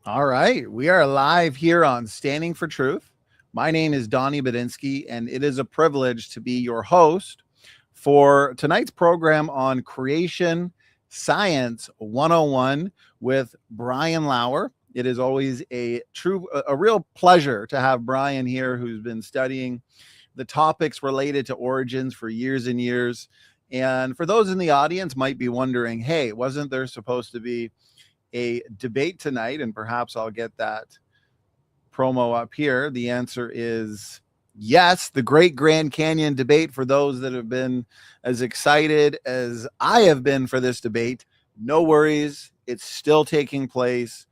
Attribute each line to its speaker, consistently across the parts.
Speaker 1: All right. We are live here on Standing for Truth. My name is Donnie Badinsky, and it is a privilege to be your host for tonight's program on Creation Science 101 with Brian Lauer. It is always a real pleasure to have Brian here, who's been studying the topics related to origins for years and years. And for those in the audience might be wondering, hey, wasn't there supposed to be a debate tonight? And perhaps I'll get that promo up here. The answer is yes. The Great Grand Canyon debate, for those that have been as excited as I have been for this debate, no worries. It's still taking place.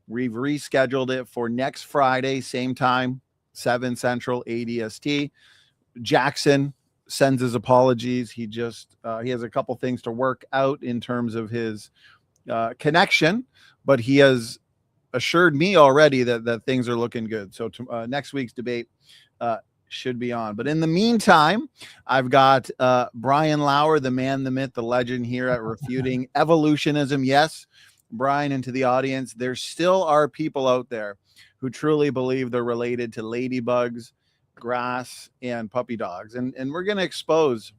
Speaker 1: We've rescheduled it for next Friday, same time, 7 Central, 8 EST. Jackson sends his apologies. He has a couple things to work out in terms of his connection, but he has assured me already that things are looking good. So next week's debate should be on. But in the meantime, I've got Brian Lauer, the man, the myth, the legend here at Refuting Evolutionism. Yes, Brian, and to the audience, there still are people out there who truly believe they're related to ladybugs, grass, and puppy dogs. And we're going to expose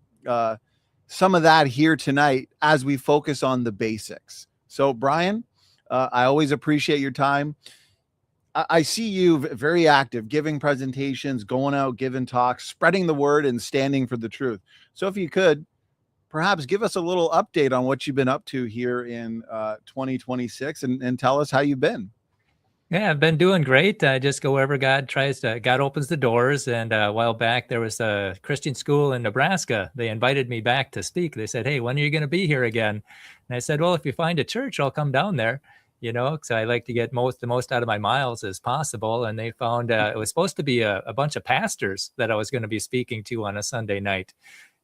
Speaker 1: some of that here tonight as we focus on the basics. So, Brian, I always appreciate your time. I see you very active, giving presentations, going out, giving talks, spreading the word, and standing for the truth. So if you could, perhaps give us a little update on what you've been up to here in 2026 and tell us how you've been.
Speaker 2: Yeah, I've been doing great. I just go wherever God opens the doors. And a while back, there was a Christian school in Nebraska. They invited me back to speak. They said, "Hey, when are you going to be here again?" And I said, "Well, if you find a church, I'll come down there." Because I like to get the most out of my miles as possible. And they found it was supposed to be a bunch of pastors that I was going to be speaking to on a Sunday night.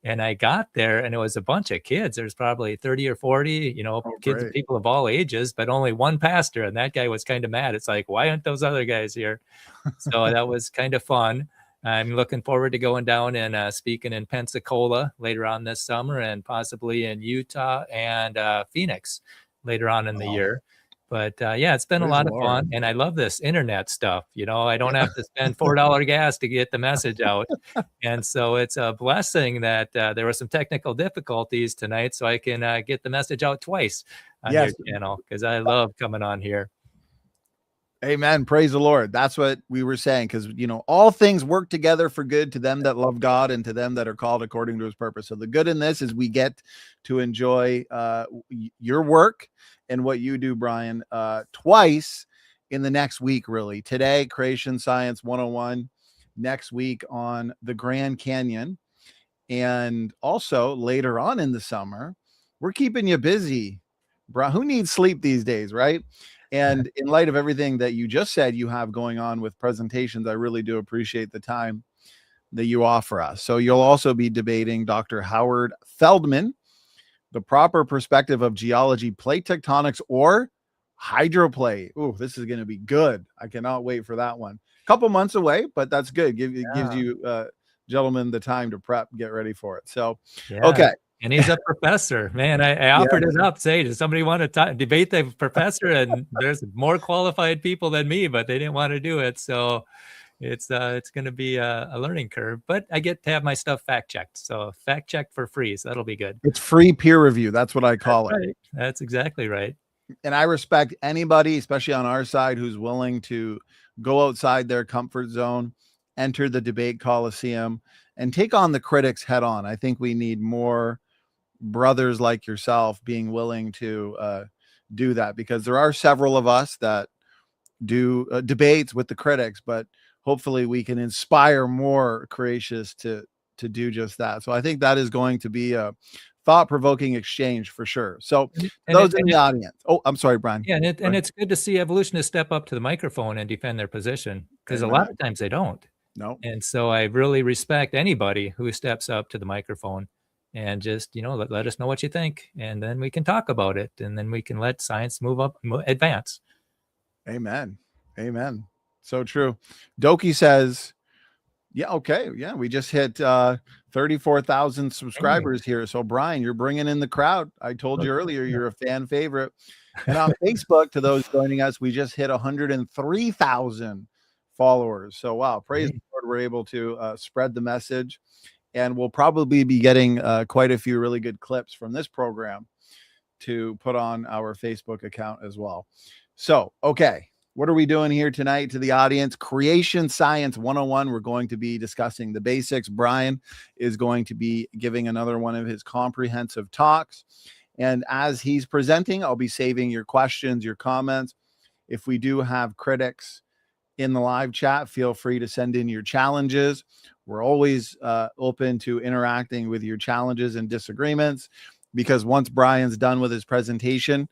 Speaker 2: And I got there and it was a bunch of kids. There's probably 30 or 40, kids and people of all ages, but only one pastor. And that guy was kind of mad. It's like, why aren't those other guys here? So that was kind of fun. I'm looking forward to going down and speaking in Pensacola later on this summer, and possibly in Utah and Phoenix later on in the year. But yeah, it's been a lot of fun, and I love this internet stuff. I don't have to spend $4 gas to get the message out. And so it's a blessing that there were some technical difficulties tonight, so I can get the message out twice on your channel, because I love coming on here.
Speaker 1: Amen. Praise the Lord. That's what we were saying, because, all things work together for good to them that love God and to them that are called according to his purpose. So the good in this is we get to enjoy your work and what you do, Brian, twice in the next week, really. Today, Creation Science 101, next week on the Grand Canyon. And also later on in the summer, we're keeping you busy. Who needs sleep these days, right? And in light of everything that you just said you have going on with presentations, I really do appreciate the time that you offer us. So you'll also be debating Dr. Howard Feldman, the proper perspective of geology, plate tectonics, or hydroplate. Ooh, this is going to be good. I cannot wait for that one. A couple months away, but that's good. It gives you gentlemen the time to prep, get ready for it. So, okay.
Speaker 2: And he's a professor, man. I offered it up. Say, does somebody want to debate the professor? And there's more qualified people than me, but they didn't want to do it. So it's going to be a learning curve, but I get to have my stuff fact checked. So fact checked for free. So that'll be good.
Speaker 1: It's free peer review. That's what I call it.
Speaker 2: That's exactly right.
Speaker 1: And I respect anybody, especially on our side, who's willing to go outside their comfort zone, enter the debate coliseum, and take on the critics head on. I think we need more brothers like yourself being willing to do that, because there are several of us that do debates with the critics, but hopefully we can inspire more creationists to do just that. So I think that is going to be a thought-provoking exchange for sure. So those in the audience. Oh, I'm sorry, Brian.
Speaker 2: Yeah, and it's good to see evolutionists step up to the microphone and defend their position, because a lot of times they don't.
Speaker 1: No.
Speaker 2: And so I really respect anybody who steps up to the microphone and just, let us know what you think, and then we can talk about it, and then we can let science advance.
Speaker 1: Amen. So true. Doki says, yeah, okay. Yeah, we just hit 34,000 subscribers here. So Brian, you're bringing in the crowd. I told you earlier, you're a fan favorite. And on Facebook, to those joining us, we just hit 103,000 followers. So, wow, praise the Lord, we're able to spread the message. And we'll probably be getting quite a few really good clips from this program to put on our Facebook account as well. So, okay, what are we doing here tonight to the audience? Creation Science 101. We're going to be discussing the basics. Brian is going to be giving another one of his comprehensive talks. And as he's presenting, I'll be saving your questions, your comments. If we do have critics in the live chat, feel free to send in your challenges. We're always open to interacting with your challenges and disagreements, because once Brian's done with his presentation,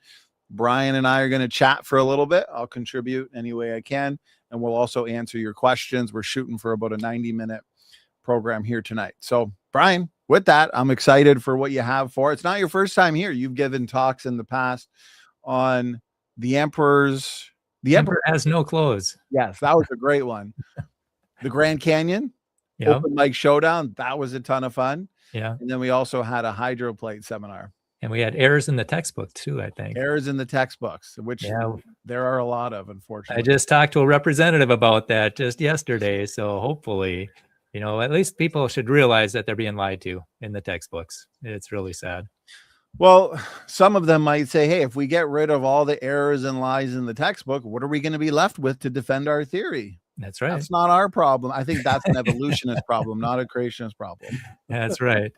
Speaker 1: Brian and I are going to chat for a little bit. I'll contribute any way I can, and we'll also answer your questions. We're shooting for about a 90-minute program here tonight. So, Brian, with that, I'm excited for what you have for. It's not your first time here. You've given talks in the past on the Emperor
Speaker 2: has no clothes.
Speaker 1: Yes, that was a great one. The Grand Canyon, open mic showdown. That was a ton of fun.
Speaker 2: Yeah.
Speaker 1: And then we also had a hydroplate seminar.
Speaker 2: And we had errors in the textbook too, I think.
Speaker 1: Errors in the textbooks, which there are a lot of, unfortunately.
Speaker 2: I just talked to a representative about that just yesterday. So hopefully, at least people should realize that they're being lied to in the textbooks. It's really sad.
Speaker 1: Well, some of them might say, hey, if we get rid of all the errors and lies in the textbook, what are we going to be left with to defend our theory?
Speaker 2: That's right.
Speaker 1: That's not our problem. I think that's an evolutionist problem, not a creationist problem.
Speaker 2: That's right.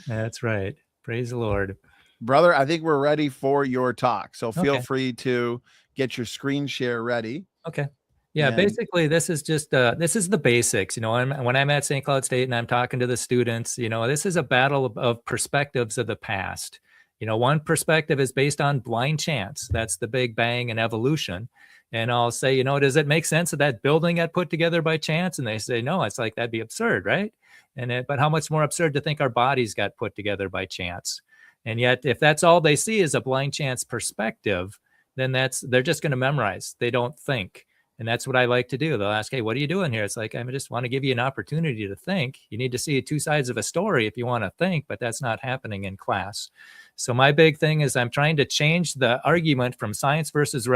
Speaker 2: That's right. Praise the Lord.
Speaker 1: Brother, I think we're ready for your talk. So feel free to get your screen share ready.
Speaker 2: Okay. Yeah, basically, this is just this is the basics. When I'm at St. Cloud State and I'm talking to the students, this is a battle of perspectives of the past. One perspective is based on blind chance. That's the Big Bang and evolution. And I'll say, does it make sense that building got put together by chance? And they say, no, it's like, that'd be absurd, right? But how much more absurd to think our bodies got put together by chance? And yet, if that's all they see is a blind chance perspective, then they're just going to memorize. They don't think. And that's what I like to do. They'll ask, hey, what are you doing here? It's like, I just want to give you an opportunity to think. You need to see two sides of a story if you want to think, but that's not happening in class. So my big thing is I'm trying to change the argument from science versus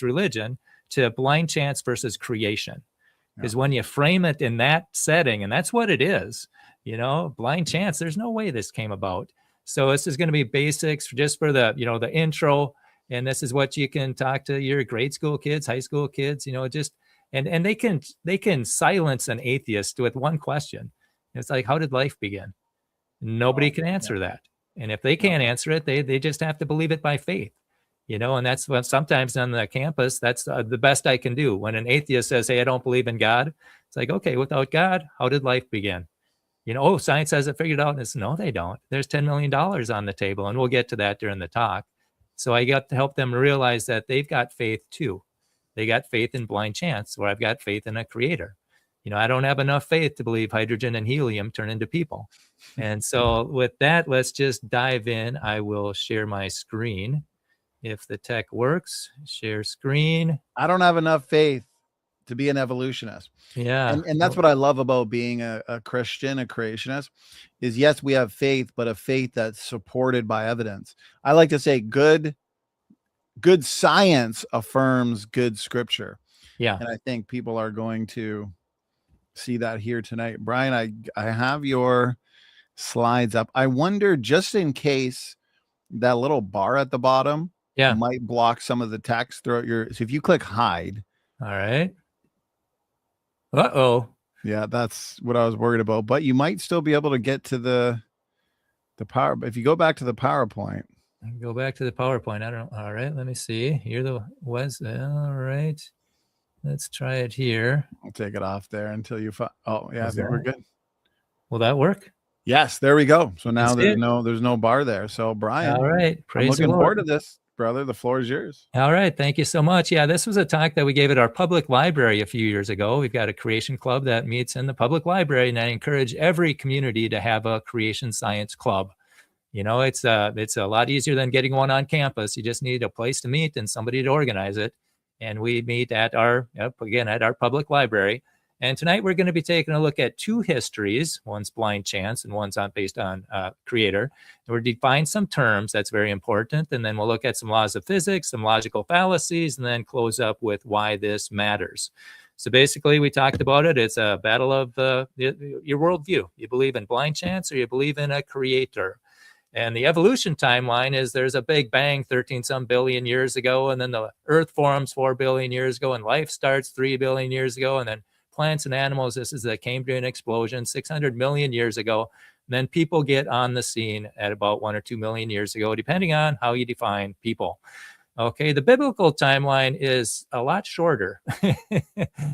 Speaker 2: religion to blind chance versus creation. Because when you frame it in that setting, and that's what it is, blind chance, there's no way this came about. So this is going to be basics just for the, the intro. And this is what you can talk to your grade school kids, high school kids, and they can silence an atheist with one question. It's like, how did life begin? Nobody can answer that. And if they can't answer it, they just have to believe it by faith, and that's what sometimes on the campus, that's the best I can do. When an atheist says, hey, I don't believe in God, it's like, okay, without God, how did life begin? Science has it figured out. And it's no, they don't. There's $10 million on the table. And we'll get to that during the talk. So I got to help them realize that they've got faith too. They got faith in blind chance, where I've got faith in a creator. I don't have enough faith to believe hydrogen and helium turn into people. And so with that, let's just dive in. I will share my screen. If the tech works, share screen.
Speaker 1: I don't have enough faith to be an evolutionist.
Speaker 2: Yeah.
Speaker 1: And that's what I love about being a Christian, a creationist, is yes, we have faith, but a faith that's supported by evidence. I like to say good science affirms good scripture.
Speaker 2: Yeah.
Speaker 1: And I think people are going to see that here tonight. Brian, I have your slides up. I wonder, just in case that little bar at the bottom might block some of the text throughout so if you click hide.
Speaker 2: All right. Uh-oh.
Speaker 1: Yeah, that's what I was worried about. But you might still be able to get to the power. If you go back to the PowerPoint.
Speaker 2: Go back to the PowerPoint. I don't know. All right, let me see. Here all right. Let's try it here.
Speaker 1: I'll take it off there until you I think we're good.
Speaker 2: Will that work?
Speaker 1: Yes, there we go. So now there's no bar there. So Brian,
Speaker 2: all right.
Speaker 1: I'm looking forward to this. Brother, the floor is yours.
Speaker 2: All right. Thank you so much. Yeah, this was a talk that we gave at our public library a few years ago. We've got a creation club that meets in the public library, and I encourage every community to have a creation science club. It's a lot easier than getting one on campus. You just need a place to meet and somebody to organize it. And we meet at our public library. And tonight we're going to be taking a look at two histories. One's blind chance and one's based on creator. And we're define some terms that's very important. And then we'll look at some laws of physics, some logical fallacies, and then close up with why this matters. So basically, we talked about it. It's a battle of your worldview. You believe in blind chance or you believe in a creator. And the evolution timeline is there's a big bang 13 some billion years ago, and then the earth forms 4 billion years ago, and life starts 3 billion years ago, and then plants and animals, this is the Cambrian explosion 600 million years ago. And then people get on the scene at about 1 or 2 million years ago, depending on how you define people. Okay, the biblical timeline is a lot shorter.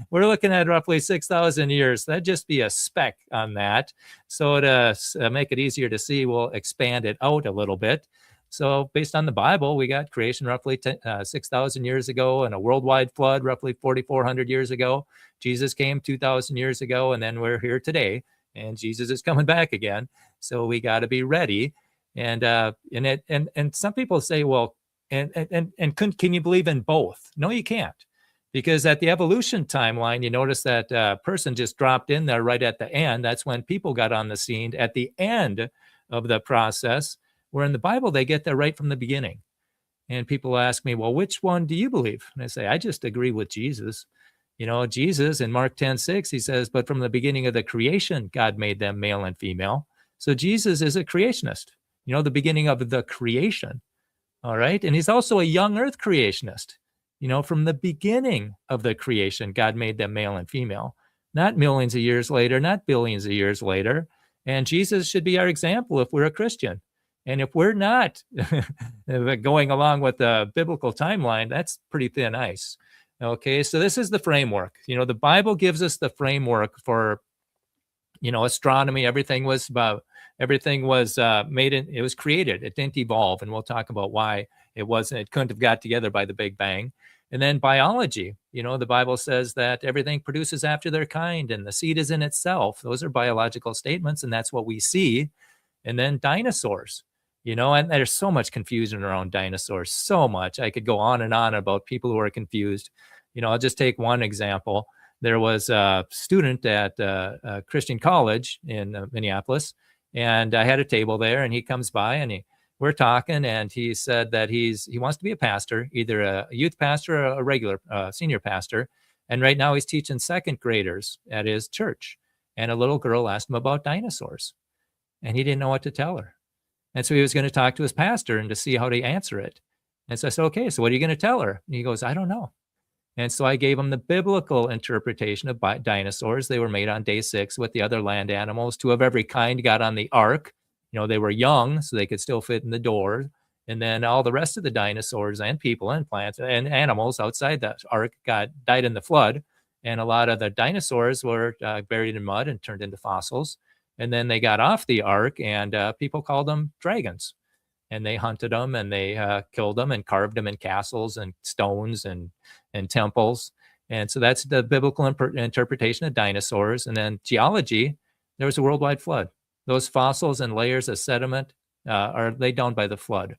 Speaker 2: We're looking at roughly 6,000 years. That'd just be a speck on that. So to make it easier to see, we'll expand it out a little bit. So based on the Bible, we got creation roughly 6,000 years ago and a worldwide flood roughly 4,400 years ago. Jesus came 2,000 years ago, and then we're here today, and Jesus is coming back again. So we got to be ready. And some people say, well, can you believe in both? No, you can't. Because at the evolution timeline, you notice that person just dropped in there right at the end. That's when people got on the scene at the end of the process. Where in the Bible, they get there right from the beginning. And people ask me, well, which one do you believe? And I say, I just agree with Jesus. You know, Jesus in Mark 10:6, he says, but from the beginning of the creation, God made them male and female. So Jesus is a creationist, you know, the beginning of the creation. All right. And he's also a young earth creationist. You know, from the beginning of the creation, God made them male and female, not millions of years later, not billions of years later. And Jesus should be our example if we're a Christian. And if we're not going along with the biblical timeline, that's pretty thin ice. Okay, so this is the framework. You know, the Bible gives us the framework for, you know, astronomy. Everything was it was created. It didn't evolve. And we'll talk about why it couldn't have got together by the Big Bang. And then biology, you know, the Bible says that everything produces after their kind and the seed is in itself. Those are biological statements, and that's what we see. And then dinosaurs. You know, and there's so much confusion around dinosaurs, so much. I could go on and on about people who are confused. You know, I'll just take one example. There was a student at a Christian college in Minneapolis, and I had a table there, and he comes by, and we're talking, and he said that he wants to be a pastor, either a youth pastor or a regular senior pastor. And right now he's teaching second graders at his church. And a little girl asked him about dinosaurs, and he didn't know what to tell her. And so he was going to talk to his pastor and to see how to answer it. And so I said, okay, so what are you going to tell her? And he goes, I don't know. And so I gave him the biblical interpretation of dinosaurs. They were made on day 6 with the other land animals. 2 of every kind got on the ark. You know, they were young, so they could still fit in the door. And then all the rest of the dinosaurs and people and plants and animals outside the ark died in the flood. And a lot of the dinosaurs were buried in mud and turned into fossils. And then they got off the ark, and people called them dragons. And they hunted them, and they killed them and carved them in castles and stones and temples. And so that's the biblical interpretation of dinosaurs. And then geology, there was a worldwide flood. Those fossils and layers of sediment are laid down by the flood.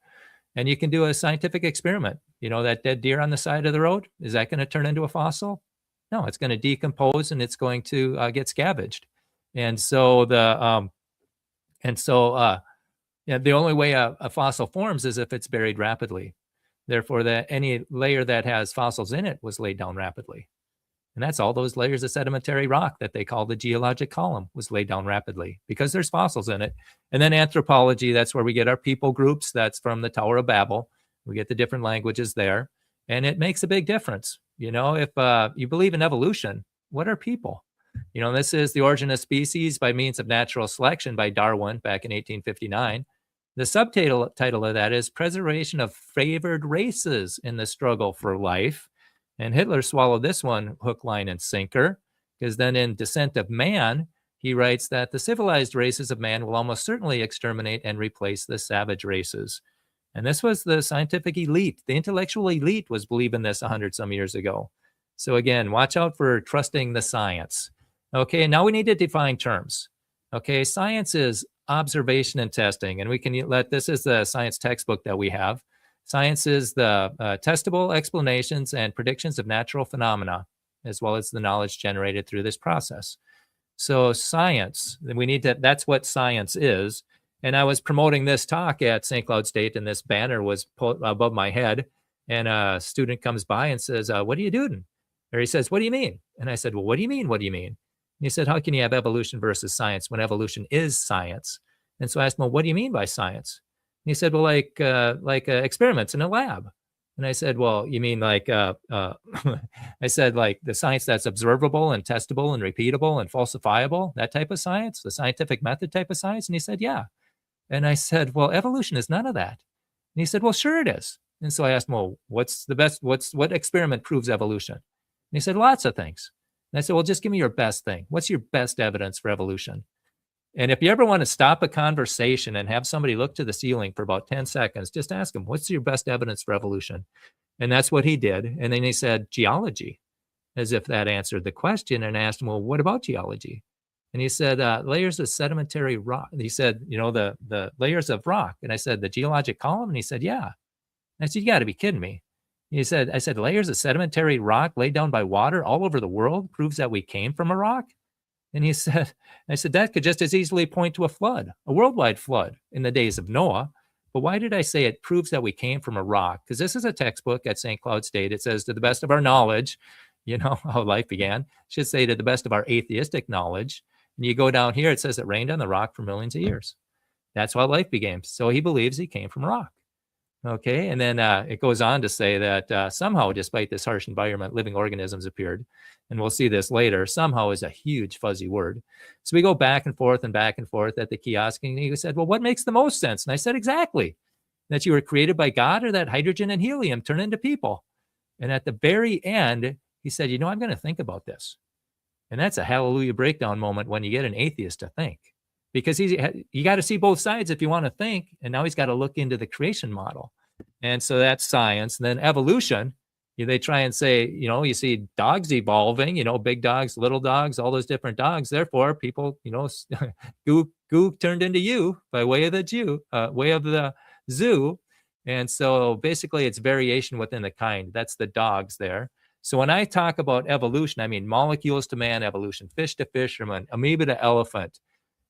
Speaker 2: And you can do a scientific experiment. You know, that dead deer on the side of the road, is that going to turn into a fossil? No, it's going to decompose, and it's going to get scavenged. And so the only way a fossil forms is if it's buried rapidly. Therefore, any layer that has fossils in it was laid down rapidly. And that's all those layers of sedimentary rock that they call the geologic column was laid down rapidly because there's fossils in it. And then anthropology, that's where we get our people groups. That's from the Tower of Babel. We get the different languages there. And it makes a big difference. You know, if you believe in evolution, what are people? You know, this is The Origin of Species by Means of Natural Selection by Darwin back in 1859. The subtitle of that is Preservation of Favored Races in the Struggle for Life. And Hitler swallowed this one hook, line, and sinker, because then in Descent of Man, he writes that the civilized races of man will almost certainly exterminate and replace the savage races. And this was the scientific elite. The intellectual elite was believing this 100 some years ago. So again, watch out for trusting the science. Okay, now we need to define terms. Okay, science is observation and testing, and we can this is the science textbook that we have. Science is the testable explanations and predictions of natural phenomena. as well as the knowledge generated through this process. So science, that's what science is. And I was promoting this talk at St. Cloud State, and this banner was put above my head. And a student comes by and says, what are you doing? Or he says, what do you mean? And I said, well, what do you mean? What do you mean? And he said, how can you have evolution versus science when evolution is science? And so I asked him, well, what do you mean by science? And he said, well, like experiments in a lab. And I said, well, you mean like, I said, like the science that's observable and testable and repeatable and falsifiable, that type of science, the scientific method type of science? And he said, yeah. And I said, well, evolution is none of that. And he said, well, sure it is. And so I asked him, well, what experiment proves evolution? And he said, lots of things. And I said, well, just give me your best thing. What's your best evidence for evolution? And if you ever want to stop a conversation and have somebody look to the ceiling for about 10 seconds, just ask them, what's your best evidence for evolution? And that's what he did. And then he said, geology, as if that answered the question. And I asked him, well, what about geology? And he said, layers of sedimentary rock. He said, the layers of rock. And I said, the geologic column? And he said, yeah. And I said, you got to be kidding me. I said, layers of sedimentary rock laid down by water all over the world proves that we came from a rock? And I said, that could just as easily point to a flood, a worldwide flood in the days of Noah. But why did I say it proves that we came from a rock? Because this is a textbook at St. Cloud State. It says, to the best of our knowledge, how life began. It should say, to the best of our atheistic knowledge. And you go down here, it says it rained on the rock for millions of years. That's how life began. So he believes he came from rock. Okay, and then it goes on to say that somehow, despite this harsh environment, living organisms appeared. And we'll see this later. Somehow is a huge fuzzy word. So we go back and forth at the kiosk. And he said, well, what makes the most sense? And I said, exactly. That you were created by God, or that hydrogen and helium turn into people. And at the very end, he said, I'm going to think about this. And that's a hallelujah breakdown moment when you get an atheist to think. Because you got to see both sides if you want to think. And now he's got to look into the creation model. And so that's science. And then evolution, they try and say, you see dogs evolving, big dogs, little dogs, all those different dogs. Therefore, people, goo turned into you by way of the zoo. And so basically it's variation within the kind. That's the dogs there. So when I talk about evolution, I mean molecules to man evolution, fish to fisherman, amoeba to elephant.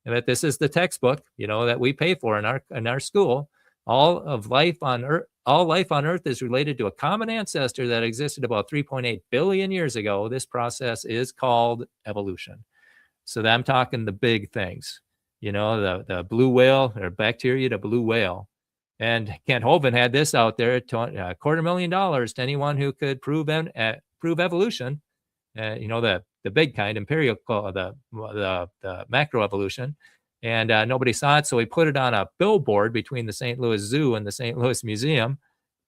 Speaker 2: And that this is the textbook, that we pay for in our school. All life on Earth is related to a common ancestor that existed about 3.8 billion years ago. This process is called evolution. So I'm talking the big things, the blue whale or bacteria to blue whale. And Kent Hovind had this out there at $250,000 to anyone who could prove evolution. The big kind, empirical, the macroevolution. And nobody saw it, so he put it on a billboard between the St. Louis Zoo and the St. Louis Museum,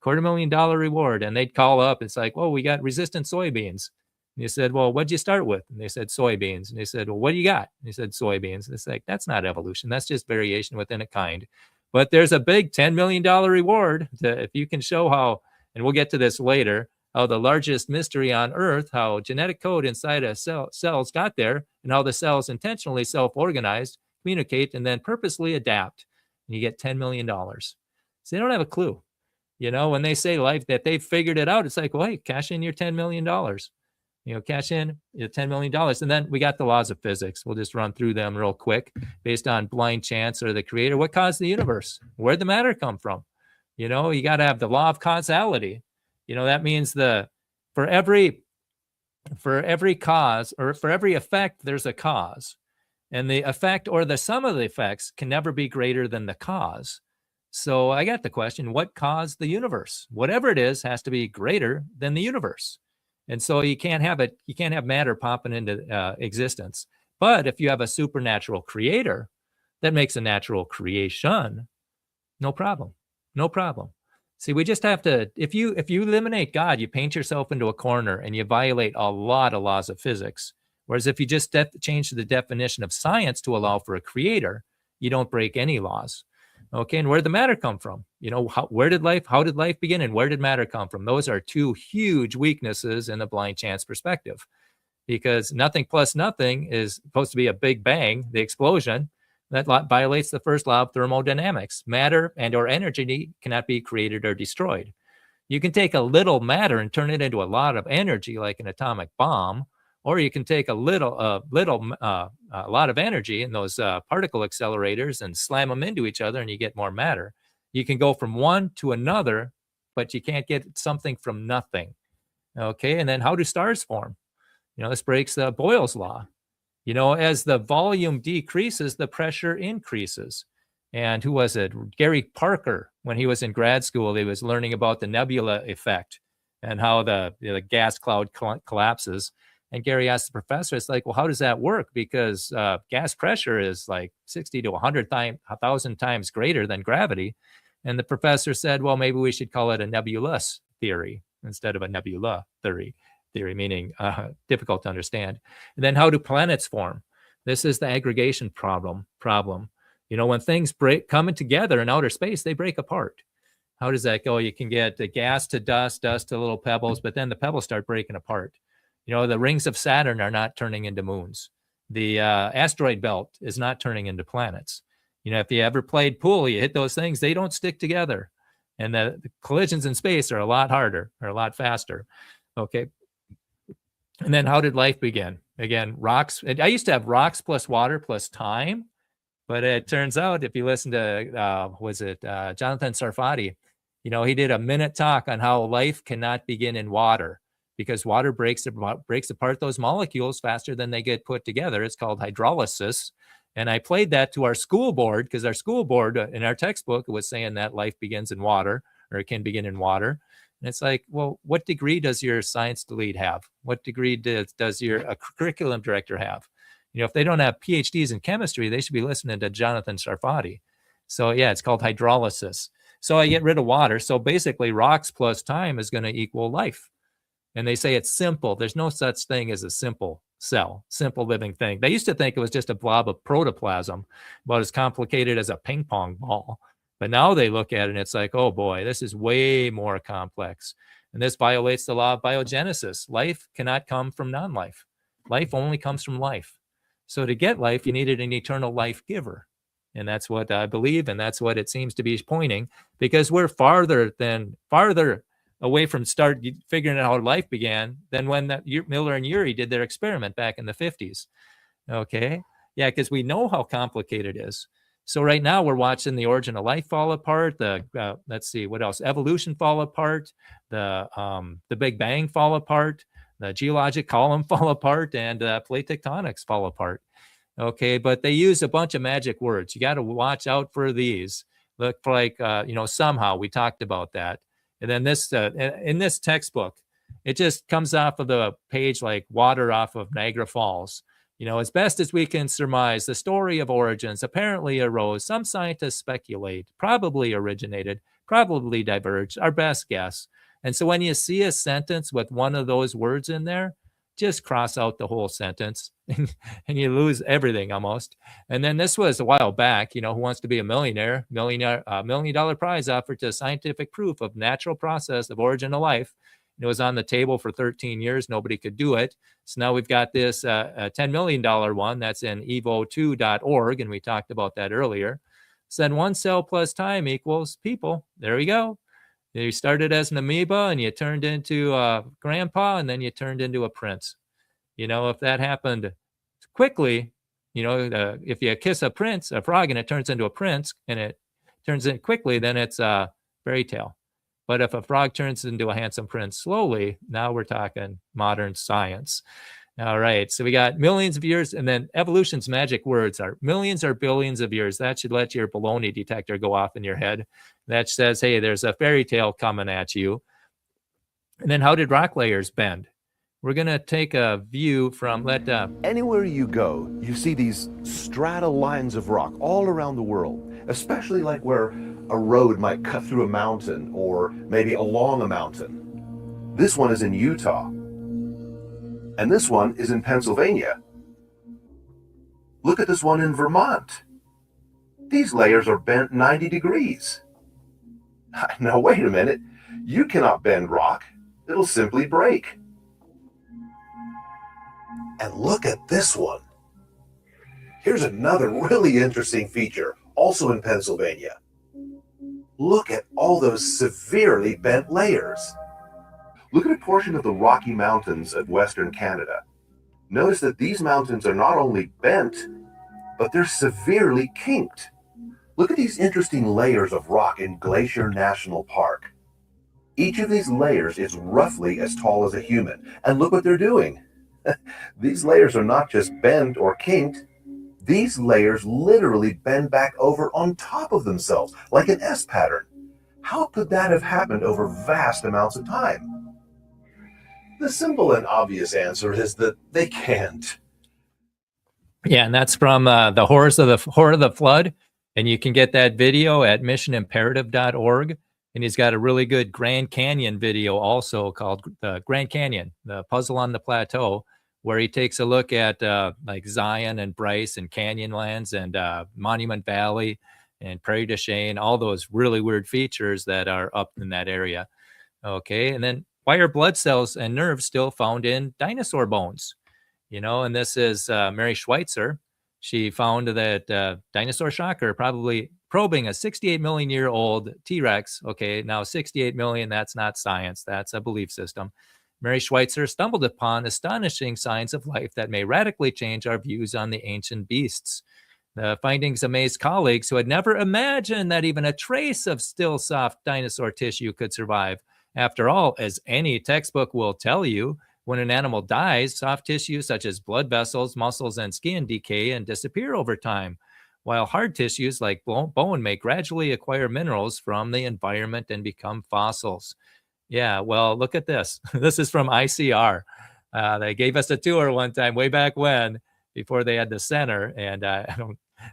Speaker 2: $250,000 reward. And they'd call up. It's like, well, we got resistant soybeans. And he said, well, what'd you start with? And they said, soybeans. And they said, well, what do you got? And he said, soybeans. And it's like, that's not evolution. That's just variation within a kind. But there's a big $10 million reward if you can show how, and we'll get to this later, how the largest mystery on Earth, how genetic code inside a cells got there, and how the cells intentionally self-organized, communicate, and then purposely adapt. And you get $10 million. So they don't have a clue. When they say life that they've figured it out, it's like, well, hey, cash in your $10 million. Cash in your $10 million. And then we got the laws of physics. We'll just run through them real quick based on blind chance or the creator. What caused the universe? Where'd the matter come from? You got to have the law of causality. That means for every cause or for every effect, there's a cause. And the effect or the sum of the effects can never be greater than the cause. So I got the question, what caused the universe? Whatever it is has to be greater than the universe. And so you can't have matter popping into existence. But if you have a supernatural creator that makes a natural creation, no problem. See, we just have to, if you eliminate God, you paint yourself into a corner and you violate a lot of laws of physics. Whereas if you just change the definition of science to allow for a creator, you don't break any laws. Okay, and where did the matter come from? How did life begin, and where did matter come from? Those are two huge weaknesses in the blind chance perspective, because nothing plus nothing is supposed to be a big bang, the explosion. That violates the first law of thermodynamics. Matter and or energy cannot be created or destroyed. You can take a little matter and turn it into a lot of energy, like an atomic bomb, or you can take a lot of energy in those particle accelerators and slam them into each other, and you get more matter. You can go from one to another, but you can't get something from nothing. Okay, and then how do stars form? This breaks Boyle's law. As the volume decreases, the pressure increases. And who was it? Gary Parker, when he was in grad school, he was learning about the nebula effect and how the gas cloud collapses. And Gary asked the professor, it's like, well, how does that work? Because gas pressure is like 60 to 100,000 times greater than gravity. And the professor said, well, maybe we should call it a nebulous theory instead of a nebula theory, meaning difficult to understand. And then how do planets form? This is the aggregation problem. When things coming together in outer space, they break apart. How does that go? You can get the gas to dust, dust to little pebbles, but then the pebbles start breaking apart. The rings of Saturn are not turning into moons. The asteroid belt is not turning into planets. If you ever played pool, you hit those things, they don't stick together. And the collisions in space are a lot harder, or a lot faster. Okay. And then how did life begin? Again, rocks. I used to have rocks plus water plus time. But it turns out, if you listen to, Jonathan Sarfati, he did a minute talk on how life cannot begin in water because water breaks apart those molecules faster than they get put together. It's called hydrolysis. And I played that to our school board because our school board in our textbook was saying that life begins in water, or it can begin in water. And it's like, well, what degree does your science lead have? What degree does your curriculum director have? If they don't have PhDs in chemistry, they should be listening to Jonathan Sarfati. So yeah, it's called hydrolysis. So I get rid of water. So basically rocks plus time is going to equal life. And they say it's simple. There's no such thing as a simple cell, simple living thing. They used to think it was just a blob of protoplasm, about as complicated as a ping pong ball. But now they look at it and it's like, oh boy, this is way more complex. And this violates the law of biogenesis. Life cannot come from non-life. Life only comes from life. So to get life, you needed an eternal life giver. And that's what I believe. And that's what it seems to be pointing, because we're farther away from figuring out how life began than when Miller and Urey did their experiment back in the 50s. Okay. Yeah. Because we know how complicated it is. So right now we're watching the origin of life fall apart. Let's see what else. Evolution fall apart. The Big Bang fall apart. The geologic column fall apart, and plate tectonics fall apart. Okay, but they use a bunch of magic words. You got to watch out for these. Look like, somehow we talked about that. And then this, in this textbook, it just comes off of the page like water off of Niagara Falls. As best as we can surmise, the story of origins apparently arose. Some scientists speculate, probably originated, probably diverged, our best guess. And so when you see a sentence with one of those words in there, just cross out the whole sentence and you lose everything almost. And then this was a while back, Who Wants to Be a Millionaire? $1 million prize offered to scientific proof of natural process of origin of life. It was on the table for 13 years. Nobody could do it. So now we've got this $10 million one that's in evo2.org. And we talked about that earlier. So then one cell plus time equals people. There we go. You started as an amoeba and you turned into a grandpa, and then you turned into a prince. If that happened quickly, if you kiss a frog, and it turns into a prince, and it turns in quickly, then it's a fairy tale. But if a frog turns into a handsome prince slowly, now we're talking modern science. All right, so we got millions of years, and then evolution's magic words are millions or billions of years. That should let your baloney detector go off in your head. That says, hey, there's a fairy tale coming at you. And then how did rock layers bend? We're going to take a view from
Speaker 3: Anywhere you go, you see these strata lines of rock all around the world, especially like where a road might cut through a mountain or maybe along a mountain. This one is in Utah. And this one is in Pennsylvania. Look at this one in Vermont. These layers are bent 90 degrees. Now wait a minute. You cannot bend rock. It'll simply break. And look at this one. Here's another really interesting feature, also in Pennsylvania. Look at all those severely bent layers. Look at a portion of the Rocky Mountains of Western Canada. Notice that these mountains are not only bent, but they're severely kinked. Look at these interesting layers of rock in Glacier National Park. Each of these layers is roughly as tall as a human, and look what they're doing. These layers are not just bent or kinked, these layers literally bend back over on top of themselves, like an S pattern. How could that have happened over vast amounts of time? The simple and obvious answer is that they can't.
Speaker 2: Yeah, and that's from the Horror of the Flood. And you can get that video at missionimperative.org. And he's got a really good Grand Canyon video also called the Grand Canyon, the Puzzle on the Plateau, where he takes a look at like Zion and Bryce and Canyonlands and Monument Valley and Prairie du Chien, all those really weird features that are up in that area. Okay, and then why are blood cells and nerves still found in dinosaur bones? You know, and this is Mary Schweitzer. She found that dinosaur shocker probably probing a 68 million year old T-Rex. Okay, now 68 million, that's not science, that's a belief system. Mary Schweitzer stumbled upon astonishing signs of life that may radically change our views on the ancient beasts. The findings amazed colleagues who had never imagined that even a trace of still soft dinosaur tissue could survive. After all, as any textbook will tell you, when an animal dies, soft tissue such as blood vessels, muscles, and skin decay and disappear over time, while hard tissues like bone may gradually acquire minerals from the environment and become fossils. Yeah, well, look at this. This is from ICR. They gave us a tour one time way back when, before they had the center. And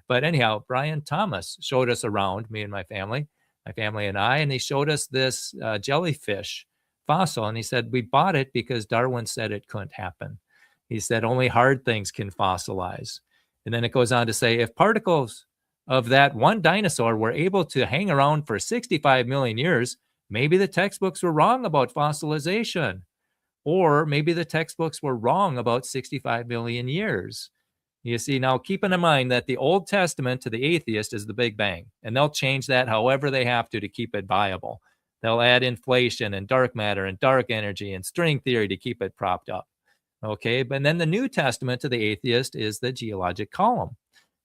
Speaker 2: but anyhow, Brian Thomas showed us around, me and my family and I, and he showed us this jellyfish fossil. And he said, we bought it because Darwin said it couldn't happen. He said, only hard things can fossilize. And then it goes on to say, if particles of that one dinosaur were able to hang around for 65 million years, maybe the textbooks were wrong about fossilization. Or maybe the textbooks were wrong about 65 million years. You see, now keeping in mind that the Old Testament to the atheist is the Big Bang, and they'll change that however they have to keep it viable. They'll add inflation and dark matter and dark energy and string theory to keep it propped up. Okay, but then the New Testament to the atheist is the geologic column,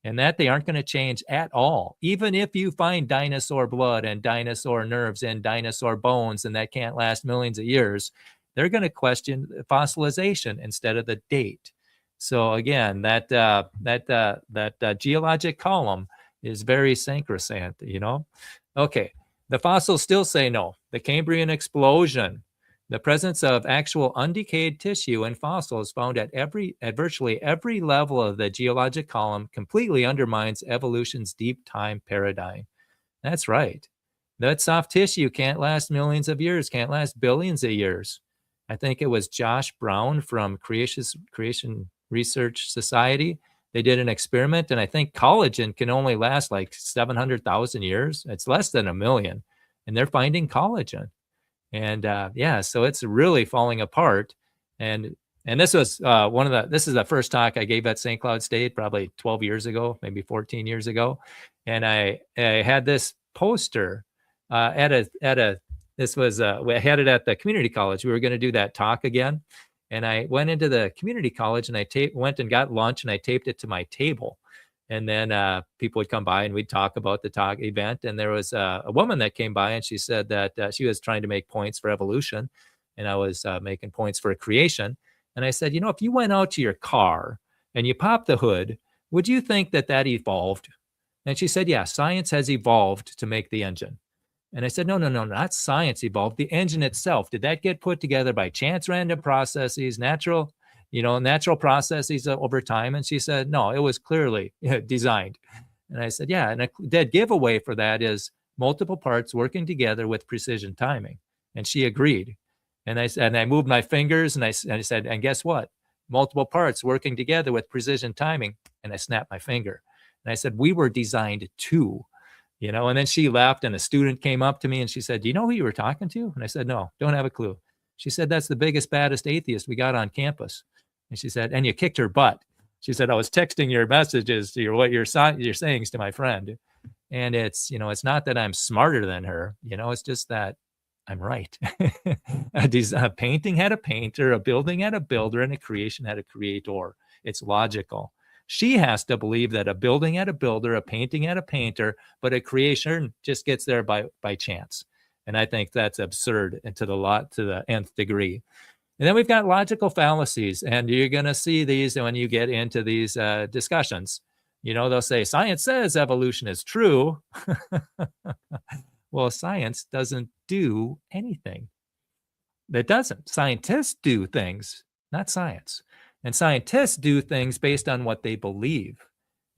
Speaker 2: and that they aren't going to change at all. Even if you find dinosaur blood and dinosaur nerves and dinosaur bones, and that can't last millions of years, they're going to question fossilization instead of the date. So again, that geologic column is very sacrosanct, you know. Okay, the fossils still say no. The Cambrian explosion, the presence of actual undecayed tissue and fossils found at virtually every level of the geologic column completely undermines evolution's deep time paradigm. That's right. That soft tissue can't last millions of years, can't last billions of years. I think it was Josh Brown from Creation Research Society. They did an experiment, and I think collagen can only last like 700,000 years. It's less than a million, and they're finding collagen. And so it's really falling apart. And this was this is the first talk I gave at St. Cloud State probably 12 years ago, maybe 14 years ago. And I had this poster we had it at the community college. We were going to do that talk again. And I went into the community college and I went and got lunch and I taped it to my table. And then people would come by and we'd talk about the talk event. And there was a woman that came by and she said that she was trying to make points for evolution. And I was making points for creation. And I said, you know, if you went out to your car and you popped the hood, would you think that evolved? And she said, yeah, science has evolved to make the engine. And I said, no, not science evolved. The engine itself, did that get put together by chance, random processes, natural processes over time? And she said, no, it was clearly designed. And I said, yeah. And a dead giveaway for that is multiple parts working together with precision timing. And she agreed. And I moved my fingers and I said, and guess what? Multiple parts working together with precision timing. And I snapped my finger. And I said, we were designed to. And then she laughed and a student came up to me and she said, do you know who you were talking to? And I said, no, don't have a clue. She said, that's the biggest, baddest atheist we got on campus. And she said, and you kicked her butt. She said, I was texting your messages to what your sayings to my friend. And it's, it's not that I'm smarter than her, it's just that I'm right. A painting had a painter, a building had a builder, and a creation had a creator. It's logical. She has to believe that a building had a builder, a painting had a painter, but a creation just gets there by chance. And I think that's absurd and to the nth degree. And then we've got logical fallacies, and you're going to see these when you get into these discussions. They'll say science says evolution is true. Well, science doesn't do anything. It doesn't. Scientists do things, not science. And scientists do things based on what they believe.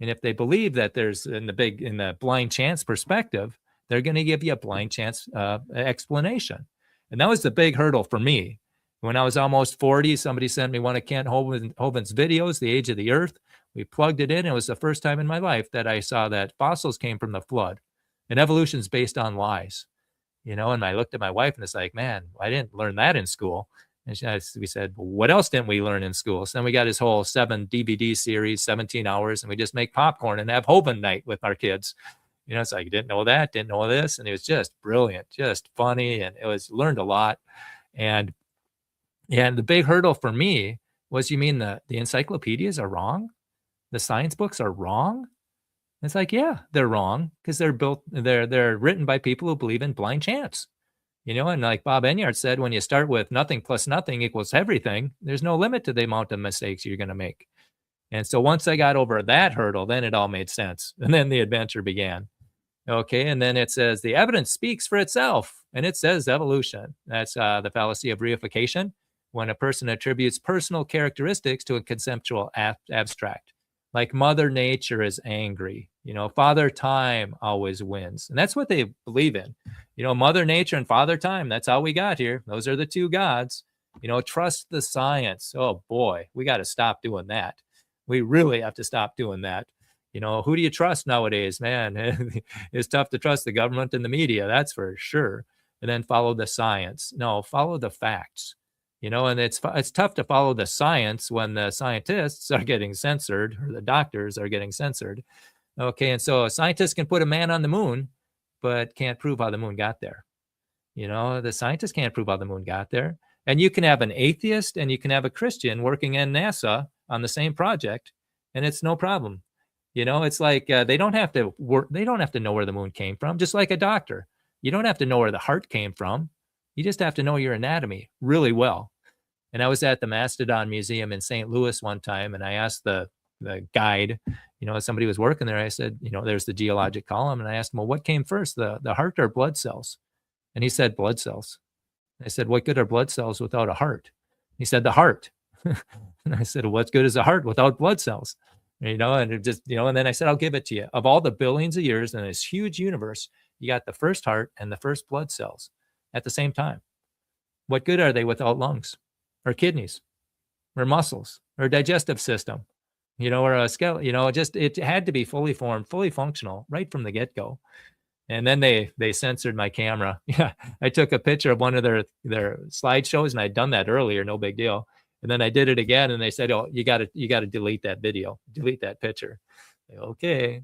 Speaker 2: And if they believe that there's in the blind chance perspective, they're going to give you a blind chance explanation. And that was the big hurdle for me. When I was almost 40, somebody sent me one of Kent Hovind's videos, The Age of the Earth. We plugged it in. And it was the first time in my life that I saw that fossils came from the flood. And evolution is based on lies. And I looked at my wife and it's like, man, I didn't learn that in school. And we said, well, what else didn't we learn in school? So then we got his whole 7 DVD series, 17 hours, and we just make popcorn and have Hovind night with our kids. It's like, didn't know that, didn't know this. And it was just brilliant, just funny. And learned a lot. And the big hurdle for me was, you mean the encyclopedias are wrong? The science books are wrong? It's like, yeah, they're wrong because they're written by people who believe in blind chance. And like Bob Enyart said, when you start with nothing plus nothing equals everything, there's no limit to the amount of mistakes you're going to make. And so once I got over that hurdle, then it all made sense. And then the adventure began. Okay. And then it says the evidence speaks for itself, and it says evolution. That's the fallacy of reification, when a person attributes personal characteristics to a conceptual abstract. Like Mother Nature is angry. Father Time always wins. And that's what they believe in. Mother Nature and Father Time, that's how we got here. Those are the two gods. Trust the science. Oh boy, we got to stop doing that. We really have to stop doing that. Who do you trust nowadays, man? It's tough to trust the government and the media, that's for sure. And then follow the science. No, follow the facts. And it's tough to follow the science when the scientists are getting censored or the doctors are getting censored. Okay, and so a scientist can put a man on the moon, but can't prove how the moon got there. The scientists can't prove how the moon got there. And you can have an atheist and you can have a Christian working in NASA on the same project, and it's no problem. It's like they don't have to work. They don't have to know where the moon came from. Just like a doctor, you don't have to know where the heart came from. You just have to know your anatomy really well. And I was at the Mastodon Museum in St. Louis one time, and I asked the guide, somebody was working there. I said, there's the geologic column. And I asked him, well, what came first, the heart or blood cells? And he said, blood cells. I said, what good are blood cells without a heart? He said, the heart. And I said, what good is a heart without blood cells? And it just, and then I said, I'll give it to you. Of all the billions of years in this huge universe, you got the first heart and the first blood cells at the same time. What good are they without lungs or kidneys or muscles or digestive system, or a skeleton? It had to be fully formed, fully functional right from the get-go. And then they censored my camera. Yeah, I took a picture of one of their slideshows, and I'd done that earlier, no big deal. And then I did it again, and they said, "Oh, you got to delete that video, delete that picture." Okay,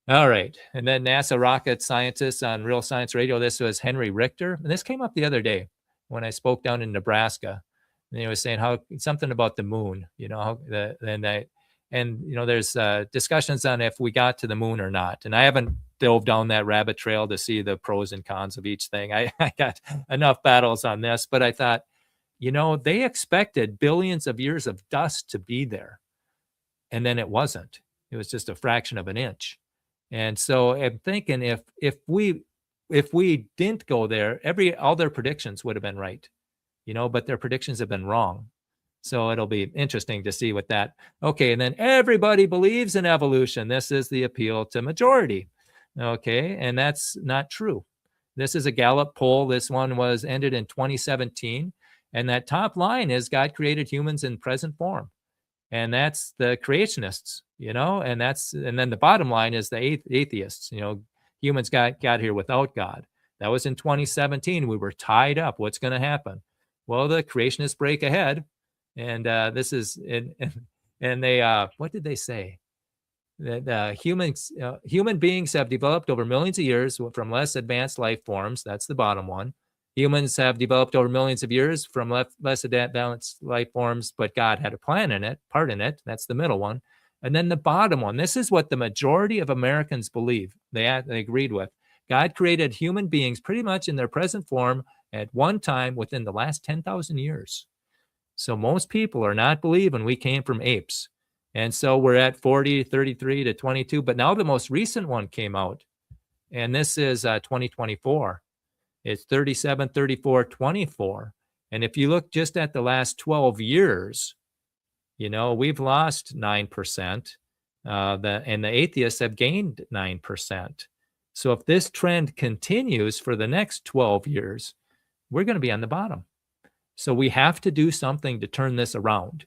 Speaker 2: all right. And then NASA rocket scientists on Real Science Radio. This was Henry Richter, and this came up the other day when I spoke down in Nebraska. And he was saying how something about the moon, there's discussions on if we got to the moon or not. And I haven't dove down that rabbit trail to see the pros and cons of each thing. I got enough battles on this, but I thought, they expected billions of years of dust to be there. And then it wasn't. It was just a fraction of an inch. And so I'm thinking if we didn't go there, all their predictions would have been right. But their predictions have been wrong. So it'll be interesting to see what that. Okay, and then everybody believes in evolution. This is the appeal to majority. Okay, and that's not true. This is a Gallup poll. This one was ended in 2017. And that top line is God created humans in present form. And that's the creationists, and then the bottom line is the atheists. Humans got here without God. That was in 2017. We were tied up. What's going to happen? Well, the creationists break ahead, and this is and they what did they say? that human beings have developed over millions of years from less advanced life forms. That's the bottom one. Humans have developed over millions of years from less advanced life forms, but God had a part in it. That's the middle one. And then the bottom one, this is what the majority of Americans believe. They agreed with. God created human beings pretty much in their present form at one time within the last 10,000 years. So most people are not believing we came from apes. And so we're at 40, 33 to 22. But now the most recent one came out, and this is 2024. It's 37, 34, 24. And if you look just at the last 12 years, we've lost 9%. And the atheists have gained 9%. So if this trend continues for the next 12 years, we're going to be on the bottom. So we have to do something to turn this around.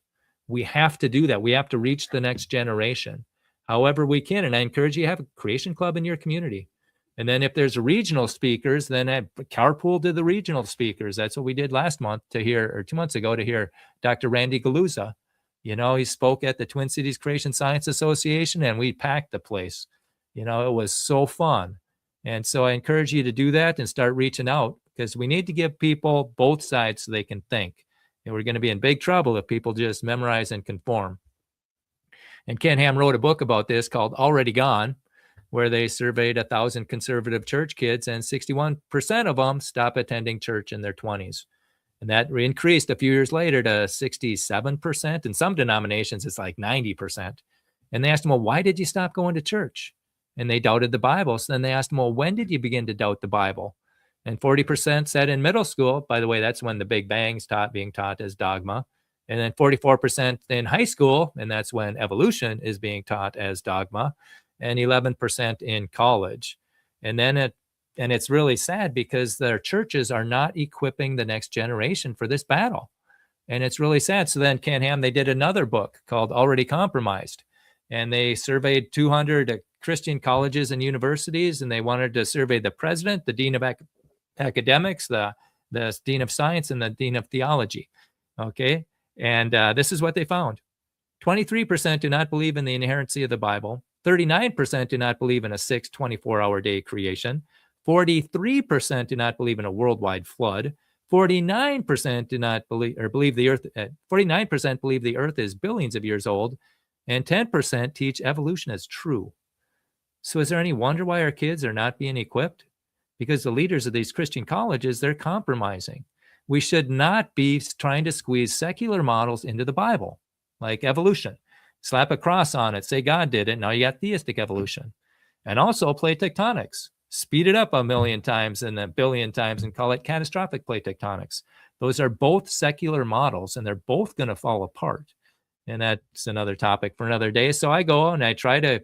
Speaker 2: We have to do that. We have to reach the next generation however we can. And I encourage you to have a creation club in your community. And then if there's regional speakers, then I carpool to the regional speakers. That's what we did last month to hear, or 2 months ago, to hear Dr. Randy Galuza. He spoke at the Twin Cities Creation Science Association, and we packed the place. It was so fun. And so I encourage you to do that and start reaching out, because we need to give people both sides so they can think. And we're going to be in big trouble if people just memorize and conform. And Ken Ham wrote a book about this called Already Gone, where they surveyed 1,000 conservative church kids, and 61% of them stop attending church in their 20s. And that increased a few years later to 67%. In some denominations, it's like 90%. And they asked them, well, why did you stop going to church? And they doubted the Bible. So then they asked them, well, when did you begin to doubt the Bible? And 40% said in middle school. By the way, that's when the Big Bang's being taught as dogma. And then 44% in high school, and that's when evolution is being taught as dogma, and 11% in college. And it's really sad because their churches are not equipping the next generation for this battle. And it's really sad. So then Ken Ham, they did another book called Already Compromised. And they surveyed 200 Christian colleges and universities, and they wanted to survey the president, the dean of academics, the dean of science, and the dean of theology. Okay. And this is what they found. 23% do not believe in the inerrancy of the Bible. 39% do not believe in a 6 24-hour day creation. 43% do not believe in a worldwide flood. 49% do not believe the earth. 49% believe the earth is billions of years old, and 10% teach evolution as true. So is there any wonder why our kids are not being equipped? Because the leaders of these Christian colleges, they're compromising. We should not be trying to squeeze secular models into the Bible, like evolution. Slap a cross on it, say God did it. Now you got theistic evolution. And also plate tectonics. Speed it up a million times and a billion times and call it catastrophic plate tectonics. Those are both secular models, and they're both going to fall apart. And that's another topic for another day. So I go and I try to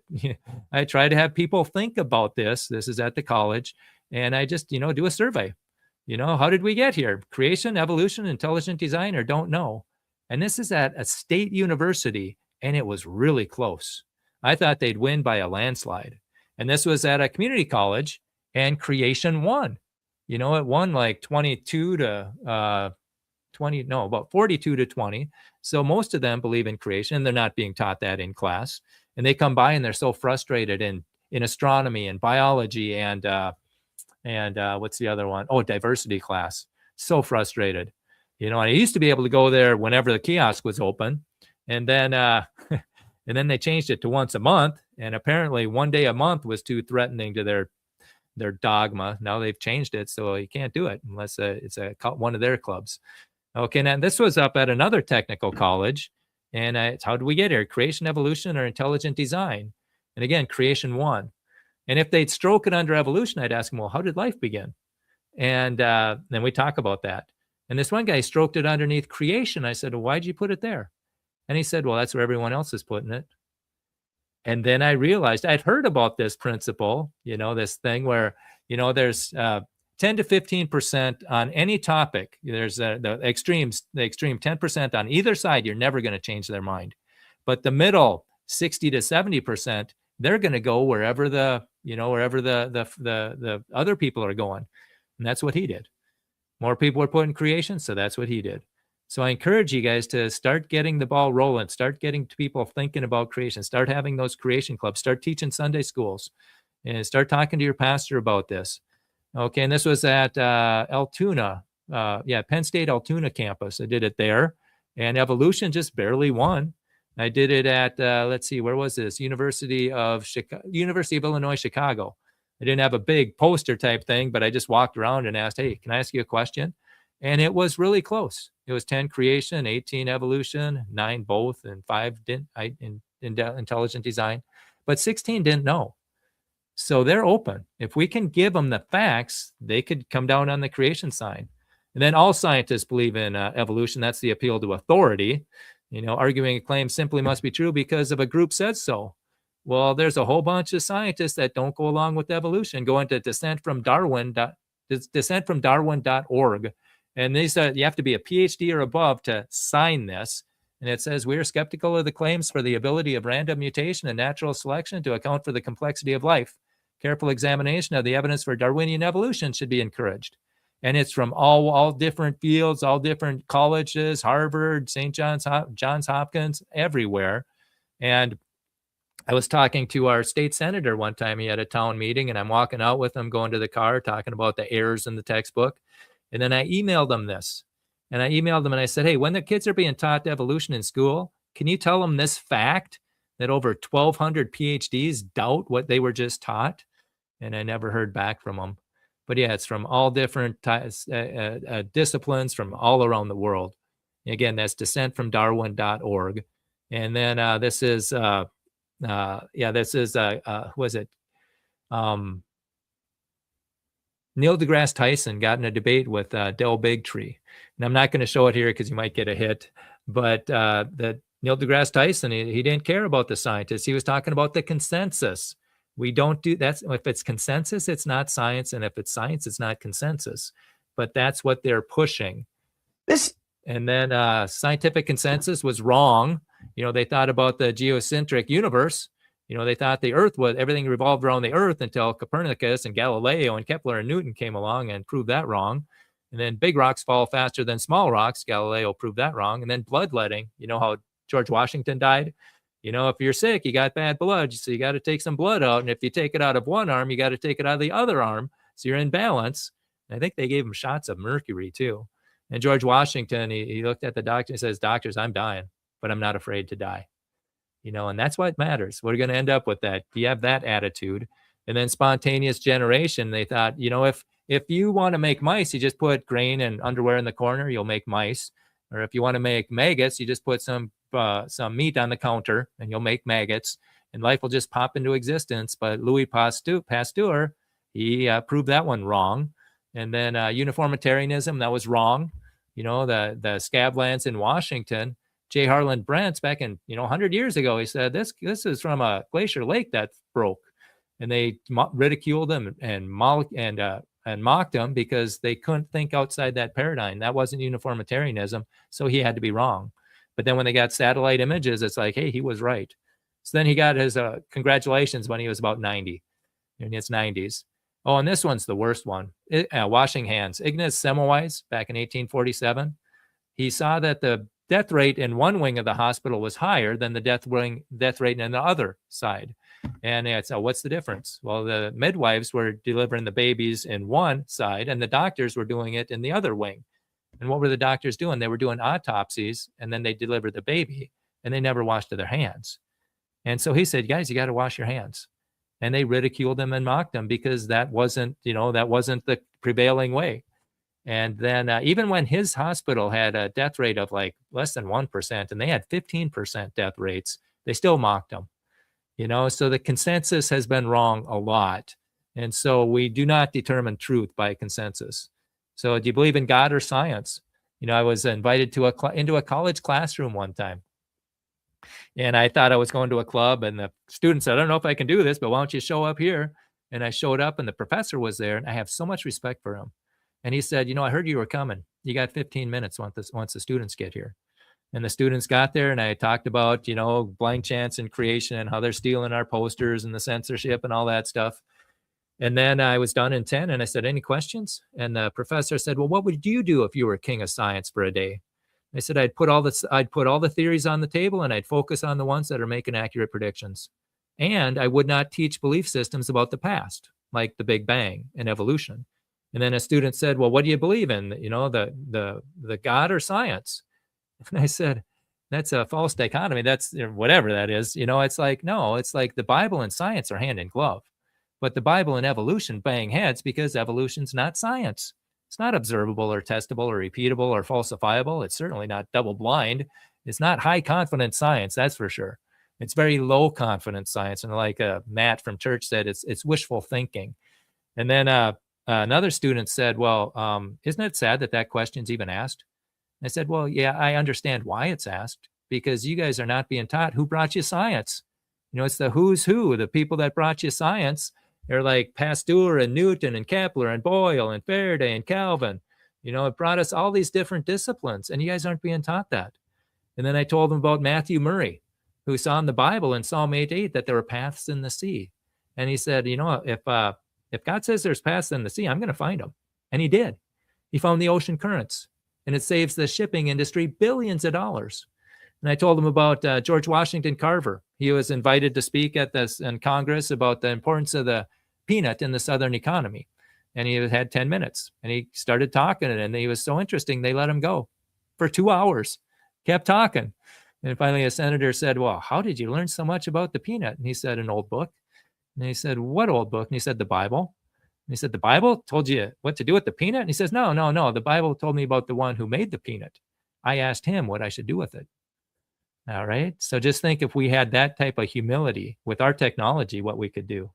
Speaker 2: have people think about this. This is at the college. And I just, do a survey. How did we get here? Creation, evolution, intelligent design, or don't know? And this is at a state university, and it was really close. I thought they'd win by a landslide. And this was at a community college, and creation won. It won like 22 to 20, no, about 42 to 20. So most of them believe in creation. They're not being taught that in class. And they come by and they're so frustrated in astronomy and biology and what's the other one? Oh, diversity class. So frustrated. I used to be able to go there whenever the kiosk was open. And then and then they changed it to once a month. And apparently one day a month was too threatening to their dogma. Now they've changed it, so you can't do it unless it's one of their clubs. Okay, now this was up at another technical college. And it's how did we get here? Creation, evolution, or intelligent design? And again, creation won. And if they'd stroke it under evolution, I'd ask them, well, how did life begin? And then we talk about that. And this one guy stroked it underneath creation. I said, well, why'd you put it there? And he said, well, that's where everyone else is putting it. And then I realized I'd heard about this principle, this thing where, there's 10 to 15% on any topic. There's the extreme 10% on either side. You're never going to change their mind. But the middle 60 to 70%, they're going to go wherever the other people are going. And that's what he did. More people were put in creation, so that's what he did. So I encourage you guys to start getting the ball rolling, start getting people thinking about creation, start having those creation clubs, start teaching Sunday schools, and start talking to your pastor about this. Okay, and this was at Altoona, Penn State Altoona campus. I did it there, and evolution just barely won. I did it at let's see, where was this? University of Illinois Chicago. I didn't have a big poster type thing, but I just walked around and asked, "Hey, can I ask you a question?" And it was really close. It was 10 creation, 18 evolution, 9 both, and 5 didn't in intelligent design, but 16 didn't know. So they're open. If we can give them the facts, they could come down on the creation sign. And then all scientists believe in evolution. That's the appeal to authority. Arguing a claim simply must be true because of a group said so. Well, there's a whole bunch of scientists that don't go along with evolution. Go into dissentfromdarwin.org. And they said you have to be a PhD or above to sign this. And it says, we are skeptical of the claims for the ability of random mutation and natural selection to account for the complexity of life. Careful examination of the evidence for Darwinian evolution should be encouraged. And it's from all different fields, all different colleges, Harvard, St. Johns Hopkins, everywhere. And I was talking to our state senator one time. He had a town meeting, and I'm walking out with him, going to the car, talking about the errors in the textbook. And then I emailed him this. And I emailed him and I said, hey, when the kids are being taught evolution in school, can you tell them this fact that over 1,200 PhDs doubt what they were just taught? And I never heard back from them. But yeah, it's from all different disciplines from all around the world. Again, that's dissentfromdarwin.org. And then this is, who was it? Neil deGrasse Tyson got in a debate with Del Bigtree. And I'm not going to show it here because you might get a hit. But the Neil deGrasse Tyson, he didn't care about the scientists. He was talking about the consensus. We don't do that. If it's consensus, it's not science. And if it's science, it's not consensus. But that's what they're pushing. And then scientific consensus was wrong. They thought about the geocentric universe. They thought the earth was, everything revolved around the earth until Copernicus and Galileo and Kepler and Newton came along and proved that wrong. And then big rocks fall faster than small rocks. Galileo proved that wrong. And then bloodletting, how George Washington died. If you're sick, you got bad blood, so you got to take some blood out. And if you take it out of one arm, you got to take it out of the other arm. So you're in balance. And I think they gave him shots of mercury too. And George Washington, he looked at the doctor and says, doctors, I'm dying, but I'm not afraid to die. And that's what matters. We're going to end up with that. You have that attitude. And then spontaneous generation, they thought, if you want to make mice, you just put grain and underwear in the corner, you'll make mice. Or if you want to make maggots, you just put some meat on the counter and you'll make maggots, and life will just pop into existence. But Louis Pasteur, he proved that one wrong. And then uniformitarianism, that was wrong. The scablands in Washington, J. Harlan Brents back in 100 years ago, he said this is from a glacier lake that broke, and they ridiculed him and mocked him because they couldn't think outside that paradigm. That wasn't uniformitarianism, so he had to be wrong. But then when they got satellite images, it's like, hey, he was right. So then he got his congratulations when he was about 90, in his 90s. Oh, and this one's the worst one. Washing hands. Ignaz Semmelweis, back in 1847, he saw that the death rate in one wing of the hospital was higher than the death rate in the other side. And it's, what's the difference? Well, the midwives were delivering the babies in one side and the doctors were doing it in the other wing. And what were the doctors doing? They were doing autopsies, and then they delivered the baby, and they never washed their hands. And so he said, guys, you got to wash your hands. And they ridiculed him and mocked him because that wasn't the prevailing way. And then even when his hospital had a death rate of like less than 1%, and they had 15% death rates, they still mocked him. So the consensus has been wrong a lot. And so we do not determine truth by consensus. So do you believe in God or science? I was invited to into a college classroom one time. And I thought I was going to a club, and the student said, I don't know if I can do this, but why don't you show up here? And I showed up, and the professor was there, and I have so much respect for him. And he said, I heard you were coming. You got 15 minutes once the students get here. And the students got there, and I talked about, blind chance and creation and how they're stealing our posters and the censorship and all that stuff. And then I was done in 10, and I said, any questions? And the professor said, well, what would you do if you were king of science for a day? I said I'd put all the theories on the table, and I'd focus on the ones that are making accurate predictions. And I would not teach belief systems about the past, like the Big Bang and evolution. And then a student said, "Well, what do you believe in? The God or science?" And I said, "That's a false dichotomy. That's whatever that is. It's like, no, it's like the Bible and science are hand in glove, but the Bible and evolution bang heads because evolution's not science. It's not observable or testable or repeatable or falsifiable. It's certainly not double blind. It's not high confidence science, that's for sure. It's very low confidence science. And like Matt from church said, it's wishful thinking." And then another student said, "Well, isn't it sad that question's even asked?" I said, "Well, yeah, I understand why it's asked, because you guys are not being taught who brought you science. It's the who's who, the people that brought you science. They're like Pasteur and Newton and Kepler and Boyle and Faraday and Calvin. It brought us all these different disciplines, and you guys aren't being taught that." And then I told them about Matthew Murray, who saw in the Bible in Psalm 8:8 that there were paths in the sea. And he said, if God says there's paths in the sea, I'm going to find them. And he did. He found the ocean currents, and it saves the shipping industry billions of dollars. And I told him about George Washington Carver. He was invited to speak in Congress about the importance of the peanut in the Southern economy. And he had 10 minutes, and he started talking, and he was so interesting, they let him go for 2 hours, kept talking. And finally a senator said, "Well, how did you learn so much about the peanut?" And he said, "An old book." And he said, "What old book?" And he said, "The Bible." And he said, "The Bible told you what to do with the peanut?" And he says, No. The Bible told me about the one who made the peanut. I asked him what I should do with it." All right. So just think, if we had that type of humility with our technology, what we could do.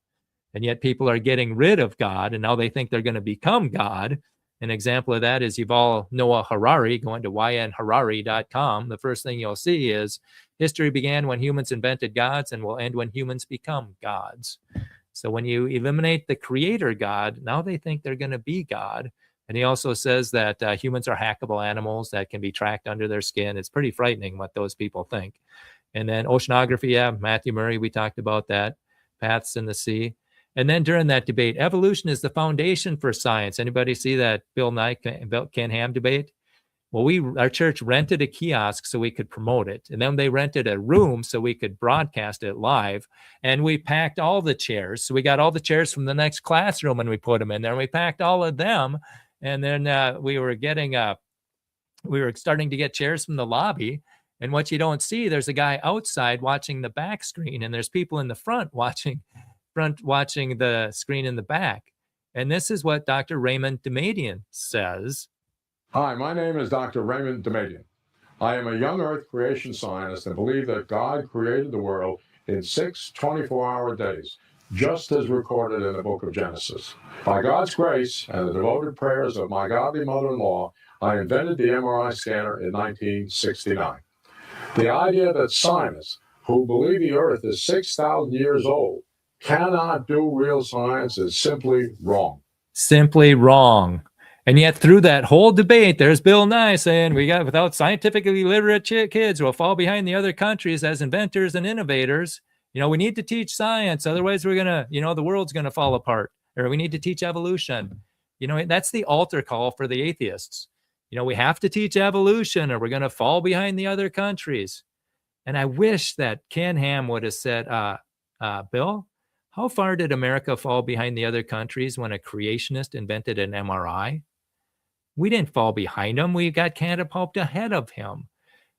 Speaker 2: And yet people are getting rid of God, and now they think they're going to become God. An example of that is Yuval Noah Harari. Going to ynharari.com. The first thing you'll see is history began when humans invented gods and will end when humans become gods. So when you eliminate the creator God, now they think they're going to be God. And he also says that humans are hackable animals that can be tracked under their skin. It's pretty frightening what those people think. And then oceanography, yeah, Matthew Murray, we talked about that. Paths in the sea. And then during that debate, evolution is the foundation for science. Anybody see that Bill Nye, Ken Ham debate? Well, our church rented a kiosk so we could promote it. And then they rented a room so we could broadcast it live. And we packed all the chairs. So we got all the chairs from the next classroom and we put them in there. And we packed all of them. And then we were starting to get chairs from the lobby. And what you don't see, there's a guy outside watching the back screen, and there's people in the front watching the screen in the back. And this is what Dr. Raymond Damadian says.
Speaker 4: Hi, my name is Dr. Raymond Damadian. I am a young Earth creation scientist and believe that God created the world in 6 24-hour days, just as recorded in the book of Genesis. By God's grace and the devoted prayers of my godly mother-in-law, I invented the MRI scanner in 1969. The idea that scientists who believe the Earth is 6,000 years old cannot do real science is simply wrong.
Speaker 2: Simply wrong. And yet through that whole debate, there's Bill Nye saying without scientifically literate kids will fall behind the other countries as inventors and innovators. We need to teach science. Otherwise we're going to, the world's going to fall apart. Or we need to teach evolution. That's the altar call for the atheists. We have to teach evolution or we're going to fall behind the other countries. And I wish that Ken Ham would have said, Bill, how far did America fall behind the other countries when a creationist invented an MRI? We didn't fall behind him. We got catapulted ahead of him.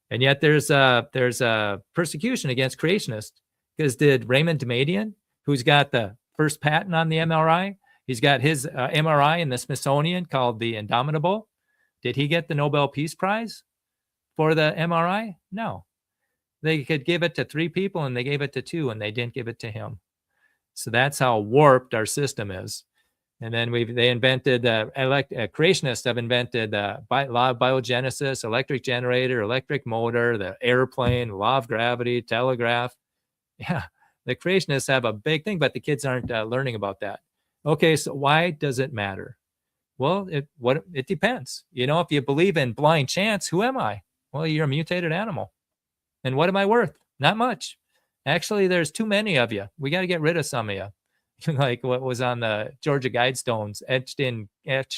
Speaker 2: And yet there's a persecution against creationists, because did Raymond Damadian, who's got the first patent on the MRI, he's got his MRI in the Smithsonian called the Indomitable. Did he get the Nobel Peace Prize for the MRI? No. They could give it to 3 people and they gave it to 2 and they didn't give it to him. So that's how warped our system is. And then they invented, creationists have invented law of biogenesis, electric generator, electric motor, the airplane, law of gravity, telegraph. Yeah, the creationists have a big thing, but the kids aren't learning about that. Okay, so why does it matter? Well, it depends. If you believe in blind chance, who am I? Well, you're a mutated animal. And what am I worth? Not much. Actually, there's too many of you. We got to get rid of some of you. Like what was on the Georgia Guidestones, etched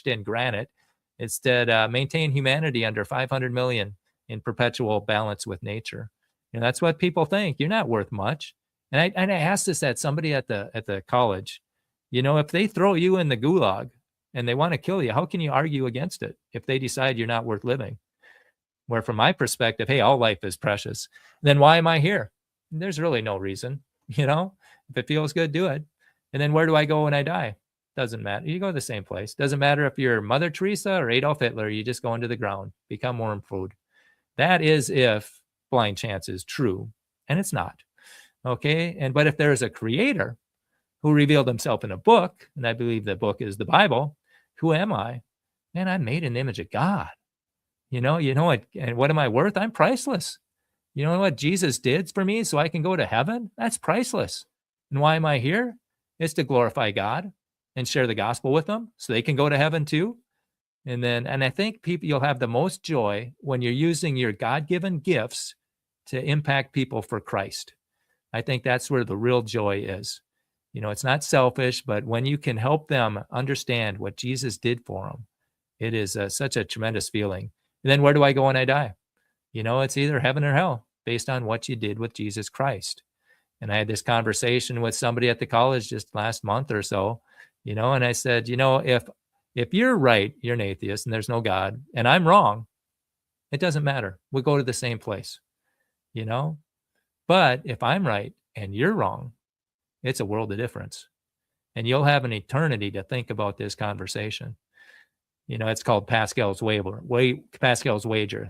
Speaker 2: in granite. Instead, maintain humanity under 500 million in perpetual balance with nature. That's what people think. You're not worth much. And I asked this at somebody at the college. If they throw you in the gulag and they want to kill you, how can you argue against it if they decide you're not worth living? Where from my perspective, hey, all life is precious. Then why am I here? There's really no reason. If it feels good, do it. And then where do I go when I die? Doesn't matter. You go to the same place. Doesn't matter if you're Mother Teresa or Adolf Hitler. You just go into the ground, become worm food. That is if blind chance is true, and it's not. Okay. But if there is a creator who revealed himself in a book, and I believe the book is the Bible, who am I? Man, I'm made in the image of God. You know what? And what am I worth? I'm priceless. You know what Jesus did for me so I can go to heaven? That's priceless. And why am I here? It's to glorify God and share the gospel with them so they can go to heaven too. And I think you'll have the most joy when you're using your God-given gifts to impact people for Christ. I think that's where the real joy is. It's not selfish, but when you can help them understand what Jesus did for them, it is such a tremendous feeling. And then where do I go when I die? It's either heaven or hell based on what you did with Jesus Christ. And I had this conversation with somebody at the college just last month or so, and I said, if you're right, you're an atheist and there's no God, and I'm wrong, it doesn't matter. We'll go to the same place, But if I'm right and you're wrong, it's a world of difference. And you'll have an eternity to think about this conversation. It's called Pascal's wager.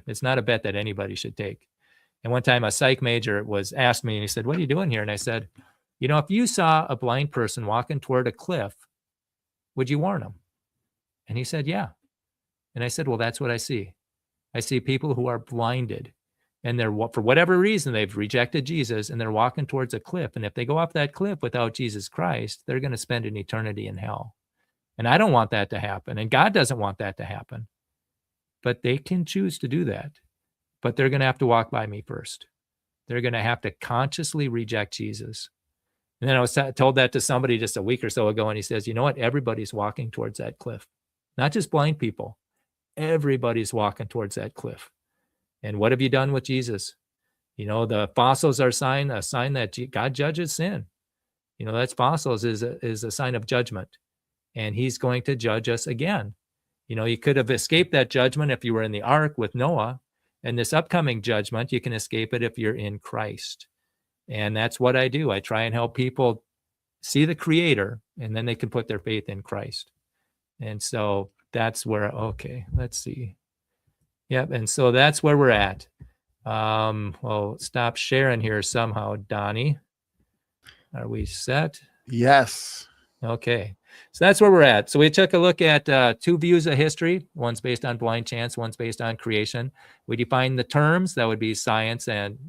Speaker 2: It's not a bet that anybody should take. And one time a psych major asked me, and he said, "What are you doing here?" And I said, if you saw a blind person walking toward a cliff, would you warn them? And he said, "Yeah." And I said, "Well, that's what I see. I see people who are blinded, and they're, for whatever reason, they've rejected Jesus, and they're walking towards a cliff. And if they go off that cliff without Jesus Christ, they're going to spend an eternity in hell. And I don't want that to happen. And God doesn't want that to happen. But they can choose to do that. But they're going to have to walk by me first. They're going to have to consciously reject Jesus." And then I was told that to somebody just a week or so ago, and he says, "You know what? Everybody's walking towards that cliff. Not just blind people. Everybody's walking towards that cliff. And what have you done with Jesus? The fossils are a sign that God judges sin. That's fossils is a sign of judgment. And he's going to judge us again. You could have escaped that judgment if you were in the ark with Noah. And this upcoming judgment, you can escape it if you're in Christ. And that's what I do. I try and help people see the Creator, and then they can put their faith in Christ. And so that's where, okay, let's see. Yep. And so that's where we're at. Well, stop sharing here somehow, Donnie. Are we set?
Speaker 1: Yes.
Speaker 2: Okay. So that's where we're at. So we took a look at two views of history. One's based on blind chance, one's based on creation. We defined the terms. That would be science and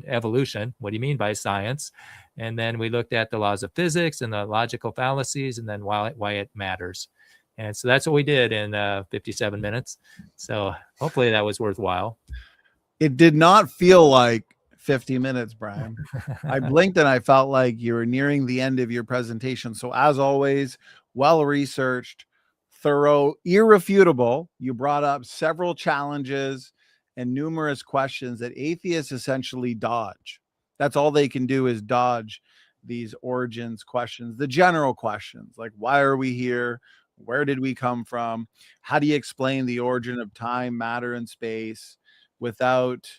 Speaker 2: evolution. What do you mean by science? And then we looked at the laws of physics and the logical fallacies, and then why it matters. And so that's what we did in 57 minutes. So hopefully that was worthwhile.
Speaker 1: It did not feel like 50 minutes, Brian. I blinked and I felt like you were nearing the end of your presentation. So as always, well-researched, thorough, irrefutable. You brought up several challenges and numerous questions that atheists essentially dodge. That's all they can do is dodge these origins questions, the general questions like, why are we here? Where did we come from? How do you explain the origin of time, matter, and space without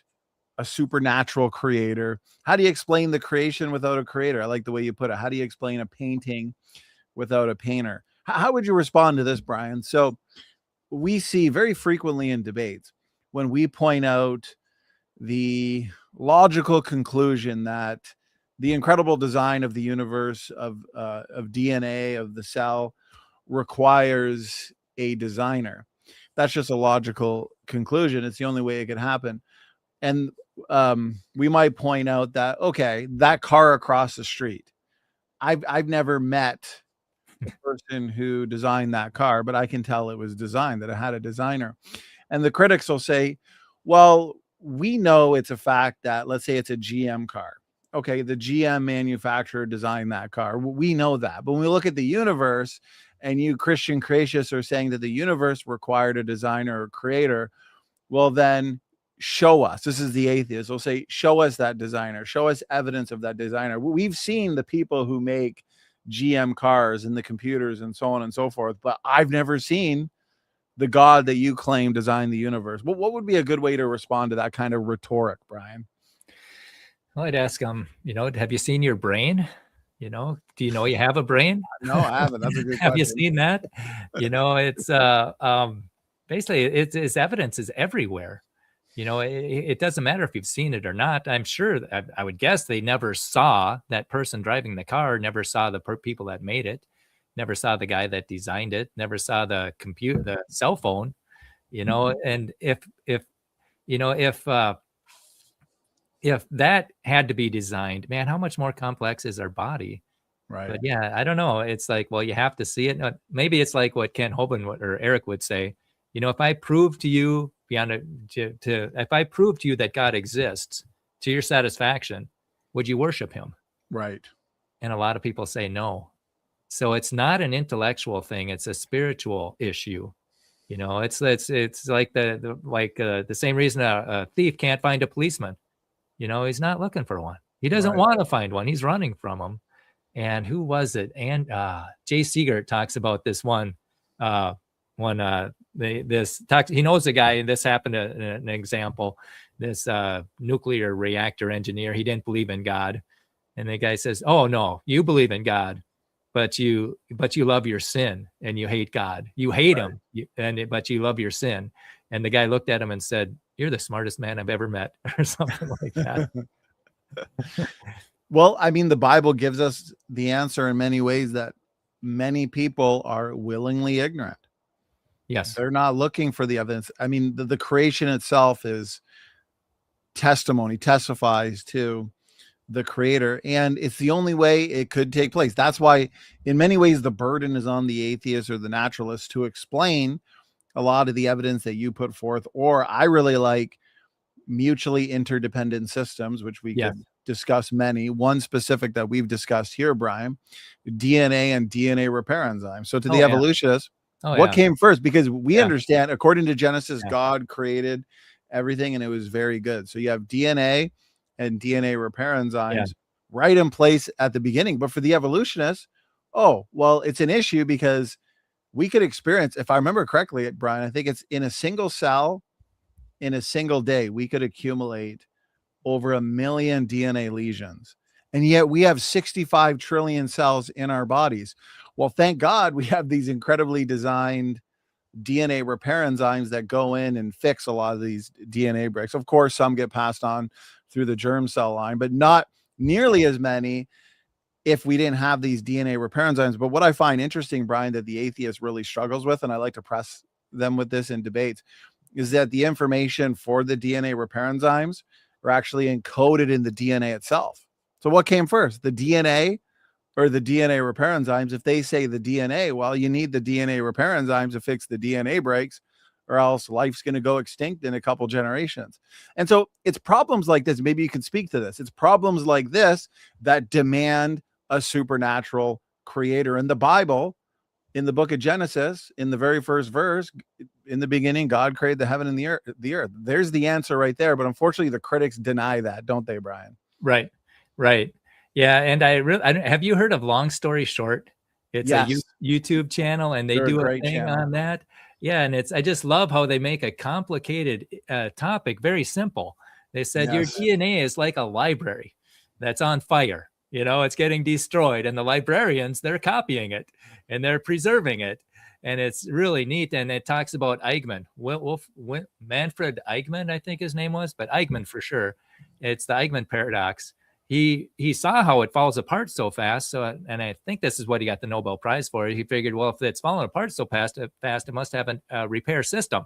Speaker 1: a supernatural creator? How do you explain the creation without a creator? I like the way you put it. How do you explain a painting without a painter? How would you respond to this, Brian? So we see very frequently in debates when we point out the logical conclusion that the incredible design of the universe, of DNA, of the cell, requires a designer. That's just a logical conclusion. It's the only way it could happen. And we might point out that, okay, that car across the street, I've never met the person who designed that car, but I can tell it was designed, that it had a designer. And the critics will say, well, we know it's a fact that, let's say it's a GM car. Okay, the GM manufacturer designed that car. We know that. But when we look at the universe, and you Christian creationists are saying that the universe required a designer or creator, well, then show us. This is the atheist. They'll say, show us that designer, show us evidence of that designer. We've seen the people who make GM cars and the computers and so on and so forth, but I've never seen the God that you claim designed the universe. What would be a good way to respond to that kind of rhetoric, Brian?
Speaker 2: Well, I'd ask them, have you seen your brain? Do you know you have a brain?
Speaker 1: No, I haven't. That's a good
Speaker 2: Have
Speaker 1: question.
Speaker 2: you seen that? It's basically it's evidence is everywhere. It doesn't matter if you've seen it or not. I'm sure, I would guess they never saw that person driving the car, never saw the people that made it, never saw the guy that designed it, never saw the computer, the cell phone, and if that had to be designed, man, how much more complex is our body?
Speaker 1: Right.
Speaker 2: But yeah, I don't know. It's like, well, you have to see it. Maybe it's like what Ken Hoban or Eric would say, if I prove to you if I prove to you that God exists to your satisfaction, would you worship him?
Speaker 1: Right.
Speaker 2: And a lot of people say no. So it's not an intellectual thing. It's a spiritual issue. It's like the same reason a thief can't find a policeman. He's not looking for one. He doesn't want to find one. He's running from them. And who was it? And Jay Seegert talks about this one. He knows the guy, and this happened an example. This nuclear reactor engineer, he didn't believe in God. And the guy says, "Oh no, you believe in God, but you love your sin and you hate God. You hate him, but you love your sin." And the guy looked at him and said, "You're the smartest man I've ever met," or something like that.
Speaker 1: Well, I mean, the Bible gives us the answer in many ways that many people are willingly ignorant.
Speaker 2: Yes.
Speaker 1: They're not looking for the evidence. I mean, the creation itself is testifies to the creator, and it's the only way it could take place. That's why in many ways the burden is on the atheist or the naturalist to explain a lot of the evidence that you put forth. Or I really like mutually interdependent systems, which we could discuss many. One specific that we've discussed here, Brian, DNA and DNA repair enzymes. So to the evolutionists, what came first? Because we understand, according to Genesis, God created everything and it was very good. So you have DNA and DNA repair enzymes right in place at the beginning. But for the evolutionists, it's an issue because we could experience, if I remember correctly, Brian, I think it's in a single cell, in a single day, we could accumulate over 1 million DNA lesions. And yet we have 65 trillion cells in our bodies. Well, thank God we have these incredibly designed DNA repair enzymes that go in and fix a lot of these DNA breaks. Of course, some get passed on through the germ cell line, but not nearly as many if we didn't have these DNA repair enzymes. But what I find interesting, Brian, that the atheist really struggles with, and I like to press them with this in debates, is that the information for the DNA repair enzymes are actually encoded in the DNA itself. So what came first, the DNA or the DNA repair enzymes? If they say the DNA, well, you need the DNA repair enzymes to fix the DNA breaks, or else life's going to go extinct in a couple generations. And so it's problems like this. Maybe you can speak to this. It's problems like this that demand a supernatural creator. In the Bible, in the book of Genesis, in the very first verse, in the beginning, God created the heaven and the earth. There's the answer right there. But unfortunately, the critics deny that, don't they, Brian?
Speaker 2: Right. Yeah. And have you heard of Long Story Short? It's a YouTube channel, and they're do a thing on that. Yeah. And I just love how they make a complicated topic very simple. They said your DNA is like a library that's on fire. It's getting destroyed, and the librarians, they're copying it and they're preserving it. And it's really neat. And it talks about Eichmann, Manfred Eichmann, I think his name was, but Eichmann for sure. It's the Eichmann paradox. He saw how it falls apart so fast. And I think this is what he got the Nobel Prize for. He figured, well, if it's falling apart so fast, it must have a repair system.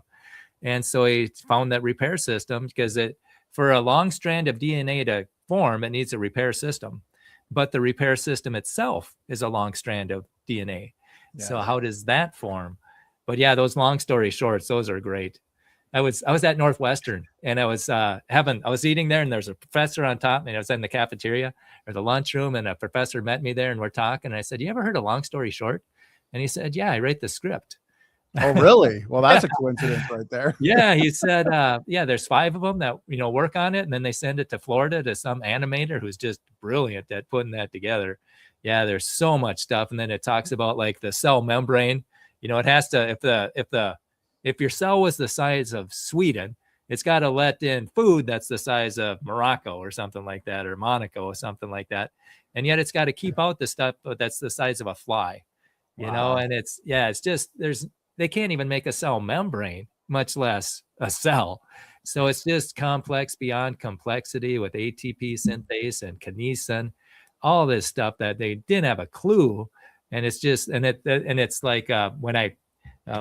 Speaker 2: And so he found that repair system, because for a long strand of DNA to form, it needs a repair system. But the repair system itself is a long strand of DNA. Yes. So how does that form? But yeah, those long story shorts, those are great. I was at Northwestern, and I was eating there, and there's a professor on top, and I was in the cafeteria or the lunchroom, and a professor met me there, and we're talking. And I said, "You ever heard of Long Story Short?" And he said, "Yeah, I write the script."
Speaker 1: Oh, really? Well, that's a coincidence right there.
Speaker 2: Yeah, he said, yeah, there's 5 of them that, work on it, and then they send it to Florida to some animator who's just brilliant at putting that together. Yeah, there's so much stuff. And then it talks about like the cell membrane. It has to, if your cell was the size of Sweden, it's got to let in food that's the size of Morocco or something like that, or Monaco or something like that. And yet it's got to keep out the stuff that's the size of a fly,
Speaker 1: Wow.
Speaker 2: and it's just, they can't even make a cell membrane, much less a cell. So it's just complex beyond complexity with ATP synthase and kinesin, all this stuff that they didn't have a clue. And it's just, and it's like when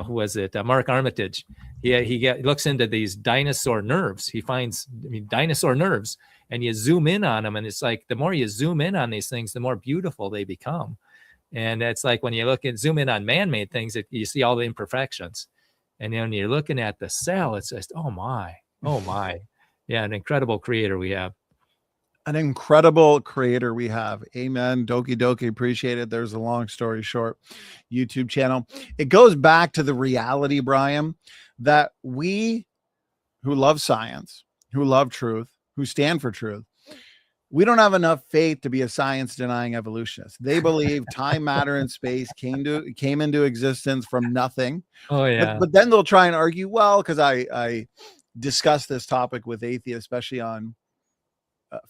Speaker 2: who was it? Mark Armitage. He looks into these dinosaur nerves. He finds, dinosaur nerves, and you zoom in on them, and it's like the more you zoom in on these things, the more beautiful they become. And it's like when you zoom in on man-made things, you see all the imperfections. And then when you're looking at the cell, it's just, oh my. Yeah, an incredible creator we have.
Speaker 1: An incredible creator we have. Amen. Doki Doki. Appreciate it. There's a long story short YouTube channel. It goes back to the reality, Brian, that we who love science, who love truth, who stand for truth, we don't have enough faith to be a science denying evolutionist. They believe time, matter, and space came into existence from nothing.
Speaker 2: Oh yeah.
Speaker 1: But then they'll try and argue, well, because I discuss this topic with atheists, especially on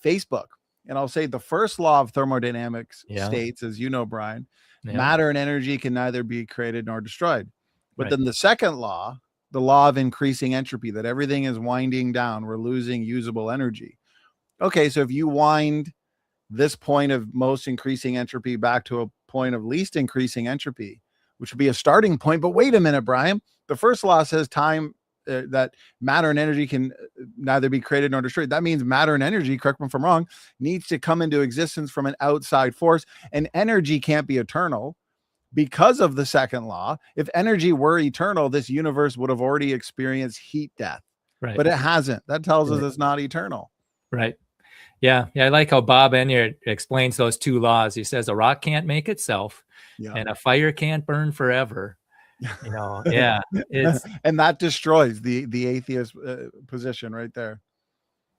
Speaker 1: Facebook, and I'll say the first law of thermodynamics states, as you know, Brian, matter and energy can neither be created nor destroyed. But then the second law, the law of increasing entropy, that everything is winding down, we're losing usable energy. Okay, so if you wind this point of most increasing entropy back to a point of least increasing entropy, which would be a starting point. But wait a minute, Brian, the first law says time, that matter and energy can neither be created nor destroyed. That means matter and energy, correct me if I'm wrong, needs to come into existence from an outside force, and energy can't be eternal because of the second law. If energy were eternal, this universe would have already experienced heat death, but it hasn't. That tells us it's not eternal.
Speaker 2: Right. Yeah. I like how Bob Enyart explains those 2 laws. He says a rock can't make itself, and a fire can't burn forever. It's
Speaker 1: and that destroys the atheist position right there.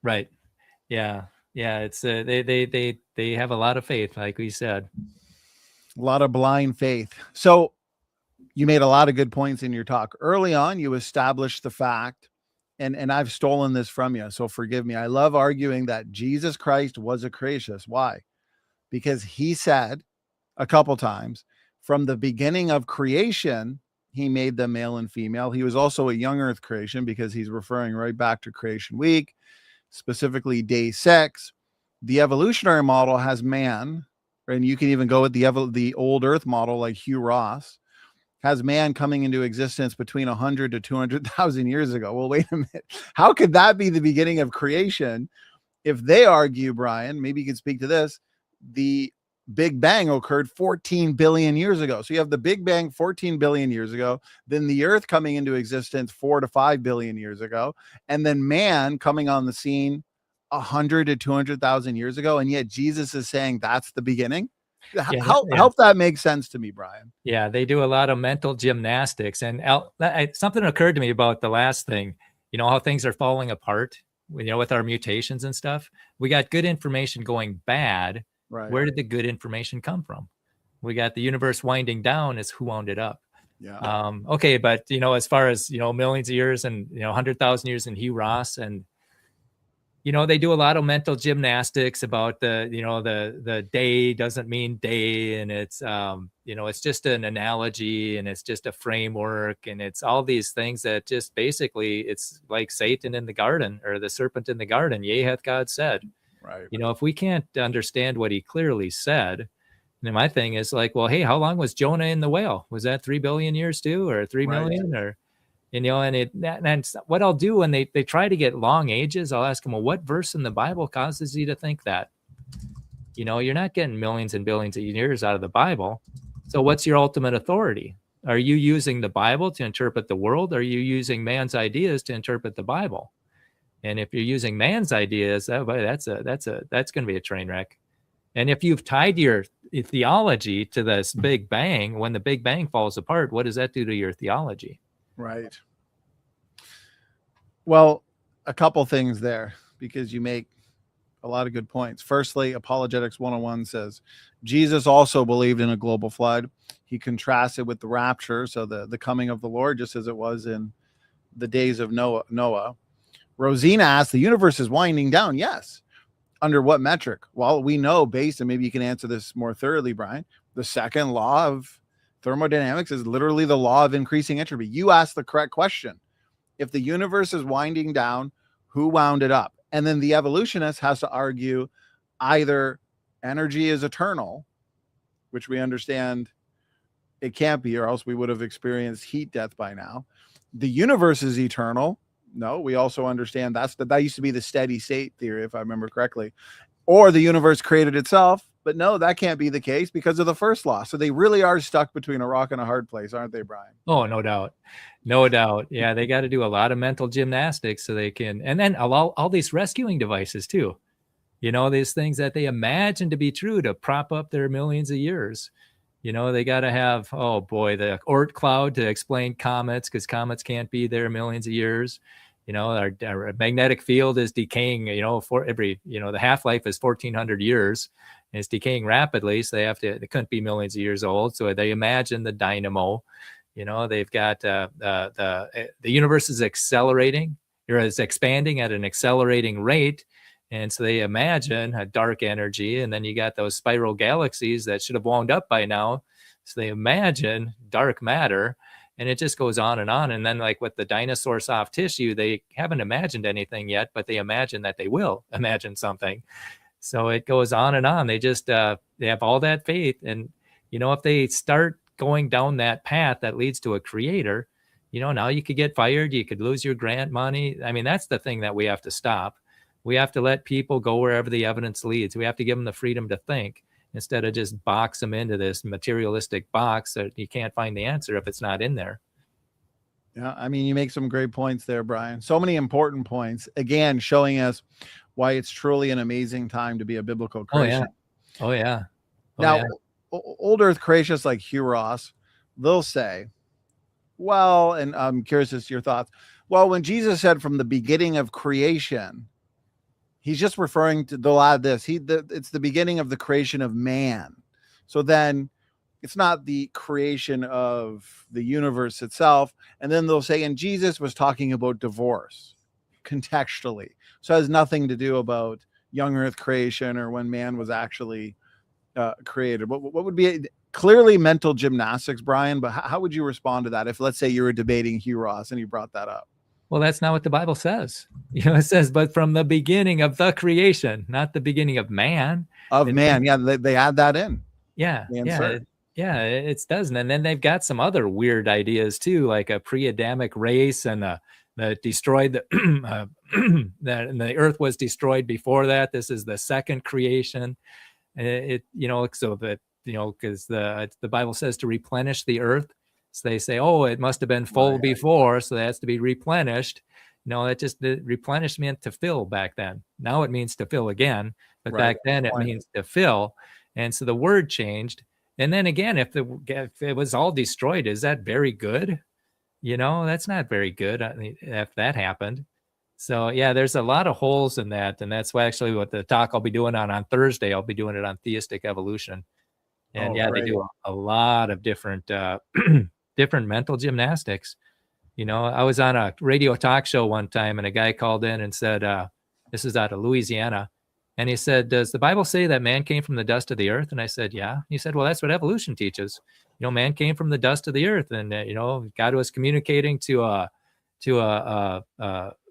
Speaker 2: Right. Yeah. It's they have a lot of faith, like we said,
Speaker 1: a lot of blind faith. So you made a lot of good points in your talk early on. You established the fact, and I've stolen this from you, so forgive me. I love arguing that Jesus Christ was a creationist. Why? Because he said a couple times from the beginning of creation, he made them male and female. He was also a young earth creation because he's referring right back to creation week, specifically day 6. The evolutionary model has man, and you can even go with the old earth model like Hugh Ross, has man coming into existence between 100 to 200,000 years ago. Well, wait a minute. How could that be the beginning of creation? If they argue, Brian, maybe you could speak to this, the Big Bang occurred 14 billion years ago. So you have the Big Bang 14 billion years ago, then the earth coming into existence 4 to 5 billion years ago, and then man coming on the scene 100 to 200,000 years ago. And yet Jesus is saying that's the beginning. Help that make sense to me, Brian.
Speaker 2: Yeah, they do a lot of mental gymnastics. And something occurred to me about the last thing, how things are falling apart, with our mutations and stuff. We got good information going bad. Right. Where did the good information come from? We got the universe winding down is who wound it up. Yeah. Okay. But, as far as, millions of years and, 100,000 years in Hugh Ross, and, they do a lot of mental gymnastics about the day doesn't mean day. And it's, it's just an analogy, and it's just a framework, and it's all these things that just basically it's like Satan in the garden, or the serpent in the garden. Yea, hath God said. Right. If we can't understand what he clearly said, then my thing is like, well, hey, how long was Jonah in the whale? Was that 3 billion years too, or 3 million, or, and what I'll do when they try to get long ages, I'll ask them, well, what verse in the Bible causes you to think that? You're not getting millions and billions of years out of the Bible. So what's your ultimate authority? Are you using the Bible to interpret the world? Or are you using man's ideas to interpret the Bible? And if you're using man's ideas, that's going to be a train wreck. And if you've tied your theology to this Big Bang, when the Big Bang falls apart, what does that do to your theology?
Speaker 1: Right. Well, a couple things there, because you make a lot of good points. Firstly, Apologetics 101 says Jesus also believed in a global flood. He contrasted with the rapture, so the coming of the Lord, just as it was in the days of Noah. Rosina asked, the universe is winding down. Yes. Under what metric? Well, we know based, and maybe you can answer this more thoroughly, Brian, the second law of thermodynamics is literally the law of increasing entropy. You asked the correct question. If the universe is winding down, who wound it up? And then the evolutionist has to argue either energy is eternal, which we understand it can't be, or else we would have experienced heat death by now. The universe is eternal. No, we also understand that used to be the steady state theory, if I remember correctly. Or the universe created itself. But no, that can't be the case because of the first law. So they really are stuck between a rock and a hard place, aren't they, Brian?
Speaker 2: Oh, no doubt. No doubt. Yeah, they got to do a lot of mental gymnastics so they can, and then all these rescuing devices too. You know, these things that they imagine to be true to prop up their millions of years. You know, they got to have, oh boy, the Oort cloud to explain comets, because comets can't be there millions of years. You know, our magnetic field is decaying, you know, for every, you know, the half-life is 1,400 years. And it's decaying rapidly, so they couldn't be millions of years old. So they imagine the dynamo. You know, they've got the universe is accelerating, or is expanding at an accelerating rate. And so they imagine a dark energy, and then you got those spiral galaxies that should have wound up by now. So they imagine dark matter, and it just goes on. And then, like with the dinosaur soft tissue, they haven't imagined anything yet, but they imagine that they will imagine something. So it goes on and on. They just they have all that faith, and you know, if they start going down that path that leads to a creator, you know, now you could get fired, you could lose your grant money. I mean, that's the thing that we have to stop. We have to let people go wherever the evidence leads. We have to give them the freedom to think instead of just box them into this materialistic box that you can't find the answer if it's not in there.
Speaker 1: Yeah, I mean, you make some great points there, Brian. So many important points. Again, showing us why it's truly an amazing time to be a biblical Christian.
Speaker 2: Oh, yeah.
Speaker 1: Now, old earth creationists like Hugh Ross, they'll say, well, and I'm curious as to your thoughts. Well, when Jesus said from the beginning of creation, he's just referring to, they'll add this, it's the beginning of the creation of man. So then it's not the creation of the universe itself. And then they'll say, and Jesus was talking about divorce contextually. So it has nothing to do about young earth creation or when man was actually created. What would be clearly mental gymnastics, Brian, but how would you respond to that if, let's say, you were debating Hugh Ross and you brought that up?
Speaker 2: Well, that's not what the Bible says. You know, it says, but from the beginning of the creation, not the beginning of man.
Speaker 1: Yeah, they add that in.
Speaker 2: Yeah, it doesn't. And then they've got some other weird ideas too, like a pre-Adamic race and that destroyed that and the earth was destroyed before that. This is the second creation. You know, so that, you know, because the Bible says to replenish the earth. So they say, oh, it must have been full before, so that has to be replenished. No, that just the replenishment to fill back then. Now it means to fill again, but back then it means to fill. And so the word changed. And then again, if it was all destroyed, is that very good? You know, that's not very good if that happened. So yeah, there's a lot of holes in that. And that's actually what the talk I'll be doing on Thursday. I'll be doing it on theistic evolution. And they do a lot of different different mental gymnastics. You know, I was on a radio talk show one time and a guy called in and said, this is out of Louisiana. And he said, does the Bible say that man came from the dust of the earth? And I said, yeah. He said, well, that's what evolution teaches. You know, man came from the dust of the earth, and, you know, God was communicating to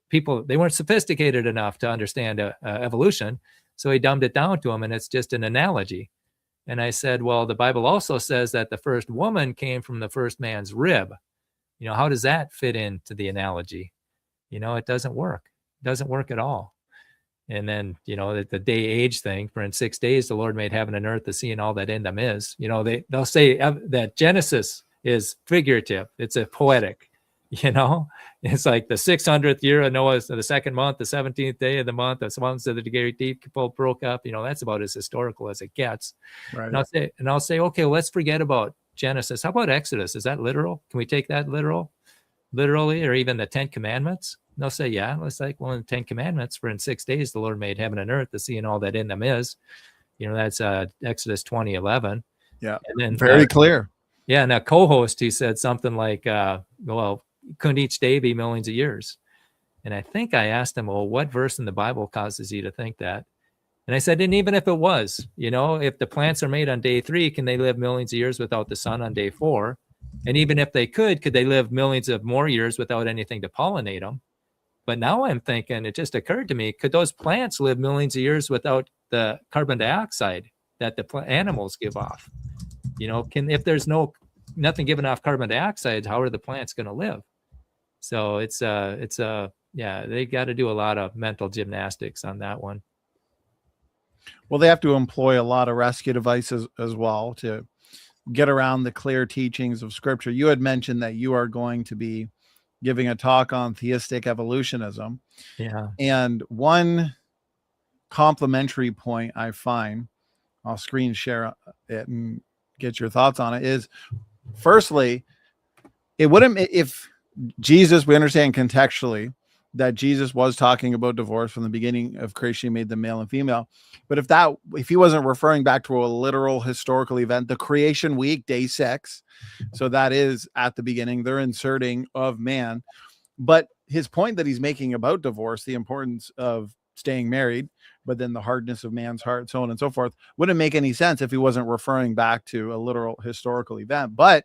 Speaker 2: people. They weren't sophisticated enough to understand evolution. So he dumbed it down to them, and it's just an analogy. And I said, well, the Bible also says that the first woman came from the first man's rib. You know, how does that fit into the analogy? You know, it doesn't work. It doesn't work at all. And then, you know, the day age thing, for in 6 days, the Lord made heaven and earth, the sea and all that in them is, you know, they'll say that Genesis is figurative. It's a poetic, You know, it's like the 600th year of Noah's, the second month, the 17th day of the month, the months of the great deep broke up. You know, that's about as historical as it gets.
Speaker 1: Right.
Speaker 2: And I'll say, okay, well, let's forget about Genesis. How about Exodus? Is that literal? Can we take that literally, or even the 10 Commandments? And they'll say, yeah. It's like, well, in the 10 Commandments, for in 6 days the Lord made heaven and earth, the sea and all that in them is. You know, that's Exodus 20:11.
Speaker 1: Yeah.
Speaker 2: And then
Speaker 1: Very clear.
Speaker 2: Yeah. And a co-host, he said something like, well, couldn't each day be millions of years? And I think I asked him, well, what verse in the Bible causes you to think that? And I said, and even if it was, you know, if the plants are made on day 3, can they live millions of years without the sun on day 4? And even if they could they live millions of more years without anything to pollinate them? But now I'm thinking, it just occurred to me, could those plants live millions of years without the carbon dioxide that the animals give off? You know, if there's nothing giving off carbon dioxide, how are the plants going to live? So it's yeah, they got to do a lot of mental gymnastics on that one.
Speaker 1: Well, they have to employ a lot of rescue devices as well to get around the clear teachings of Scripture. You had mentioned that you are going to be giving a talk on theistic evolutionism.
Speaker 2: Yeah.
Speaker 1: And one complimentary point I find, I'll screen share it and get your thoughts on it, is firstly, it wouldn't, if Jesus, we understand contextually that Jesus was talking about divorce from the beginning of creation, he made them male and female. But if he wasn't referring back to a literal historical event, the creation week, day 6, so that is at the beginning, they're inserting of man. But his point that he's making about divorce, the importance of staying married, but then the hardness of man's heart, so on and so forth, wouldn't make any sense if he wasn't referring back to a literal historical event. But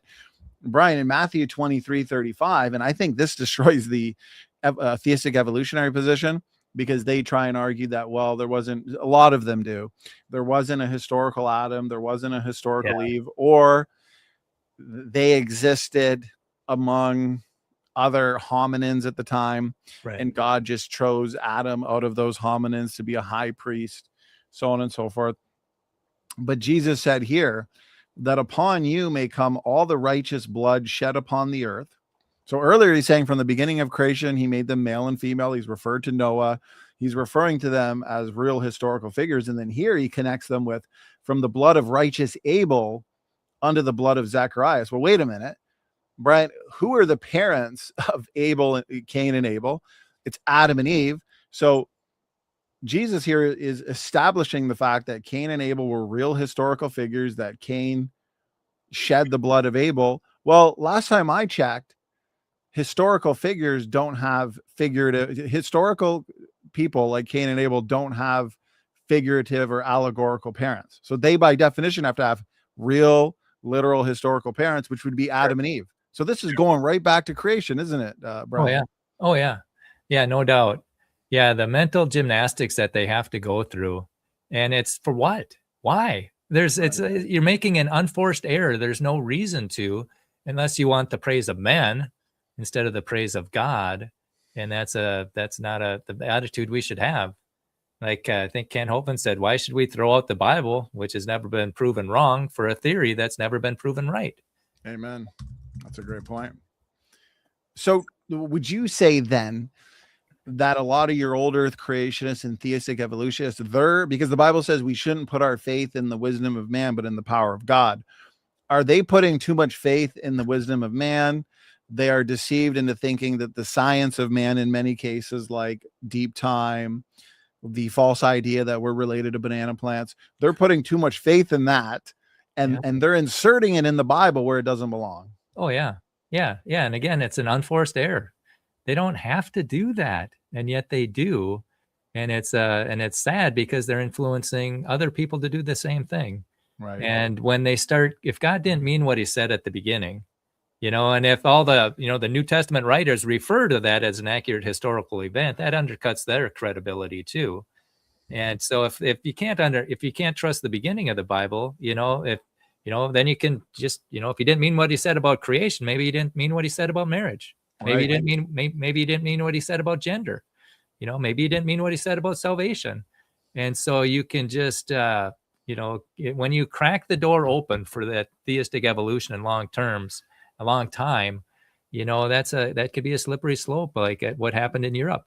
Speaker 1: Brian, in Matthew 23:35, and I think this destroys the theistic evolutionary position, because they try and argue that, well, there wasn't, a lot of them do, there wasn't a historical Adam, there wasn't a historical Eve, or they existed among other hominins at the time,
Speaker 2: right,
Speaker 1: and God just chose Adam out of those hominins to be a high priest, so on and so forth. But Jesus said here that upon you may come all the righteous blood shed upon the earth. So earlier he's saying from the beginning of creation, he made them male and female. He's referred to Noah. He's referring to them as real historical figures. And then here he connects them with from the blood of righteous Abel unto the blood of Zacharias. Well, wait a minute, Brian, who are the parents of Abel, Cain and Abel? It's Adam and Eve. So Jesus here is establishing the fact that Cain and Abel were real historical figures, that Cain shed the blood of Abel. Well, last time I checked, historical figures don't have figurative, historical people like Cain and Abel don't have figurative or allegorical parents. So they, by definition, have to have real, literal, historical parents, which would be Adam and Eve. So this is going right back to creation, isn't it, Brian?
Speaker 2: Oh, yeah. Oh, yeah. Yeah, no doubt. Yeah, the mental gymnastics that they have to go through. And it's for what? Why? You're making an unforced error. There's no reason to, unless you want the praise of men instead of the praise of God. And that's not the attitude we should have. Like I think Ken Holtman said, why should we throw out the Bible, which has never been proven wrong, for a theory that's never been proven right?
Speaker 1: Amen. That's a great point. So would you say then that a lot of your old earth creationists and theistic evolutionists, because the Bible says we shouldn't put our faith in the wisdom of man, but in the power of God, are they putting too much faith in the wisdom of man? They are deceived into thinking that the science of man, in many cases, like deep time, the false idea that we're related to banana plants, they're putting too much faith in that, and they're inserting it in the Bible where it doesn't belong.
Speaker 2: Oh, yeah. Yeah. Yeah. And again, it's an unforced error. They don't have to do that, and yet they do. And it's sad because they're influencing other people to do the same thing.
Speaker 1: Right.
Speaker 2: And when they start, if God didn't mean what he said at the beginning, and if all the, the New Testament writers refer to that as an accurate historical event, that undercuts their credibility too. And so if you can't trust the beginning of the Bible, then you can just, if he didn't mean what he said about creation, maybe he didn't mean what he said about marriage. Maybe he didn't mean what he said about gender. Maybe he didn't mean what he said about salvation. And so you can just, when you crack the door open for that theistic evolution in a long time, that could be a slippery slope, like what happened in Europe.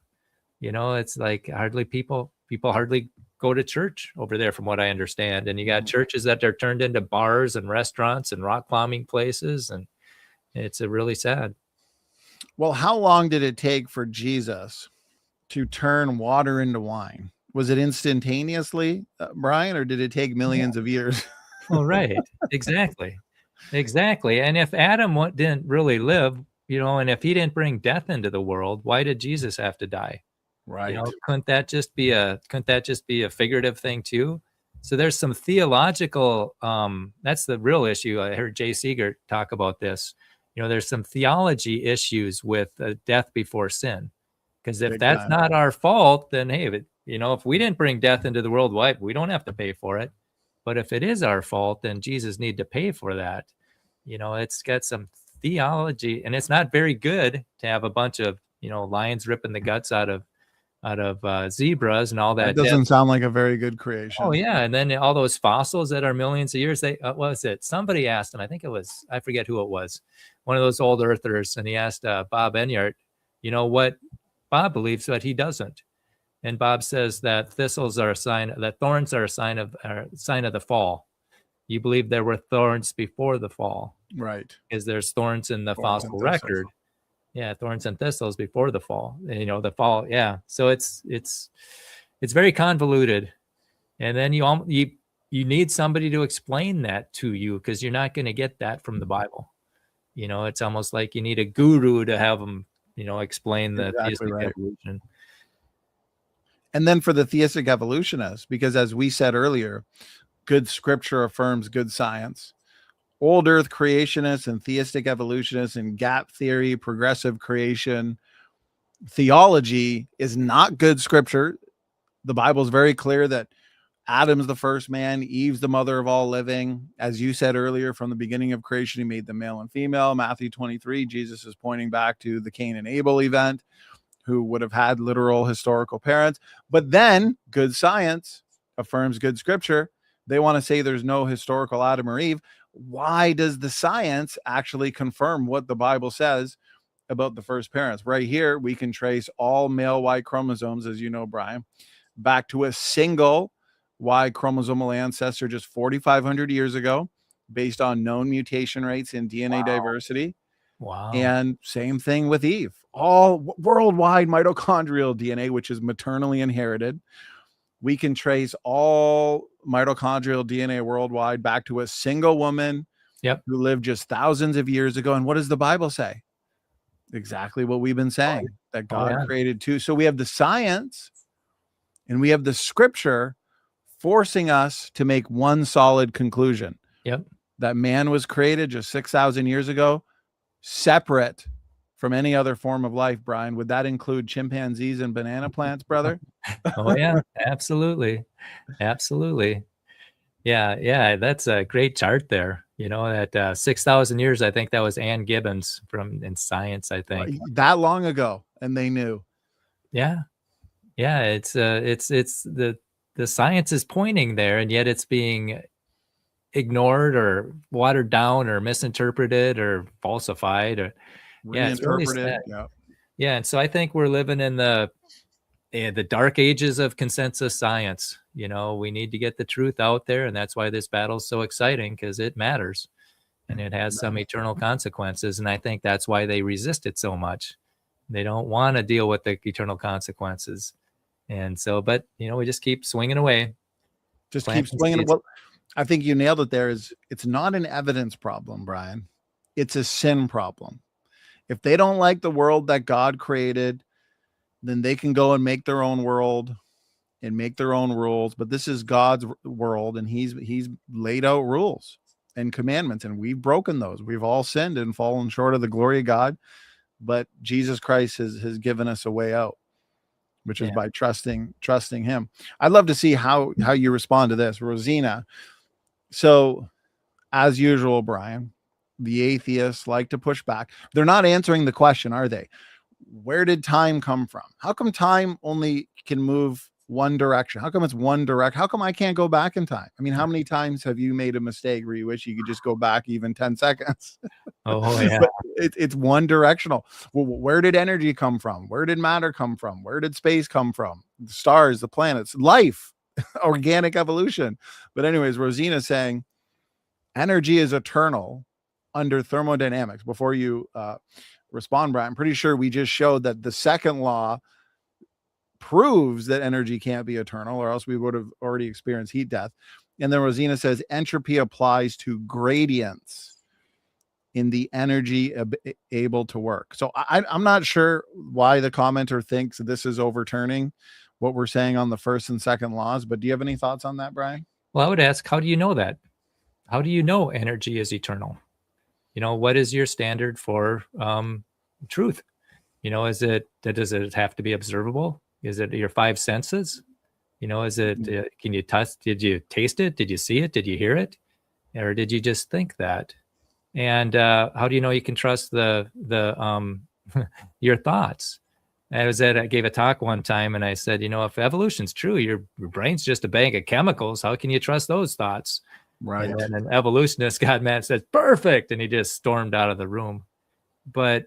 Speaker 2: It's like people hardly go to church over there, from what I understand. And you got churches that are turned into bars and restaurants and rock climbing places, and it's really sad.
Speaker 1: Well, how long did it take for Jesus to turn water into wine? Was it instantaneously, Brian, or did it take millions of years?
Speaker 2: Well, right. Exactly. And if Adam didn't really live, and if he didn't bring death into the world, why did Jesus have to die?
Speaker 1: Right.
Speaker 2: Couldn't that just be a figurative thing too? So there's some theological, that's the real issue. I heard Jay Seeger talk about this. There's some theology issues with death before sin. Because if that's not our fault, then hey, if we didn't bring death into the world, why we don't have to pay for it. But if it is our fault, then Jesus need to pay for that. It's got some theology, and it's not very good to have a bunch of lions ripping the guts out of zebras and all that.
Speaker 1: That doesn't sound like a very good creation.
Speaker 2: Oh yeah, and then all those fossils that are millions of years. What was it? Somebody asked him. I forget who it was. One of those old earthers, and he asked Bob Enyart, what Bob believes, but he doesn't. And Bob says that thistles are a sign, that thorns are a sign of the fall. You believe there were thorns before the fall,
Speaker 1: right?
Speaker 2: Because there's thorns in the fossil record. Yeah, thorns and thistles before the fall. The fall. Yeah, so it's very convoluted, and then you need somebody to explain that to you, because you're not going to get that from the Bible. It's almost like you need a guru to have them, explain the theistic evolution.
Speaker 1: And then for the theistic evolutionists, because as we said earlier, good scripture affirms good science. Old earth creationists and theistic evolutionists and gap theory, progressive creation theology is not good scripture. The Bible is very clear that Adam's the first man, Eve's the mother of all living. As you said earlier, from the beginning of creation, he made them male and female. Matthew 23, Jesus is pointing back to the Cain and Abel event, who would have had literal historical parents. But then good science affirms good scripture. They want to say there's no historical Adam or Eve. Why does the science actually confirm what the Bible says about the first parents? Right here, we can trace all male Y chromosomes, as you know, Brian, back to a single Y chromosomal ancestor just 4,500 years ago, based on known mutation rates in DNA diversity.
Speaker 2: Wow.
Speaker 1: And same thing with Eve. All worldwide mitochondrial DNA, which is maternally inherited. We can trace all mitochondrial DNA worldwide back to a single woman who lived just thousands of years ago. And what does the Bible say? Exactly what we've been saying, that God created two. So we have the science and we have the scripture forcing us to make one solid conclusion. That man was created just 6,000 years ago, separate from any other form of life. Brian, would that include chimpanzees and banana plants, brother?
Speaker 2: Oh yeah, absolutely. Yeah, that's a great chart there. That 6,000 years, I think that was Ann Gibbons in Science, I think.
Speaker 1: That long ago, and they knew.
Speaker 2: Yeah, it's the science is pointing there, and yet it's being ignored or watered down or misinterpreted or falsified or it's really sad. And so I think we're living in the dark ages of consensus science. We need to get the truth out there, and that's why this battle is so exciting, because it matters and it has some eternal consequences. And I think that's why they resist it so much. They don't want to deal with the eternal consequences. And so, but we just keep swinging away.
Speaker 1: Keep swinging. Well, I think you nailed it there. It's not an evidence problem, Brian. It's a sin problem. If they don't like the world that God created, then they can go and make their own world and make their own rules. But this is God's world, and he's laid out rules and commandments, and we've broken those. We've all sinned and fallen short of the glory of God. But Jesus Christ has given us a way out, which is by trusting him. I'd love to see how you respond to this, Rosina. So, as usual, Brian, the atheists like to push back. They're not answering the question, are they? Where did time come from? How come time only can move one direction? How come it's one direct? How come I can't go back in time? I mean, how many times have you made a mistake where you wish you could just go back even 10 seconds?
Speaker 2: Oh yeah.
Speaker 1: But it's one directional. Well, where did energy come from? Where did matter come from? Where did space come from? The stars, the planets, life, organic evolution. But anyways, Rosina's saying energy is eternal under thermodynamics. Before you respond, Brian, I'm pretty sure we just showed that the second law proves that energy can't be eternal, or else we would have already experienced heat death. And then Rosina says entropy applies to gradients in the energy able to work. So I'm not sure why the commenter thinks this is overturning what we're saying on the first and second laws, but do you have any thoughts on that, Brian?
Speaker 2: Well, I would ask, how do you know that? How do you know energy is eternal? What is your standard for truth? Does it have to be observable? Is it your five senses? Is it, can you touch, did you taste it? Did you see it? Did you hear it? Or did you just think that? And how do you know you can trust the your thoughts? I gave a talk one time and I said, if evolution's true, your brain's just a bank of chemicals. How can you trust those thoughts?
Speaker 1: Right.
Speaker 2: And then an evolutionist got mad and said, perfect. And he just stormed out of the room. But,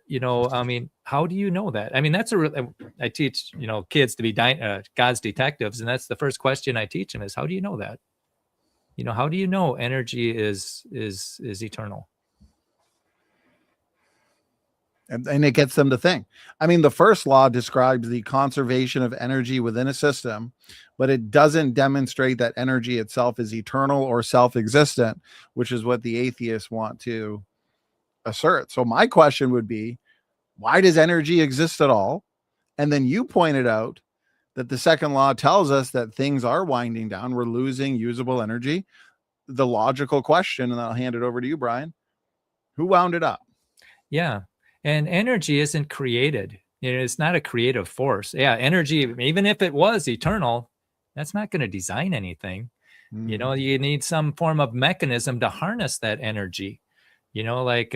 Speaker 2: how do you know that? I teach, kids to be God's detectives. And that's the first question I teach them is, how do you know that? How do you know energy is eternal?
Speaker 1: And it gets them to think. The first law describes the conservation of energy within a system, but it doesn't demonstrate that energy itself is eternal or self-existent, which is what the atheists want to assert. So my question would be, why does energy exist at all? And then you pointed out that the second law tells us that things are winding down. We're losing usable energy. The logical question, and I'll hand it over to you, Brian, who wound it up?
Speaker 2: Yeah. And energy isn't created. It's not a creative force. Yeah, energy, even if it was eternal, that's not going to design anything. You need some form of mechanism to harness that energy. Like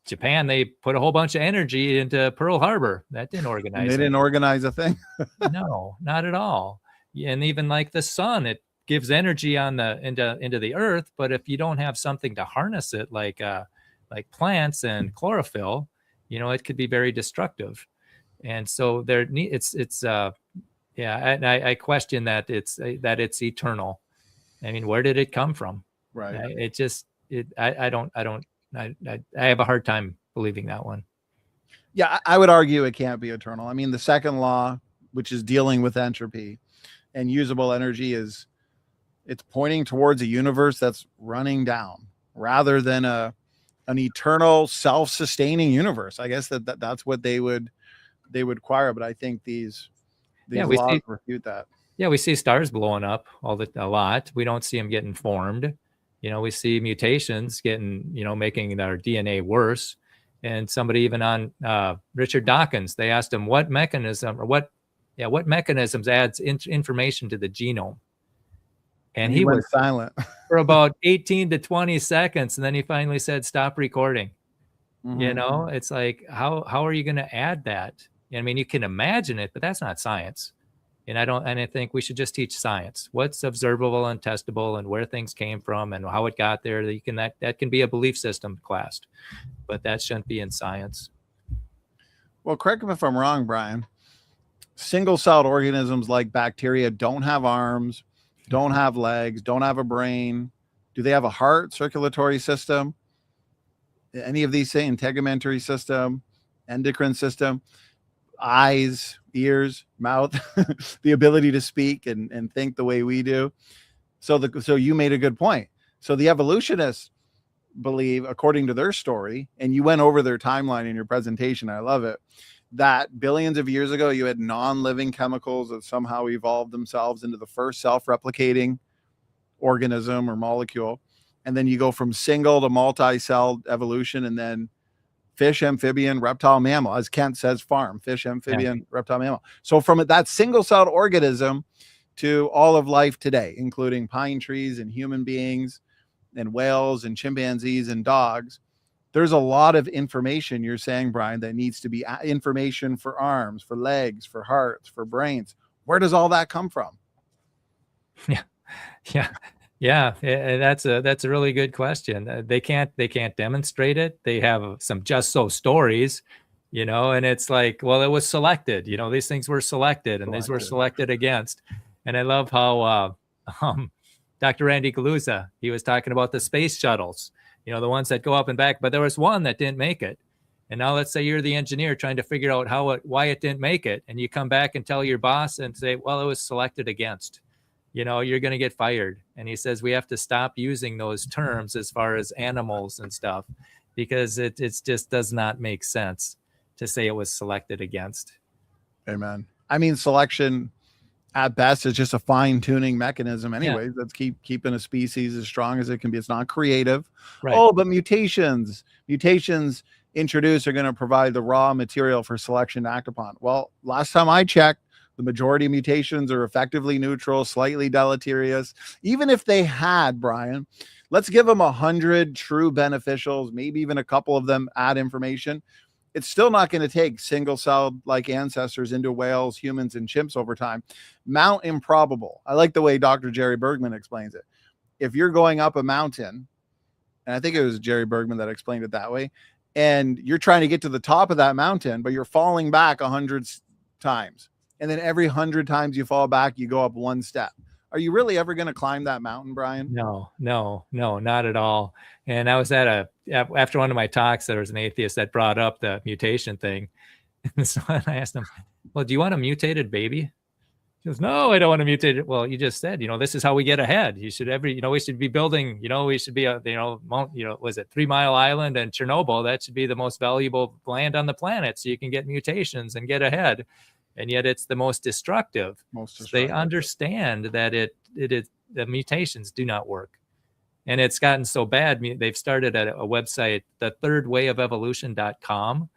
Speaker 2: Japan, they put a whole bunch of energy into Pearl Harbor. That didn't organize.
Speaker 1: They didn't organize a thing.
Speaker 2: No, not at all. And even like the sun, it gives energy into the earth. But if you don't have something to harness it, like plants and chlorophyll, it could be very destructive. And so I question that it's eternal. Where did it come from?
Speaker 1: Right.
Speaker 2: I have a hard time believing that one.
Speaker 1: Yeah, I would argue it can't be eternal. The second law, which is dealing with entropy and usable energy, it's pointing towards a universe that's running down rather than an eternal self-sustaining universe. I guess that's what they would require. But I think these laws refute that.
Speaker 2: Yeah, we see stars blowing up a lot. We don't see them getting formed. We see mutations making our DNA worse. And somebody even on Richard Dawkins, they asked him what mechanisms adds information to the genome. And he
Speaker 1: went
Speaker 2: was
Speaker 1: silent
Speaker 2: for about 18 to 20 seconds. And then he finally said, stop recording.
Speaker 1: Mm-hmm.
Speaker 2: It's like, how are you going to add that? You can imagine it, but that's not science. And I think we should just teach science, what's observable and testable and where things came from and how it got there. That can be a belief system class, but that shouldn't be in science.
Speaker 1: Well, correct me if I'm wrong, Brian. Single-celled organisms like bacteria don't have arms, don't have legs, don't have a brain. Do they have a heart, circulatory system? Any of these things, integumentary system, endocrine system, eyes, ears, mouth, the ability to speak and think the way we do. So you made a good point. So the evolutionists believe, according to their story, and you went over their timeline in your presentation, I love it, that billions of years ago, you had non-living chemicals that somehow evolved themselves into the first self-replicating organism or molecule. And then you go from single to multi-celled evolution, and then fish, amphibian, reptile, mammal, as Kent says, farm, fish, amphibian, reptile, mammal. So from that single-celled organism to all of life today, including pine trees and human beings and whales and chimpanzees and dogs, there's a lot of information, you're saying, Brian, that needs to be information for arms, for legs, for hearts, for brains. Where does all that come from?
Speaker 2: Yeah. Yeah, that's a really good question. They can't demonstrate it. They have some just so stories, and it's like, well, it was selected. These things were selected, and these were selected against. And I love how um, Dr. Randy Galuza, he was talking about the space shuttles, the ones that go up and back. But there was one that didn't make it. And now let's say you're the engineer trying to figure out why it didn't make it, and you come back and tell your boss and say, well, it was selected against. You're going to get fired. And he says we have to stop using those terms as far as animals and stuff, because it just does not make sense to say it was selected against.
Speaker 1: Amen. I mean, selection at best is just a fine tuning mechanism anyways. That's keeping a species as strong as it can be. It's not creative. Right. Oh, but mutations introduced are going to provide the raw material for selection to act upon. Well, last time I checked, the majority of mutations are effectively neutral, slightly deleterious. Even if they had, Brian, let's give them 100 true beneficials, maybe even a couple of them add information. It's still not going to take single-celled like ancestors into whales, humans, and chimps over time. Mount improbable. I like the way Dr. Jerry Bergman explains it. If you're going up a mountain, and I think it was Jerry Bergman that explained it that way, and you're trying to get to the top of that mountain, but you're falling back 100 times. And then every 100 times you fall back, you go up one step. Are you really ever going to climb that mountain, Brian?
Speaker 2: No, not at all. And I was after one of my talks, there was an atheist that brought up the mutation thing. And so I asked him, well, do you want a mutated baby? He goes, no, I don't want to mutate it. Well, you just said, this is how we get ahead. You should we should be building, we should be, was it 3 Mile Island and Chernobyl? That should be the most valuable land on the planet. So you can get mutations and get ahead. And yet it's the most destructive. So they understand that the mutations do not work. And it's gotten so bad, they've started a website, thethirdwayofevolution.com,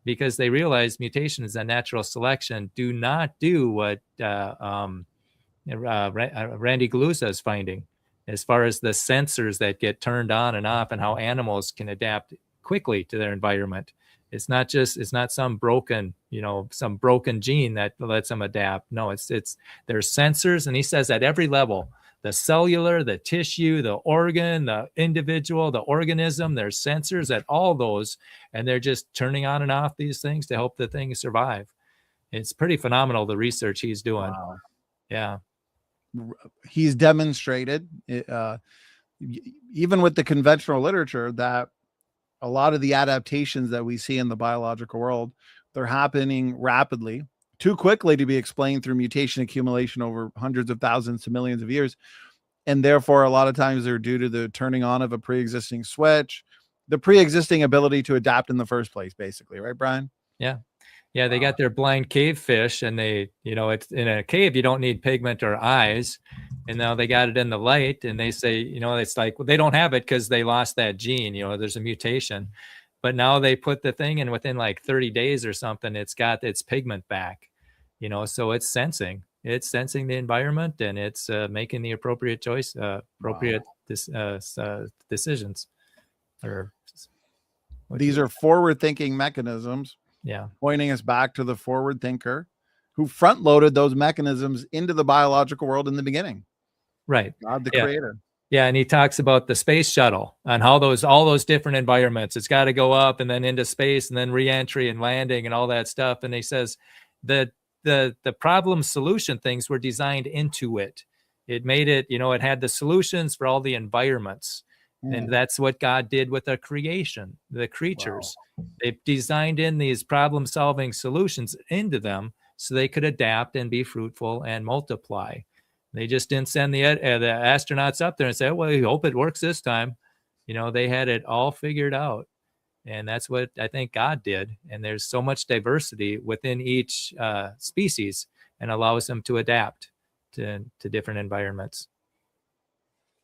Speaker 2: because they realize mutations and natural selection do not do what Randy Galuza is finding as far as the sensors that get turned on and off and how animals can adapt quickly to their environment. It's not some broken gene that lets them adapt. No, there's sensors. And he says at every level, the cellular, the tissue, the organ, the individual, the organism, there's sensors at all those. And they're just turning on and off these things to help the thing survive. It's pretty phenomenal, the research he's doing. Wow. Yeah.
Speaker 1: He's demonstrated, even with the conventional literature, that a lot of the adaptations that we see in the biological world, they're happening rapidly, too quickly to be explained through mutation accumulation over hundreds of thousands to millions of years. And therefore, a lot of times they're due to the turning on of a pre-existing switch, the pre-existing ability to adapt in the first place, basically. Right, Brian?
Speaker 2: Yeah. Yeah. They got their blind cave fish, and it's in a cave, you don't need pigment or eyes. And now they got it in the light, and they say, it's like, well, they don't have it because they lost that gene, there's a mutation. But now they put the thing in within like 30 days or something, it's got its pigment back, so it's sensing the environment, and it's making the appropriate choice, decisions.
Speaker 1: These are forward-thinking mechanisms.
Speaker 2: Yeah.
Speaker 1: Pointing us back to the forward thinker who front loaded those mechanisms into the biological world in the beginning.
Speaker 2: Right.
Speaker 1: God, the creator.
Speaker 2: Yeah. And he talks about the space shuttle and how all those different environments, it's got to go up and then into space and then re-entry and landing and all that stuff. And he says that the problem solution things were designed into it. It made it, it had the solutions for all the environments. And that's what God did with the creation, the creatures. Wow. They designed in these problem-solving solutions into them so they could adapt and be fruitful and multiply. They just didn't send the astronauts up there and say, well, we hope it works this time. They had it all figured out. And that's what I think God did. And there's so much diversity within each species, and allows them to adapt to different environments.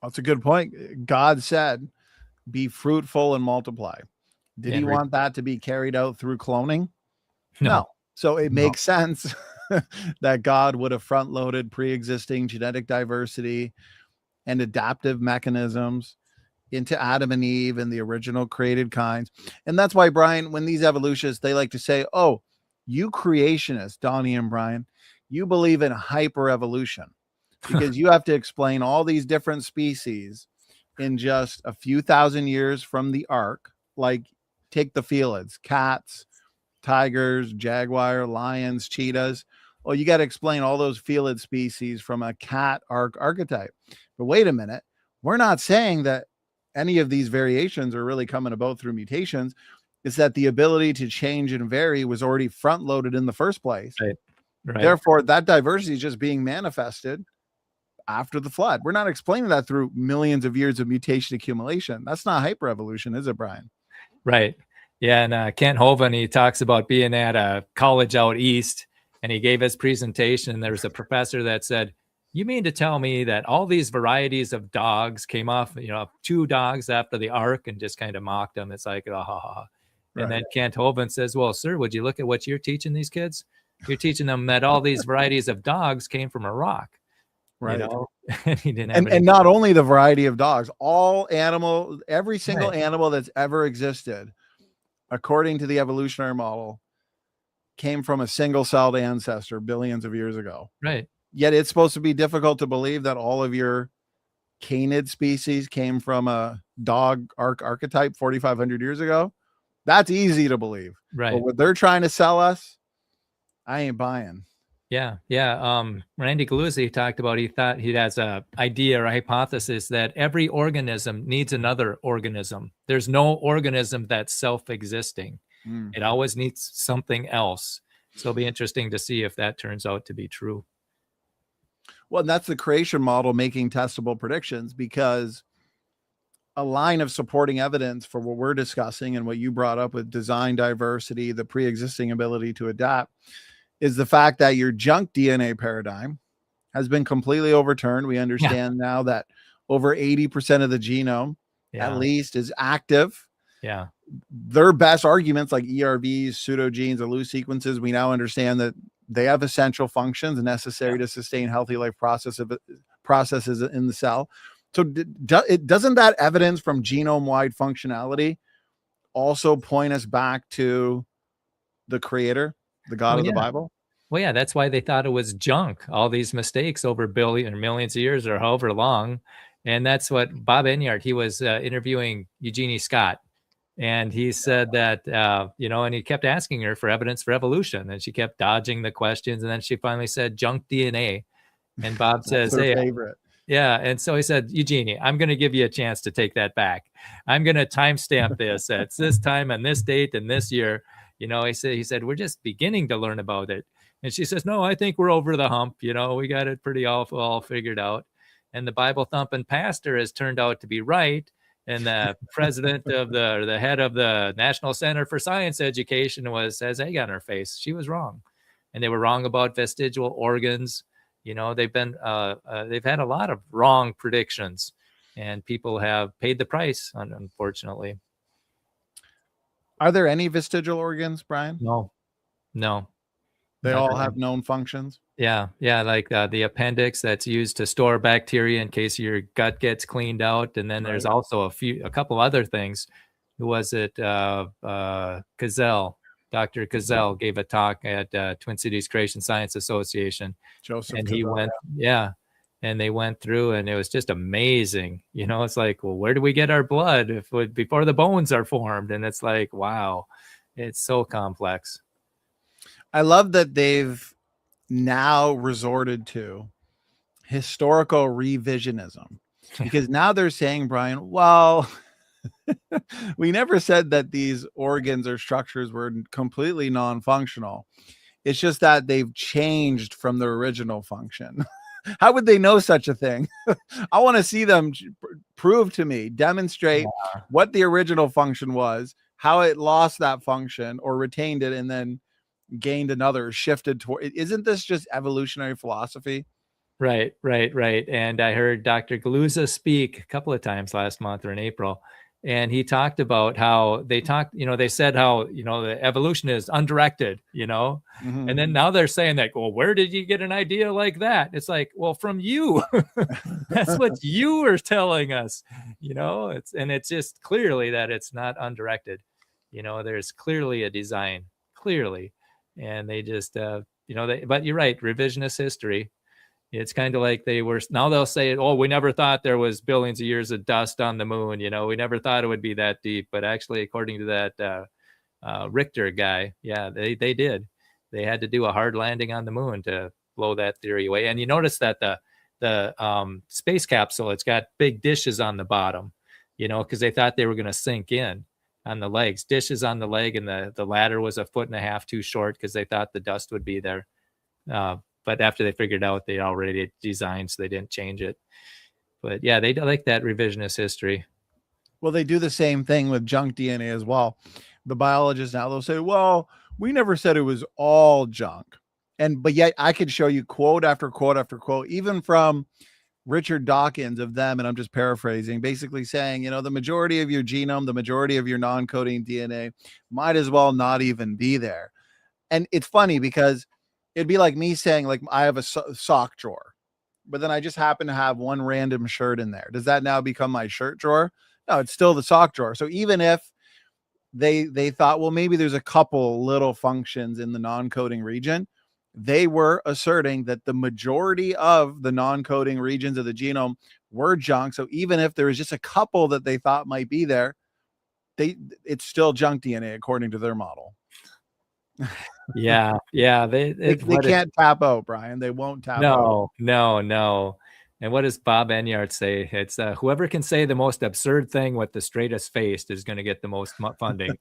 Speaker 1: That's a good point. God said, be fruitful and multiply. Did he want that to be carried out through cloning? No. So it makes sense that God would have front loaded pre-existing genetic diversity and adaptive mechanisms into Adam and Eve and the original created kinds. And that's why, Brian, when these evolutionists, they like to say, oh, you creationists, Donnie and Brian, you believe in hyper evolution. because you have to explain all these different species in just a few thousand years from the ark. Like, take the felids, cats, tigers, jaguar, lions, cheetahs. Well, you got to explain all those felid species from a cat archetype. But wait a minute, we're not saying that any of these variations are really coming about through mutations. It's that the ability to change and vary was already front loaded in the first place.
Speaker 2: Right. Right.
Speaker 1: Therefore, that diversity is just being manifested after the flood. We're not explaining that through millions of years of mutation accumulation. That's not hyperevolution, is it, Brian?
Speaker 2: Right. Yeah. And Kent Hovind, he talks about being at a college out east, and he gave his presentation. And there was a professor that said, "You mean to tell me that all these varieties of dogs came off, 2 dogs after the ark," and just kind of mocked them. It's like, oh, ha, ha, ha.
Speaker 1: Right.
Speaker 2: And then Kent Hovind says, "Well, sir, would you look at what you're teaching these kids? You're teaching them that all these varieties of dogs came from a rock."
Speaker 1: Right.
Speaker 2: And he didn't have
Speaker 1: And not only the variety of dogs, every single
Speaker 2: Right.
Speaker 1: animal that's ever existed, according to the evolutionary model, came from a single-celled ancestor billions of years ago.
Speaker 2: Right.
Speaker 1: Yet it's supposed to be difficult to believe that all of your canid species came from a dog archetype 4,500 years ago. That's easy to believe.
Speaker 2: Right.
Speaker 1: But what they're trying to sell us, I ain't buying.
Speaker 2: Yeah. Randy Galuzzi talked about, he thought he has a idea or a hypothesis that every organism needs another organism. There's no organism that's self-existing. It always needs something else. So it'll be interesting to see if that turns out to be true.
Speaker 1: Well, and that's the creation model making testable predictions, because a line of supporting evidence for what we're discussing and what you brought up with design diversity, the pre-existing ability to adapt, is the fact that your junk DNA paradigm has been completely overturned. We understand now that over 80% of the genome, at least, is active.
Speaker 2: Yeah.
Speaker 1: Their best arguments, like ERVs, pseudogenes, or loose sequences, we now understand that they have essential functions necessary to sustain healthy life processes in the cell. So doesn't that evidence from genome-wide functionality also point us back to the creator, the God of the Bible?
Speaker 2: Well, yeah, that's why they thought it was junk, all these mistakes over billion or millions of years or however long. And that's what Bob Enyart, he was interviewing Eugenie Scott. And he said that, and he kept asking her for evidence for evolution. And she kept dodging the questions. And then she finally said junk DNA. And Bob says,
Speaker 1: Her
Speaker 2: hey,
Speaker 1: favorite.
Speaker 2: Yeah. And so he said, Eugenie, I'm going to give you a chance to take that back. I'm going to timestamp this at this time and this date and this year. He said, we're just beginning to learn about it. And she says, no, I think we're over the hump. We got it pretty all figured out. And the Bible thumping pastor has turned out to be right. And the president of the head of the National Center for Science Education has egg on her face. She was wrong. And they were wrong about vestigial organs. They've had a lot of wrong predictions, and people have paid the price, unfortunately.
Speaker 1: Are there any vestigial organs, Brian?
Speaker 2: No.
Speaker 1: They all have known functions.
Speaker 2: Yeah. Like the appendix that's used to store bacteria in case your gut gets cleaned out. And then there's also a couple other things. Who was it? Cazell. Dr. Cazell gave a talk at Twin Cities Creation Science Association.
Speaker 1: Joseph
Speaker 2: and
Speaker 1: Cazell,
Speaker 2: he went, and they went through, and it was just amazing. It's like, well, where do we get our blood before the bones are formed? And it's like, wow, it's so complex.
Speaker 1: I love that they've now resorted to historical revisionism, because now they're saying, Brian, well, we never said that these organs or structures were completely non-functional. It's just that they've changed from their original function. How would they know such a thing? I want to see them prove to me, demonstrate what the original function was, how it lost that function or retained it and then gained another, shifted toward. Isn't this just evolutionary philosophy?
Speaker 2: Right. And I heard Dr. Galuza speak a couple of times last month or in April. And he talked about how they said how, the evolution is undirected,
Speaker 1: Mm-hmm.
Speaker 2: And then now they're saying that, well, where did you get an idea like that? It's like, well, from you. That's what you were telling us, it's just clearly that it's not undirected. There's clearly a design, clearly. And they just, but you're right, revisionist history. It's kind of like now they'll say, oh, we never thought there was billions of years of dust on the moon. We never thought it would be that deep. But actually, according to that Richter guy, yeah, they did. They had to do a hard landing on the moon to blow that theory away. And you notice that the space capsule, it's got big dishes on the bottom, because they thought they were going to sink in on the legs, dishes on the leg, and the ladder was 1.5 feet too short because they thought the dust would be there. But after they figured out, they already designed, so they didn't change it. But yeah, they like that revisionist history.
Speaker 1: Well, they do the same thing with junk DNA as well. The biologists now, they'll say, well, we never said it was all junk. But yet I could show you quote after quote after quote, even from Richard Dawkins of them, and I'm just paraphrasing, basically saying, the majority of your genome, the majority of your non-coding DNA might as well not even be there. And it's funny because it'd be like me saying, like, I have a sock drawer, but then I just happen to have one random shirt in there. Does that now become my shirt drawer? No, it's still the sock drawer. So even if they thought, well, maybe there's a couple little functions in the non-coding region, they were asserting that the majority of the non-coding regions of the genome were junk. So even if there was just a couple that they thought might be there, it's still junk DNA according to their model.
Speaker 2: Yeah. They
Speaker 1: can't tap out, Brian. They won't tap out.
Speaker 2: No. And what does Bob Enyart say? It's whoever can say the most absurd thing with the straightest face is going to get the most funding.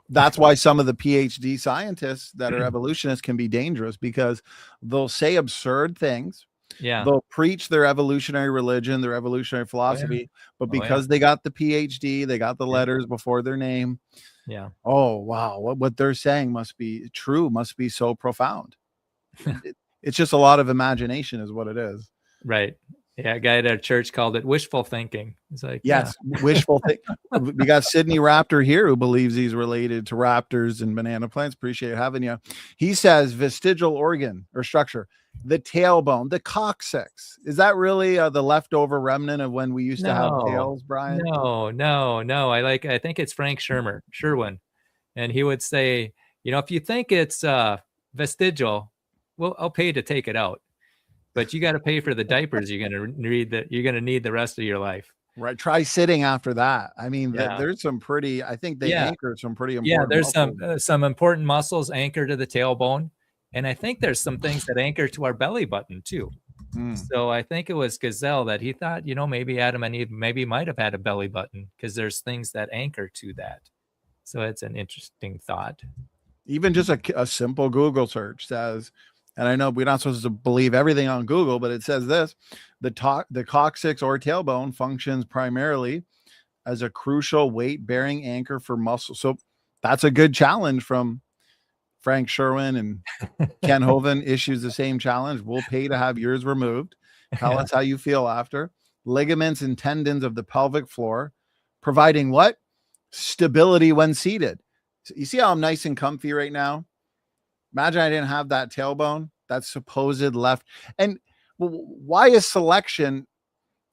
Speaker 1: That's why some of the PhD scientists that are evolutionists can be dangerous, because they'll say absurd things.
Speaker 2: Yeah.
Speaker 1: They'll preach their evolutionary religion, their evolutionary philosophy, but because they got the PhD, they got the letters before their name.
Speaker 2: Yeah.
Speaker 1: Oh, wow. What they're saying must be true, must be so profound. It's just a lot of imagination is what it is.
Speaker 2: Right. Yeah. A guy at our church called it wishful thinking. It's like,
Speaker 1: yes, wishful thinking. We got Sydney Raptor here who believes he's related to raptors and banana plants. Appreciate having you. He says vestigial organ or structure, the tailbone, the coccyx. Is that really the leftover remnant of when we used to have tails, Brian?
Speaker 2: No. I think it's Frank Sherwin. And he would say, if you think it's vestigial, well, I'll pay to take it out. But you got to pay for the diapers you're going to need the rest of your life.
Speaker 1: Right. Try sitting after that. I mean, there's some pretty, I think they anchor some pretty important.
Speaker 2: Yeah, there's some important muscles anchor to the tailbone. And I think there's some things that anchor to our belly button too. So I think it was Gazelle that he thought, maybe Adam and Eve might have had a belly button because there's things that anchor to that. So it's an interesting thought.
Speaker 1: Even just a simple Google search says, and I know we're not supposed to believe everything on Google, but it says this: the coccyx or tailbone functions primarily as a crucial weight-bearing anchor for muscle. So that's a good challenge from Frank Sherwin, and Ken Hovind issues the same challenge. We'll pay to have yours removed. Tell us how you feel after. Ligaments and tendons of the pelvic floor, providing what? Stability when seated. So you see how I'm nice and comfy right now? Imagine I didn't have that tailbone, that supposed left. And why is selection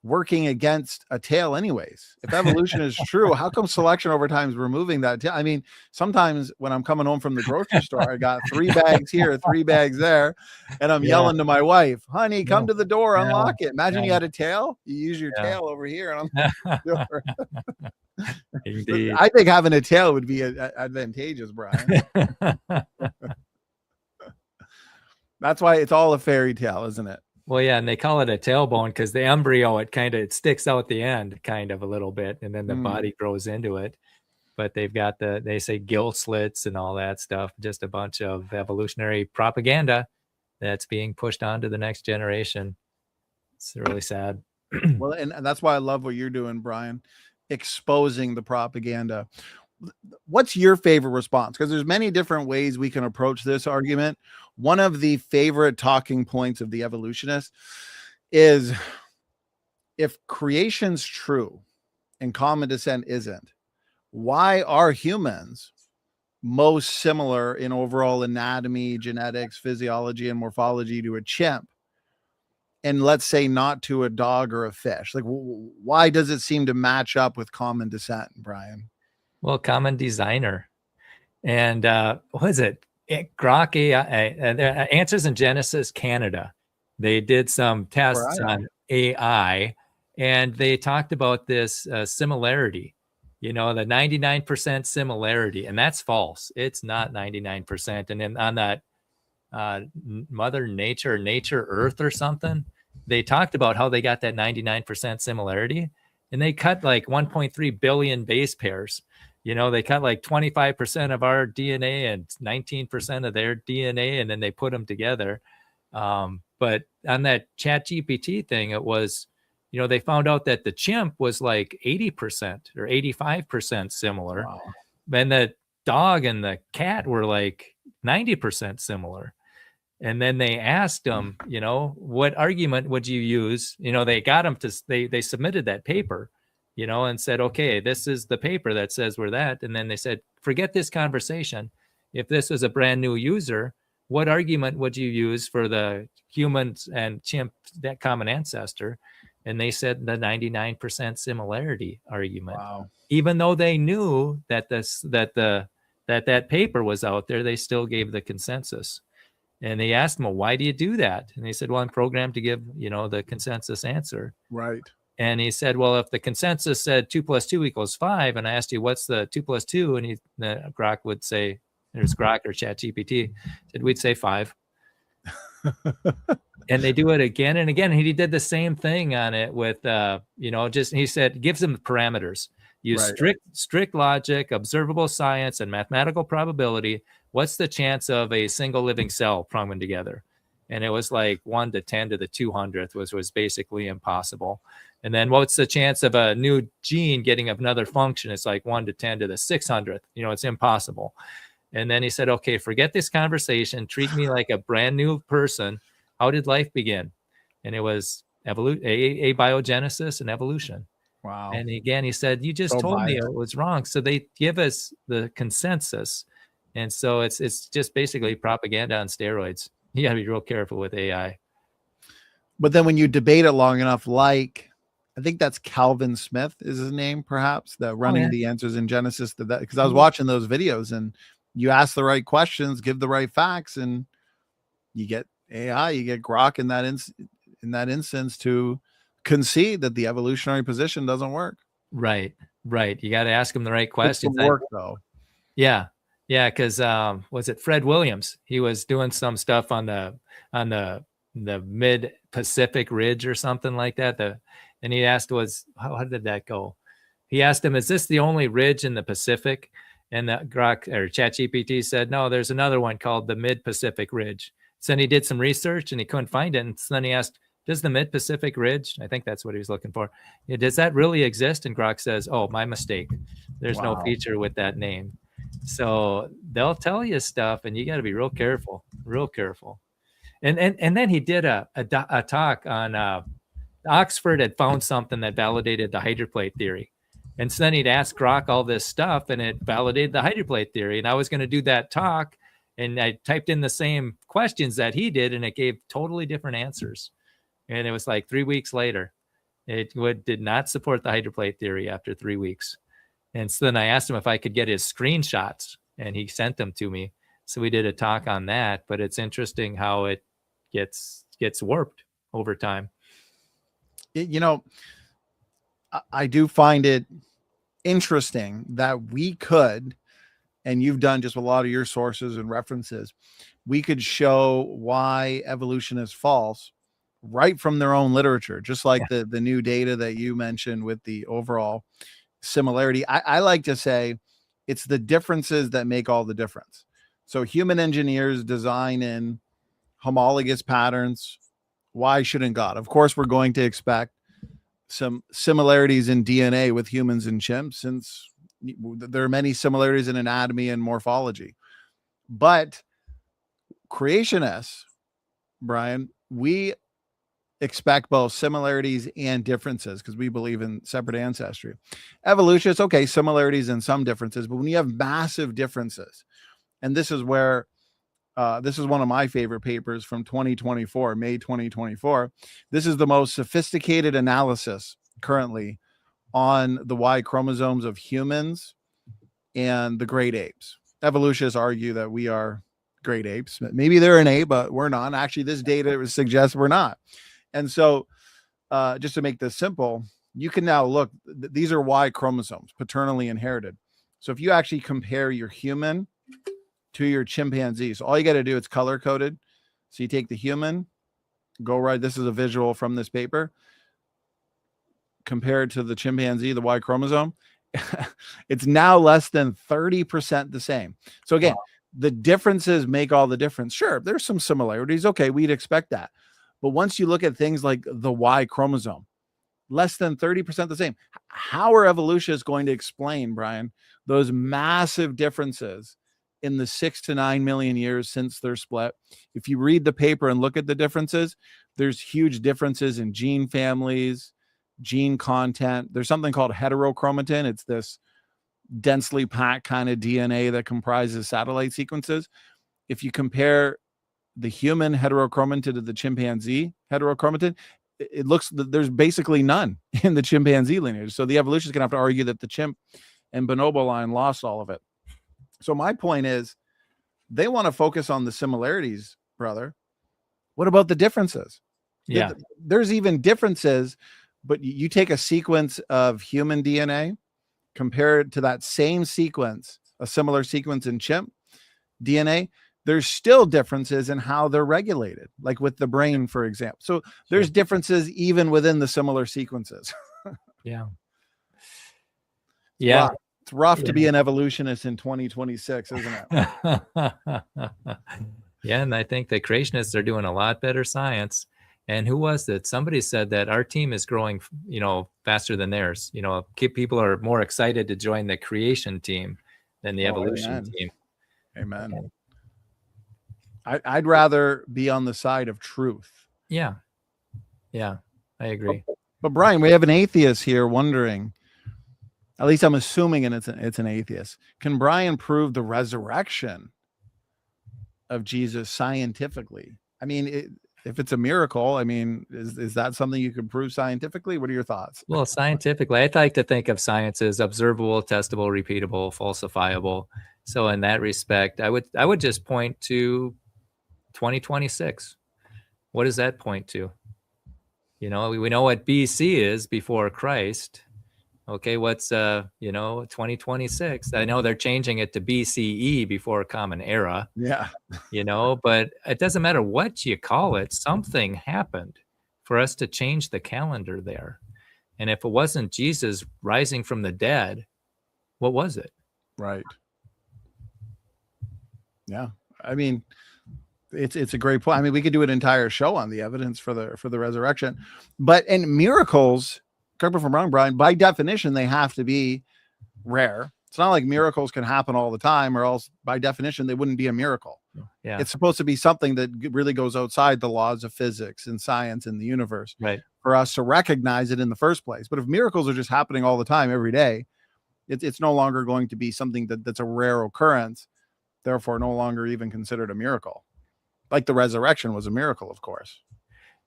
Speaker 1: working against a tail anyways? If evolution is true, how come selection over time is removing that tail? I mean, sometimes when I'm coming home from the grocery store, I got 3 bags here, 3 bags there, and I'm yelling to my wife, honey, come to the door, unlock it. Imagine you had a tail. You use your tail over here and I'm the door.
Speaker 2: Indeed.
Speaker 1: I think having a tail would be advantageous, Brian. That's why it's all a fairy tale, isn't it?
Speaker 2: Well, yeah, and they call it a tailbone because the embryo, it sticks out the end kind of a little bit, and then the body grows into it. But they've got they say gill slits and all that stuff, just a bunch of evolutionary propaganda that's being pushed on to the next generation. It's really sad.
Speaker 1: Well, and that's why I love what you're doing, Brian, exposing the propaganda. What's your favorite response? Because there's many different ways we can approach this argument. One of the favorite talking points of the evolutionists is, if creation's true and common descent isn't, why are humans most similar in overall anatomy, genetics, physiology, and morphology to a chimp? And let's say not to a dog or a fish. Like, why does it seem to match up with common descent, Brian?
Speaker 2: Well, common designer. And what is it? Grok AI, Answers in Genesis Canada. They did some tests
Speaker 1: Right.
Speaker 2: on AI, and they talked about this similarity, the 99% similarity, and that's false. It's not 99%. And then on that Mother Nature Earth or something, they talked about how they got that 99% similarity, and they cut like 1.3 billion base pairs. They cut like 25% of our DNA and 19% of their DNA, and then they put them together. But on that Chat GPT thing, it was, they found out that the chimp was like 80% or 85% similar.
Speaker 1: Wow.
Speaker 2: And the dog and the cat were like 90% similar. And then they asked them, what argument would you use? They got them to, they submitted that paper, and said, okay, this is the paper that says we're that. And then they said, forget this conversation. If this was a brand new user, what argument would you use for the humans and chimp, that common ancestor? And they said the 99% similarity argument.
Speaker 1: Wow.
Speaker 2: Even though they knew that that paper was out there, they still gave the consensus. And they asked him, well, why do you do that? And he said, well, I'm programmed to give, the consensus answer.
Speaker 1: Right.
Speaker 2: And he said, well, if the consensus said 2 + 2 = 5, and I asked you, what's the 2 + 2? And Grok would say, there's Grok or ChatGPT, said, we'd say 5. And they do it again and again. He did the same thing on it with, he said, gives them parameters. Use
Speaker 1: Right.
Speaker 2: strict logic, observable science, and mathematical probability. What's the chance of a single living cell coming together? And it was like 1 to 10 to the 200th was basically impossible. And then what's the chance of a new gene getting another function? It's like 1 to 10 to the 600th. It's impossible. And then he said, okay, forget this conversation. Treat me like a brand new person. How did life begin? And it was abiogenesis and evolution.
Speaker 1: Wow.
Speaker 2: And again, he said, you just
Speaker 1: So
Speaker 2: told me
Speaker 1: biased.
Speaker 2: it was wrong. So they give us the consensus. And so it's just basically propaganda on steroids. You got to be real careful with AI.
Speaker 1: But then when you debate it long enough, like I think that's Calvin Smith is his name, perhaps, that running
Speaker 2: yeah.
Speaker 1: the answers in Genesis to that, because I was watching those videos, and you ask the right questions, give the right facts, and you get AI, you get Grok in that instance to concede that the evolutionary position doesn't work.
Speaker 2: Right. You got to ask them the right questions.
Speaker 1: It's work though.
Speaker 2: Yeah. Because was it Fred Williams? He was doing some stuff on the mid Pacific Ridge or something like that. And he asked, how did that go? He asked him, is this the only ridge in the Pacific? And the Grok or ChatGPT said, no, there's another one called the Mid Pacific Ridge. So then he did some research and he couldn't find it. And so then he asked, does the Mid Pacific Ridge, I think that's what he was looking for, does that really exist? And Grok says, oh, my mistake. There's no feature with that name. So they'll tell you stuff, and you got to be real careful. And then he did a talk on Oxford had found something that validated the hydroplate theory. And so then he'd ask Grok all this stuff, and it validated the hydroplate theory. And I was going to do that talk, and I typed in the same questions that he did, and it gave totally different answers. And it was like 3 weeks later. It did not support the hydroplate theory after 3 weeks. And so then I asked him if I could get his screenshots, and he sent them to me. So we did a talk on that, but it's interesting how it gets warped over time.
Speaker 1: I do find it interesting that we could, and you've done just a lot of your sources and references, we could show why evolution is false right from their own literature, just like the new data that you mentioned with the overall similarity. I like to say it's the differences that make all the difference. So human engineers design in homologous patterns. Why shouldn't God? Of course, we're going to expect some similarities in DNA with humans and chimps, since there are many similarities in anatomy and morphology. But creationists, Brian, we expect both similarities and differences because we believe in separate ancestry. Evolution, it's okay, similarities and some differences, but when you have massive differences, and this is where this is one of my favorite papers from 2024, May 2024. This is the most sophisticated analysis currently on the Y chromosomes of humans and the great apes. Evolutionists argue that we are great apes. Maybe they're an ape, but we're not. Actually, this data suggests we're not. And so, just to make this simple, you can now look, these are Y chromosomes, paternally inherited. So if you actually compare your human to your chimpanzee, so all you got to do, it's color coded. So you take the human, go right. This is a visual from this paper. Compared to the chimpanzee, the Y chromosome, it's now less than 30% the same. So again, the differences make all the difference. Sure, there's some similarities. Okay, we'd expect that. But once you look at things like the Y chromosome, less than 30% the same. How are evolutionists going to explain, Brian, those massive differences in the 6 to 9 million years since they're split? If you read the paper and look at the differences, there's huge differences in gene families, gene content. There's something called heterochromatin. It's this densely packed kind of DNA that comprises satellite sequences. If you compare the human heterochromatin to the chimpanzee heterochromatin, it looks that there's basically none in the chimpanzee lineage. So the evolutionists are going to have to argue that the chimp and bonobo line lost all of it. So my point is, they want to focus on the similarities, brother. What about the differences?
Speaker 2: Yeah.
Speaker 1: There's even differences, but you take a sequence of human DNA, compare it to that same sequence, a similar sequence in chimp DNA, there's still differences in how they're regulated, like with the brain, for example. So there's differences even within the similar sequences.
Speaker 2: Yeah. Yeah.
Speaker 1: It's rough to be an evolutionist in 2026, isn't it?
Speaker 2: Yeah. And I think the creationists are doing a lot better science. And who was it? Somebody said that our team is growing, faster than theirs. People are more excited to join the creation team than the evolution team.
Speaker 1: Amen. Okay. I'd rather be on the side of truth.
Speaker 2: Yeah. Yeah, I agree.
Speaker 1: But Brian, we have an atheist here wondering, at least I'm assuming it's an atheist. Can Brian prove the resurrection of Jesus scientifically? I mean, if it's a miracle, I mean, is that something you can prove scientifically? What are your thoughts?
Speaker 2: Well, scientifically, I'd like to think of science as observable, testable, repeatable, falsifiable. So in that respect, I would just point to 2026. What does that point to? We know what BC is, before Christ. Okay, what's 2026? I know they're changing it to BCE, before Common Era.
Speaker 1: Yeah.
Speaker 2: But it doesn't matter what you call it. Something happened for us to change the calendar there. And if it wasn't Jesus rising from the dead, what was it?
Speaker 1: Right. Yeah. I mean, it's a great point. I mean, we could do an entire show on the evidence for the resurrection, and miracles, correct me if I'm wrong, Brian, by definition, they have to be rare. It's not like miracles can happen all the time, or else by definition, they wouldn't be a miracle.
Speaker 2: Yeah.
Speaker 1: It's supposed to be something that really goes outside the laws of physics and science and the universe,
Speaker 2: right,
Speaker 1: for us to recognize it in the first place. But if miracles are just happening all the time, every day, it's no longer going to be something that's a rare occurrence, therefore no longer even considered a miracle. Like the resurrection was a miracle, of course.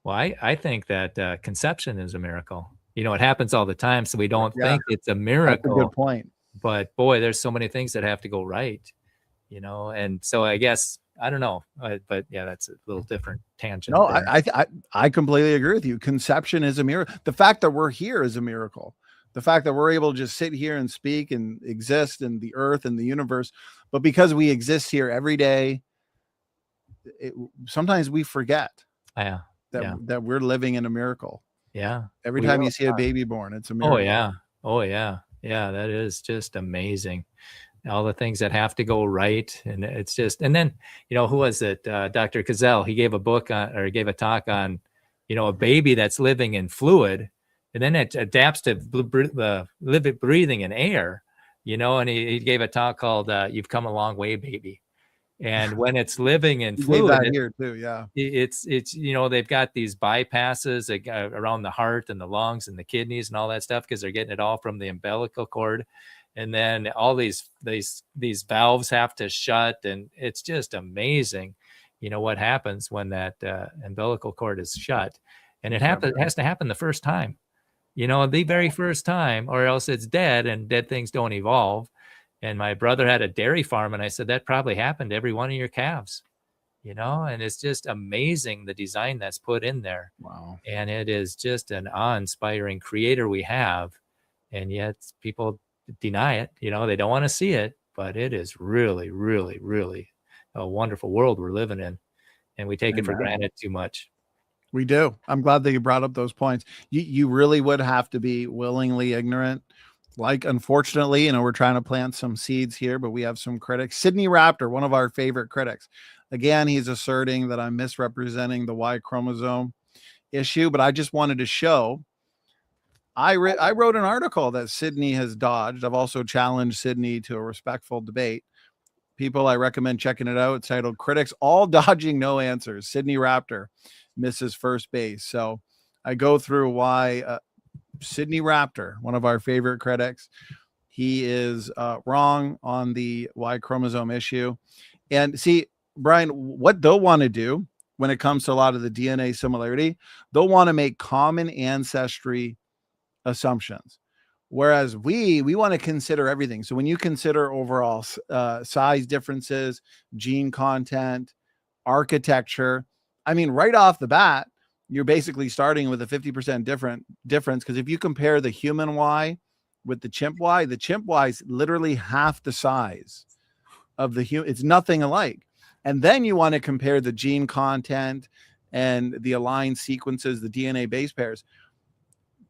Speaker 2: Well, I think that conception is a miracle. It happens all the time, so we don't think it's a miracle.
Speaker 1: That's a good point.
Speaker 2: But boy, there's so many things that have to go right, and so I guess, I don't know, but yeah, that's a little different tangent.
Speaker 1: No, I completely agree with you. Conception is a miracle. The fact that we're here is a miracle. The fact that we're able to just sit here and speak and exist in the earth and the universe, but because we exist here every day, sometimes we forget that we're living in a miracle.
Speaker 2: Yeah.
Speaker 1: Every time you see a baby born, it's a miracle.
Speaker 2: Oh yeah. Yeah. That is just amazing. All the things that have to go right. And it's just, and then, who was it? Dr. Cazell, he gave a talk on, a baby that's living in fluid, and then it adapts to breathing in air, and he gave a talk called, You've Come a Long Way, Baby. And when it's living in fluid,
Speaker 1: here too, yeah,
Speaker 2: it's they've got these bypasses around the heart and the lungs and the kidneys and all that stuff, because they're getting it all from the umbilical cord, and then all these valves have to shut, and it's just amazing, what happens when that umbilical cord is shut, and it has to happen the first time, the very first time, or else it's dead, and dead things don't evolve. And my brother had a dairy farm, and I said, that probably happened to every one of your calves, and it's just amazing the design that's put in there.
Speaker 1: Wow.
Speaker 2: And it is just an awe-inspiring creator we have. And yet people deny it, they don't want to see it, but it is really, really, really a wonderful world we're living in. And we take it for granted too much.
Speaker 1: We do. I'm glad that you brought up those points. You really would have to be willingly ignorant. Like, unfortunately, we're trying to plant some seeds here, but we have some critics. Sydney Raptor, one of our favorite critics. Again, he's asserting that I'm misrepresenting the Y chromosome issue, but I just wanted to show. I wrote an article that Sydney has dodged. I've also challenged Sydney to a respectful debate. People, I recommend checking it out. It's titled "Critics All Dodging No Answers. Sydney Raptor misses first base." So I go through why Sydney Raptor, one of our favorite critics, he is wrong on the Y chromosome issue. And see, Brian, what they'll want to do when it comes to a lot of the DNA similarity, they'll want to make common ancestry assumptions. Whereas we want to consider everything. So when you consider overall size differences, gene content, architecture, I mean, right off the bat, you're basically starting with a 50% difference. Because if you compare the human Y with the chimp Y is literally half the size of the human. It's nothing alike. And then you want to compare the gene content and the aligned sequences, the DNA base pairs.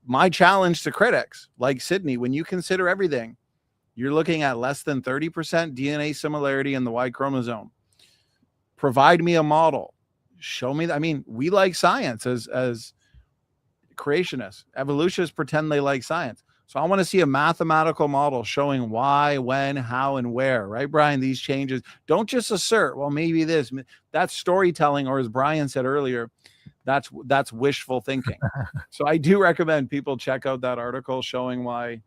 Speaker 1: My challenge to critics like Sydney, when you consider everything, you're looking at less than 30% DNA similarity in the Y chromosome. Provide me a model. Show me that. I mean, we like science as creationists. Evolutionists pretend they like science. So I want to see a mathematical model showing why, when, how, and where, right, Brian? These changes. Don't just assert, well, maybe this. That's storytelling, or as Brian said earlier, that's wishful thinking. So I do recommend people check out that article showing why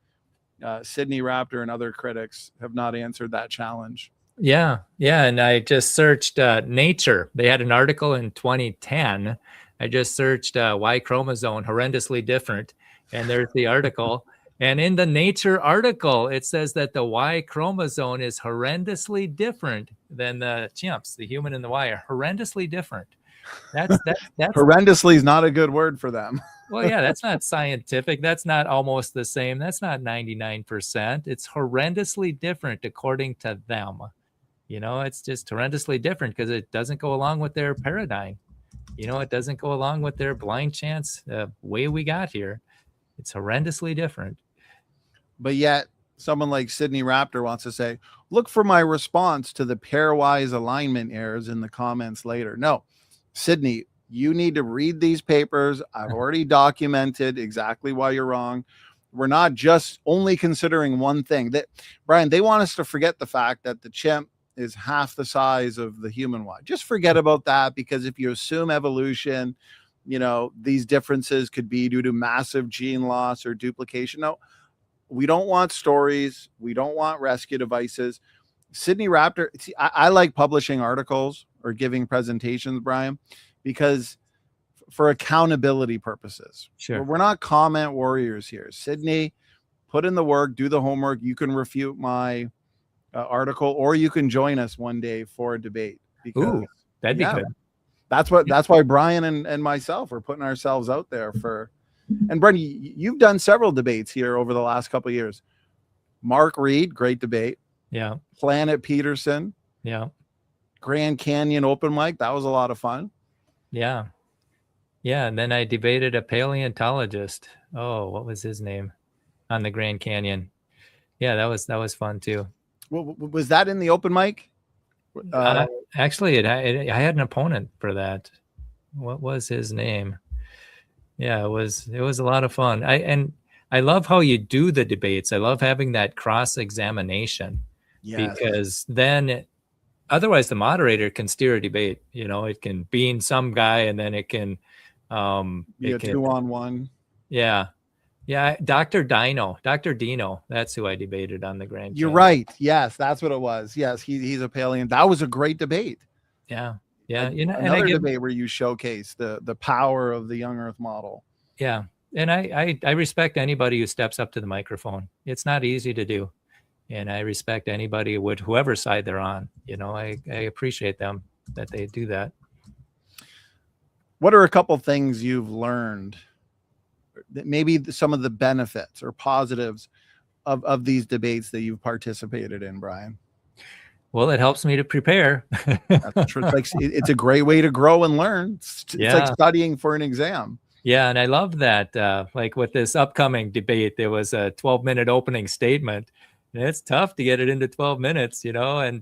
Speaker 1: Sydney Raptor and other critics have not answered that challenge.
Speaker 2: Yeah. And I just searched Nature. They had an article in 2010. I just searched Y chromosome horrendously different, and there's the article. And in the Nature article, it says that the Y chromosome is horrendously different than the chimps. The human and the Y are horrendously different. That's
Speaker 1: horrendously is not a good word for them.
Speaker 2: Well, yeah, that's not scientific. That's not almost the same. That's not 99%. It's horrendously different according to them. It's just horrendously different because it doesn't go along with their paradigm. It doesn't go along with their blind chance way we got here. It's horrendously different.
Speaker 1: But yet someone like Sydney Raptor wants to say, look for my response to the pairwise alignment errors in the comments later. No, Sydney, you need to read these papers. I've already documented exactly why you're wrong. We're not just only considering one thing. Brian, they want us to forget the fact that the chimp is half the size of the human Y. Just forget about that, because if you assume evolution, these differences could be due to massive gene loss or duplication. No, we don't want stories. We don't want rescue devices. Sydney Raptor, see, I like publishing articles or giving presentations, Brian, because for accountability purposes.
Speaker 2: Sure.
Speaker 1: We're not comment warriors here. Sydney, put in the work, do the homework. You can refute my article, or you can join us one day for a debate.
Speaker 2: Ooh, that'd be good.
Speaker 1: That's why Brian and myself are putting ourselves out there for. And Brian, you've done several debates here over the last couple of years. Mark Reed, great debate.
Speaker 2: Yeah.
Speaker 1: Planet Peterson.
Speaker 2: Yeah.
Speaker 1: Grand Canyon open mic. That was a lot of fun.
Speaker 2: Yeah. And then I debated a paleontologist. Oh, what was his name? On the Grand Canyon. Yeah, that was fun too.
Speaker 1: Was that in the open mic?
Speaker 2: Actually, I had an opponent for that. What was his name? Yeah, it was a lot of fun. I love how you do the debates. I love having that cross-examination. Yes. Because then otherwise the moderator can steer a debate. It can bean some guy, and then it can
Speaker 1: be a 2-on-1.
Speaker 2: Yeah. Dr. Dino, that's who I debated on the Grand Canyon.
Speaker 1: You're right. Yes, that's what it was. Yes, he's a paleo. That was a great debate.
Speaker 2: Yeah.
Speaker 1: Another debate where you showcase the power of the young Earth model.
Speaker 2: Yeah. And I respect anybody who steps up to the microphone. It's not easy to do. And I respect anybody with whoever side they're on. I appreciate them that they do that.
Speaker 1: What are a couple things you've learned that maybe some of the benefits or positives of these debates that you've participated in, Brian?
Speaker 2: Well, it helps me to prepare.
Speaker 1: That's true. It's a great way to grow and learn. It's like studying for an exam.
Speaker 2: Yeah, and I love that. Like with this upcoming debate, there was a 12-minute opening statement. And it's tough to get it into 12 minutes,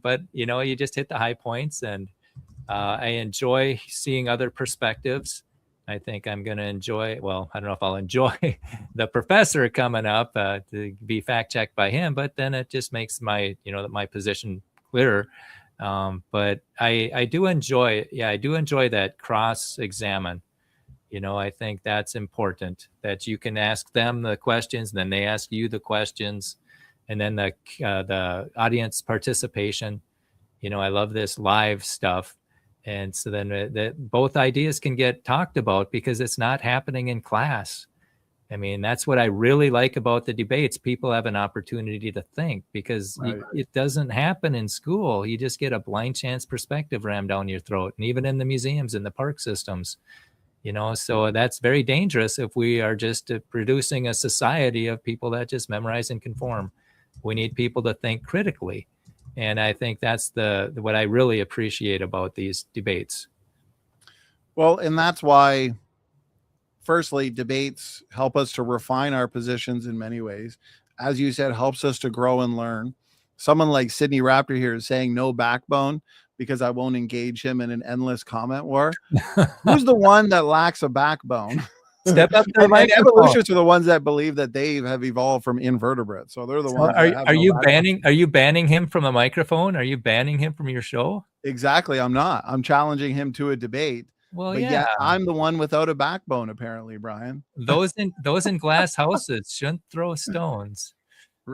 Speaker 2: but you just hit the high points, and I enjoy seeing other perspectives. I think I'm going to enjoy, well, I don't know if I'll enjoy the professor coming up to be fact checked by him, but then it just makes my position clearer. But I do enjoy that cross-examine. I think that's important, that you can ask them the questions, and then they ask you the questions, and then the audience participation. I love this live stuff. And so then both ideas can get talked about because it's not happening in class. I mean, that's what I really like about the debates. People have an opportunity to think, because it doesn't happen in school. You just get a blind chance perspective rammed down your throat. And even in the museums and the park systems, so that's very dangerous if we are just producing a society of people that just memorize and conform. We need people to think critically. And I think that's what I really appreciate about these debates.
Speaker 1: Well, and that's why, firstly, debates help us to refine our positions in many ways. As you said, helps us to grow and learn. Someone like Sydney Raptor here is saying no backbone because I won't engage him in an endless comment war. Who's the one that lacks a backbone?
Speaker 2: Step up to the
Speaker 1: And
Speaker 2: microphone.
Speaker 1: evolutionists are the ones that believe that they have evolved from invertebrates. So they're the ones.
Speaker 2: Are you banning him from a microphone? Are you banning him from your show?
Speaker 1: Exactly. I'm not. I'm challenging him to a debate.
Speaker 2: Well,
Speaker 1: but
Speaker 2: yeah,
Speaker 1: I'm the one without a backbone, apparently, Brian.
Speaker 2: Those in glass houses shouldn't throw stones.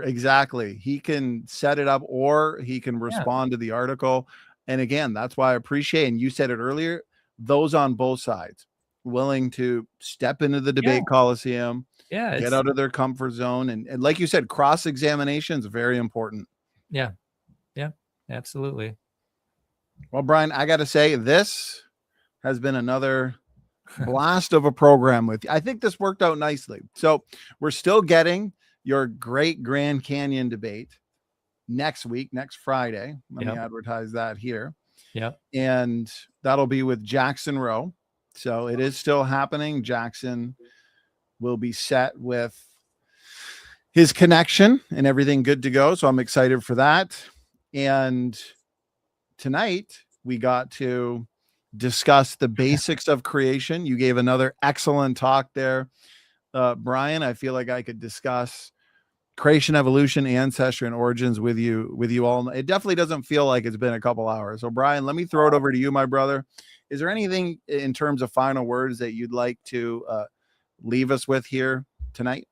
Speaker 1: Exactly. He can set it up, or he can respond to the article. And again, that's why I appreciate, and you said it earlier, those on both sides willing to step into the debate coliseum, get out of their comfort zone. And like you said, cross-examination is very important.
Speaker 2: Yeah, absolutely.
Speaker 1: Well, Brian, I got to say, this has been another blast of a program with you. I think this worked out nicely. So we're still getting your great Grand Canyon debate next week, next Friday. Let me advertise that here.
Speaker 2: Yeah.
Speaker 1: And that'll be with Jackson Rowe. So it is still happening. Jackson will be set with his connection and everything good to go. So I'm excited for that. And tonight we got to discuss the basics of creation. You gave another excellent talk there, Brian. I feel like I could discuss creation, evolution, ancestry, and origins with you all. It definitely doesn't feel like it's been a couple hours. So Brian, let me throw it over to you, my brother. Is there anything in terms of final words that you'd like to leave us with here tonight?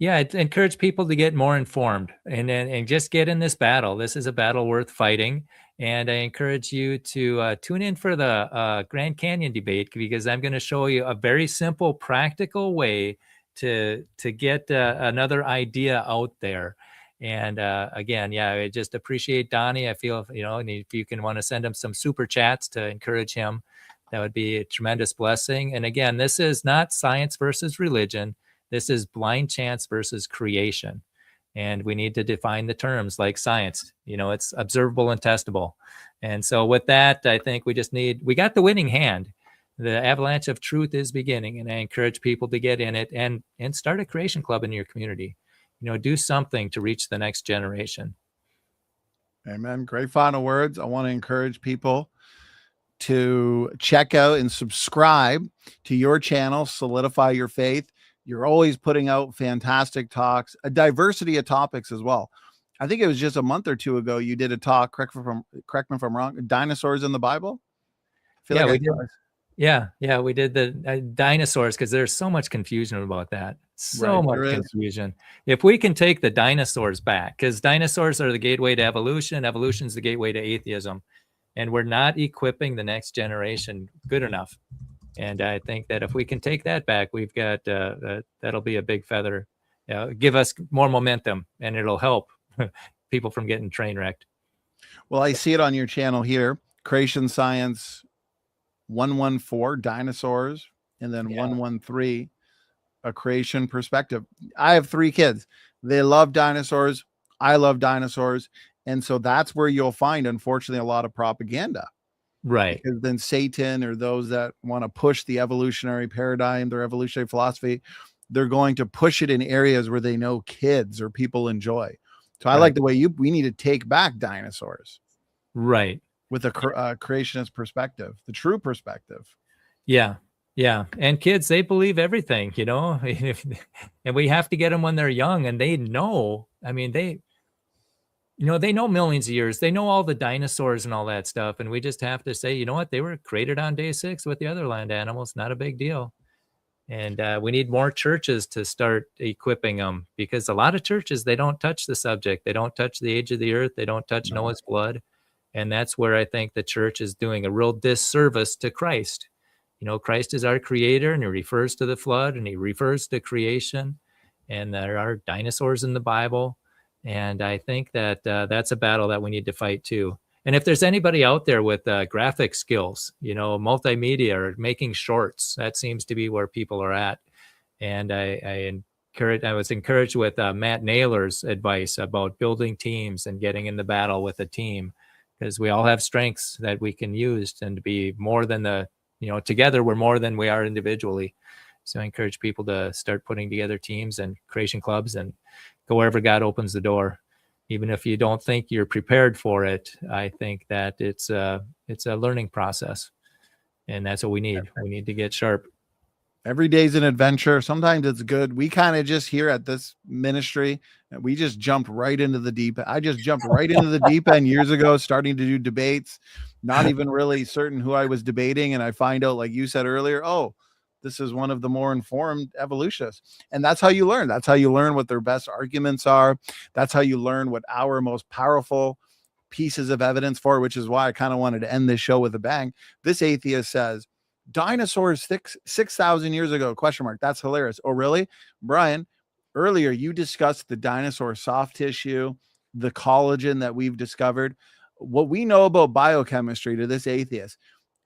Speaker 2: Yeah, I'd encourage people to get more informed and just get in this battle. This is a battle worth fighting. And I encourage you to tune in for the Grand Canyon debate, because I'm going to show you a very simple, practical way to get another idea out there. And again, I just appreciate Donnie. I feel, and if you can want to send him some super chats to encourage him, that would be a tremendous blessing. And again, this is not science versus religion. This is blind chance versus creation. And we need to define the terms like science. It's observable and testable. And so with that, I think we got the winning hand. The avalanche of truth is beginning, and I encourage people to get in it and start a creation club in your community. Do something to reach the next generation.
Speaker 1: Amen. Great final words. I want to encourage people to check out and subscribe to your channel, Solidify Your Faith. You're always putting out fantastic talks, a diversity of topics as well. I think it was just a month or two ago you did a talk, correct me if I'm wrong, dinosaurs in the Bible.
Speaker 2: We did. Yeah, we did the dinosaurs, because there's so much confusion about that. So much confusion. If we can take the dinosaurs back, because dinosaurs are the gateway to evolution, evolution's the gateway to atheism, and we're not equipping the next generation good enough. And I think that if we can take that back, we've got that'll be a big feather. Give us more momentum, and it'll help people from getting train wrecked.
Speaker 1: Well, I see it on your channel here, Creation Science 114, dinosaurs, and then 113, a creation perspective. I have 3 kids. They love dinosaurs. I love dinosaurs. And so that's where you'll find, unfortunately, a lot of propaganda.
Speaker 2: Right.
Speaker 1: Because then Satan, or those that want to push the evolutionary paradigm, their evolutionary philosophy, they're going to push it in areas where they know kids or people enjoy. So I like the way we need to take back dinosaurs.
Speaker 2: Right.
Speaker 1: With a creationist perspective, the true perspective.
Speaker 2: Yeah. Yeah. And kids, they believe everything, you know, and we have to get them when they're young, and they know, I mean, they know millions of years, they know all the dinosaurs and all that stuff. And we just have to say, you know what, they were created on day 6 with the other land animals. Not a big deal. And we need more churches to start equipping them, because a lot of churches, they don't touch the subject. They don't touch the age of the earth. They don't touch Noah's blood. And that's where I think the church is doing a real disservice to Christ. You know, Christ is our creator, and he refers to the flood, and he refers to creation, and there are dinosaurs in the Bible. And I think that that's a battle that we need to fight too. And if there's anybody out there with graphic skills, you know, multimedia or making shorts, that seems to be where people are at. And I was encouraged with Matt Naylor's advice about building teams and getting in the battle with a team, because we all have strengths that we can use, and to be more than together we're more than we are individually. So I encourage people to start putting together teams and creation clubs and go wherever God opens the door. Even if you don't think you're prepared for it, I think that it's a learning process, and that's what we need. We need to get sharp.
Speaker 1: Every day's an adventure. Sometimes it's good. We kind of just here at this ministry, we just jumped right into the deep. I just jumped right into the deep end years ago, starting to do debates, not even really certain who I was debating. And I find out, like you said earlier, oh, this is one of the more informed evolutionists. And that's how you learn. That's how you learn what their best arguments are. That's how you learn what our most powerful pieces of evidence for, which is why I kind of wanted to end this show with a bang. This atheist says, dinosaurs 6,000 years ago, ? That's hilarious. Oh, really? Brian, earlier you discussed the dinosaur soft tissue, the collagen that we've discovered. What we know about biochemistry to this atheist,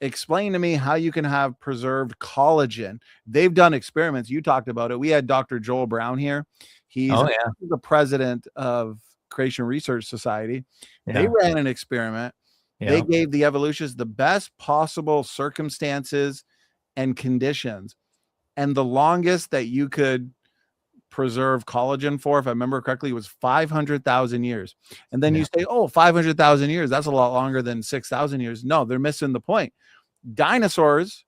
Speaker 1: explain to me how you can have preserved collagen. They've done experiments. You talked about it. We had Dr. Joel Brown here. He's the president of Creation Research Society. Yeah. They ran an experiment. Yeah. They gave the evolutionists the best possible circumstances and conditions. And the longest that you could preserve collagen for, if I remember correctly, was 500,000 years. And then you say, oh, 500,000 years, that's a lot longer than 6,000 years. No, they're missing the point. Dinosaurs,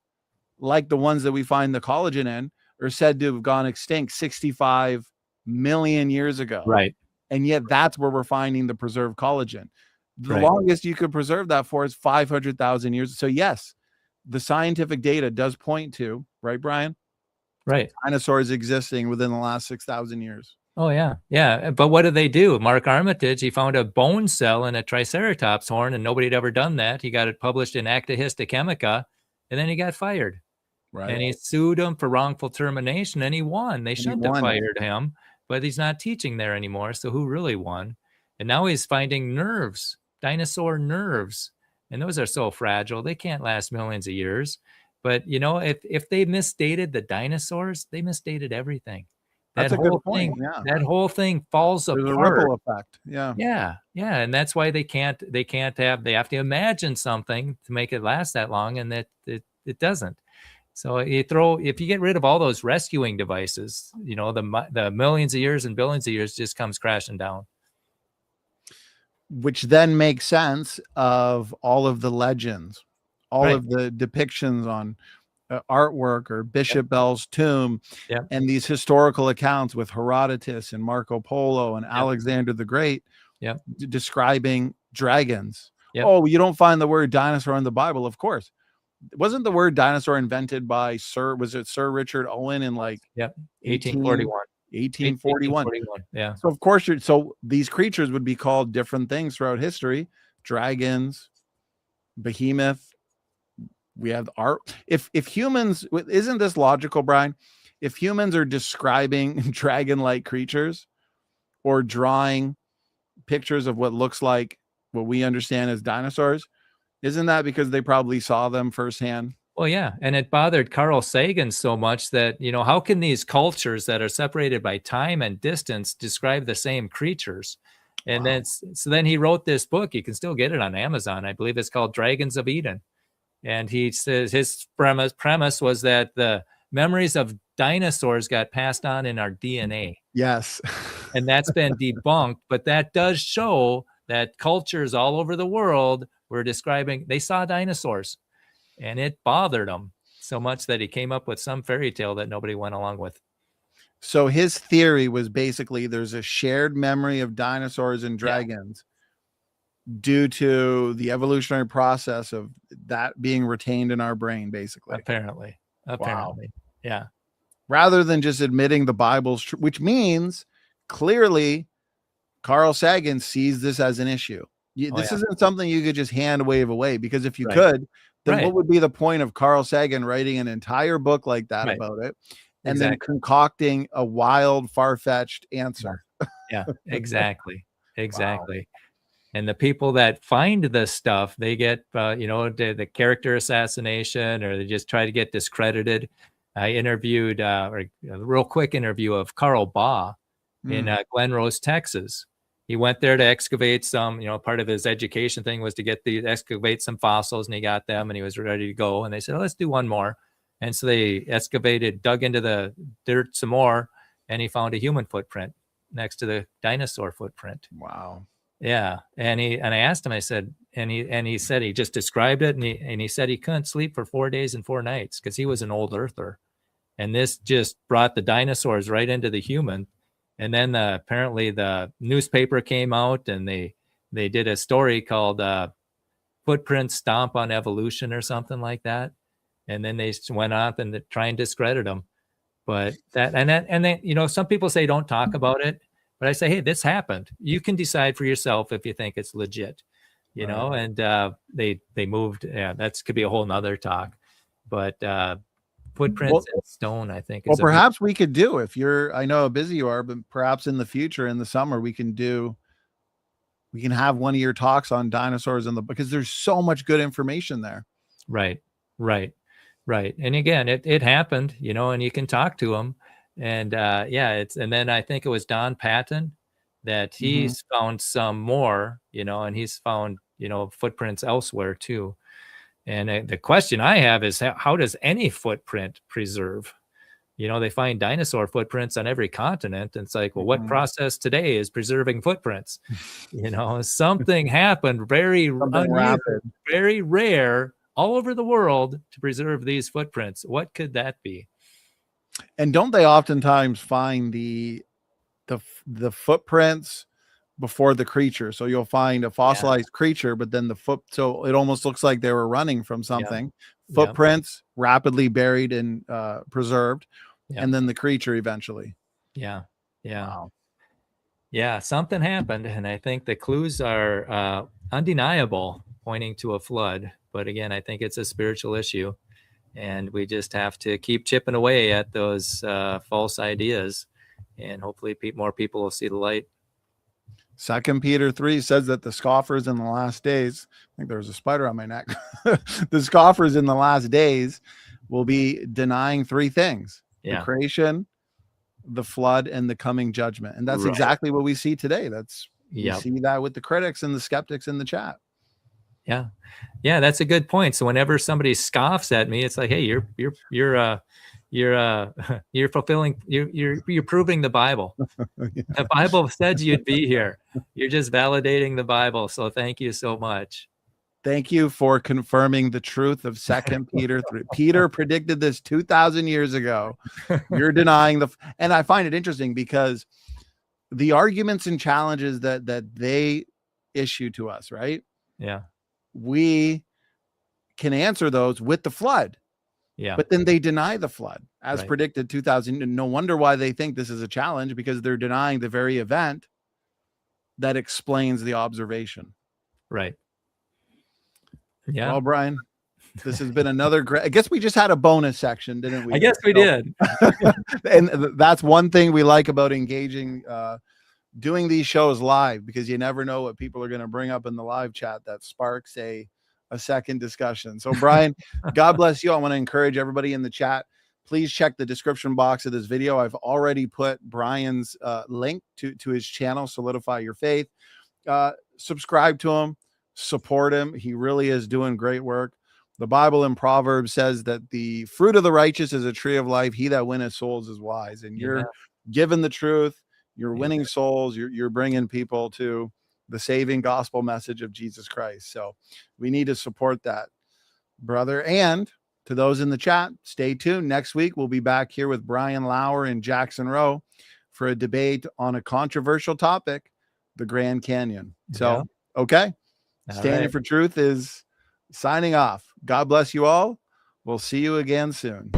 Speaker 1: like the ones that we find the collagen in, are said to have gone extinct 65 million years ago.
Speaker 2: Right.
Speaker 1: And yet that's where we're finding the preserved collagen. The longest you could preserve that for is 500,000 years. So yes, the scientific data does point to, right, Brian?
Speaker 2: Right.
Speaker 1: Dinosaurs existing within the last 6,000 years.
Speaker 2: Oh, yeah. Yeah. But what did they do? Mark Armitage, he found a bone cell in a Triceratops horn, and nobody had ever done that. He got it published in Acta Histochemica, and then he got fired. Right. And he sued him for wrongful termination, and he won. They shouldn't have fired him, but he's not teaching there anymore. So who really won? And now he's finding nerves, dinosaur nerves. And those are so fragile. They can't last millions of years. But, you know, if they misdated the dinosaurs, they misdated everything.
Speaker 1: That's a good point. Yeah.
Speaker 2: That whole thing falls apart.
Speaker 1: There's a ripple effect. Yeah.
Speaker 2: Yeah. Yeah. And that's why they have to imagine something to make it last that long, and that it doesn't. So if you get rid of all those rescuing devices, you know, the millions of years and billions of years just comes crashing down.
Speaker 1: Which then makes sense of all of the legends, all of the depictions on artwork or Bishop Bell's tomb, and these historical accounts with Herodotus and Marco Polo and Alexander the Great, describing dragons. Oh, you don't find the word dinosaur in the Bible? Of course. Wasn't the word dinosaur invented by Sir Richard Owen in like
Speaker 2: 1841?
Speaker 1: 1841.
Speaker 2: Yeah.
Speaker 1: So of course, so these creatures would be called different things throughout history: dragons, behemoth. We have art. If humans, isn't this logical, Brian? If humans are describing dragon-like creatures or drawing pictures of what looks like what we understand as dinosaurs? Isn't that because they probably saw them firsthand?
Speaker 2: Well, yeah, and it bothered Carl Sagan so much that, how can these cultures that are separated by time and distance describe the same creatures? And
Speaker 1: Wow.
Speaker 2: then he wrote this book. You can still get it on Amazon. I believe it's called Dragons of Eden. And he says his premise was that the memories of dinosaurs got passed on in our DNA.
Speaker 1: Yes.
Speaker 2: And that's been debunked, but that does show that cultures all over the world were describing, they saw dinosaurs. And it bothered him so much that he came up with some fairy tale that nobody went along with.
Speaker 1: So his theory was basically there's a shared memory of dinosaurs and dragons due to the evolutionary process of that being retained in our brain, basically.
Speaker 2: Apparently. Yeah.
Speaker 1: Rather than just admitting the Bible's true, which means clearly Carl Sagan sees this as an issue. This isn't something you could just hand wave away, because if you could, then what would be the point of Carl Sagan writing an entire book like that about it and then concocting a wild, far-fetched answer?
Speaker 2: Yeah, exactly. Exactly. Wow. And the people that find this stuff, they get, the character assassination, or they just try to get discredited. I interviewed a real quick interview of Carl Baugh in Glen Rose, Texas. He went there to excavate some, part of his education thing was to excavate some fossils, and he got them and he was ready to go. And they said, let's do one more. And so they dug into the dirt some more, and he found a human footprint next to the dinosaur footprint.
Speaker 1: Wow.
Speaker 2: Yeah. And I asked him, I said, and he said, he just described it. And he said he couldn't sleep for 4 days and 4 nights because he was an old earther. And this just brought the dinosaurs right into the human. And then apparently the newspaper came out, and they did a story called Footprints Stomp on Evolution or something like that. And then they went on and try and discredit them. But some people say don't talk about it. But I say, hey, this happened. You can decide for yourself if you think it's legit, know. And they moved. Yeah, that could be a whole nother talk. But footprints in stone, I think.
Speaker 1: Well, perhaps we could do, if I know how busy you are, but perhaps in the future, in the summer, we can have one of your talks on dinosaurs because there's so much good information there.
Speaker 2: Right. And again, it happened, and you can talk to them. And and then I think it was Don Patton that he's found some more, and he's found, footprints elsewhere too. And the question I have is, how does any footprint preserve? They find dinosaur footprints on every continent. And it's like, well, what process today is preserving footprints? Something happened very rare all over the world to preserve these footprints. What could that be?
Speaker 1: And don't they oftentimes find the footprints before the creature? So you'll find a fossilized creature, but then so it almost looks like they were running from something. Footprints rapidly buried and preserved, and then the creature eventually.
Speaker 2: Wow. Yeah, something happened, and I think the clues are undeniable, pointing to a flood. But again, I think it's a spiritual issue, and we just have to keep chipping away at those false ideas, and hopefully more people will see the light.
Speaker 1: 2 Peter 3 says that the scoffers in the last days, I think there was a spider on my neck. The scoffers in the last days will be denying 3 things: the creation, the flood, and the coming judgment. And that's exactly what we see today. We see that with the critics and the skeptics in the chat.
Speaker 2: Yeah, that's a good point. So whenever somebody scoffs at me, it's like, hey, you're fulfilling, you're proving the Bible. The Bible said you'd be here. You're just validating the Bible. So thank you so much.
Speaker 1: Thank you for confirming the truth of 2 Peter 3. Peter predicted this 2,000 years ago. You're denying and I find it interesting because the arguments and challenges that they issue to us, right?
Speaker 2: Yeah.
Speaker 1: We can answer those with the flood.
Speaker 2: Yeah.
Speaker 1: But then they deny the flood as predicted 2000. And no wonder why they think this is a challenge, because they're denying the very event that explains the observation.
Speaker 2: Right. Yeah.
Speaker 1: Well, Brian, this has been another great, I guess we just had a bonus section, didn't we?
Speaker 2: I guess we did.
Speaker 1: And that's one thing we like about engaging doing these shows live, because you never know what people are going to bring up in the live chat that sparks a second discussion. So Brian, God bless you. I want to encourage everybody in the chat, please check the description box of this video. I've already put Brian's link to his channel, Solidify Your Faith. Subscribe to him, support him. He really is doing great work. The Bible in Proverbs says that the fruit of the righteous is a tree of life. He that winneth souls is wise. And you're giving the truth. You're winning souls. You're bringing people to the saving gospel message of Jesus Christ. So we need to support that, brother. And to those in the chat, stay tuned. Next week, we'll be back here with Brian Lauer and Jackson Rowe for a debate on a controversial topic, the Grand Canyon. So, okay. Standing for Truth is signing off. God bless you all. We'll see you again soon.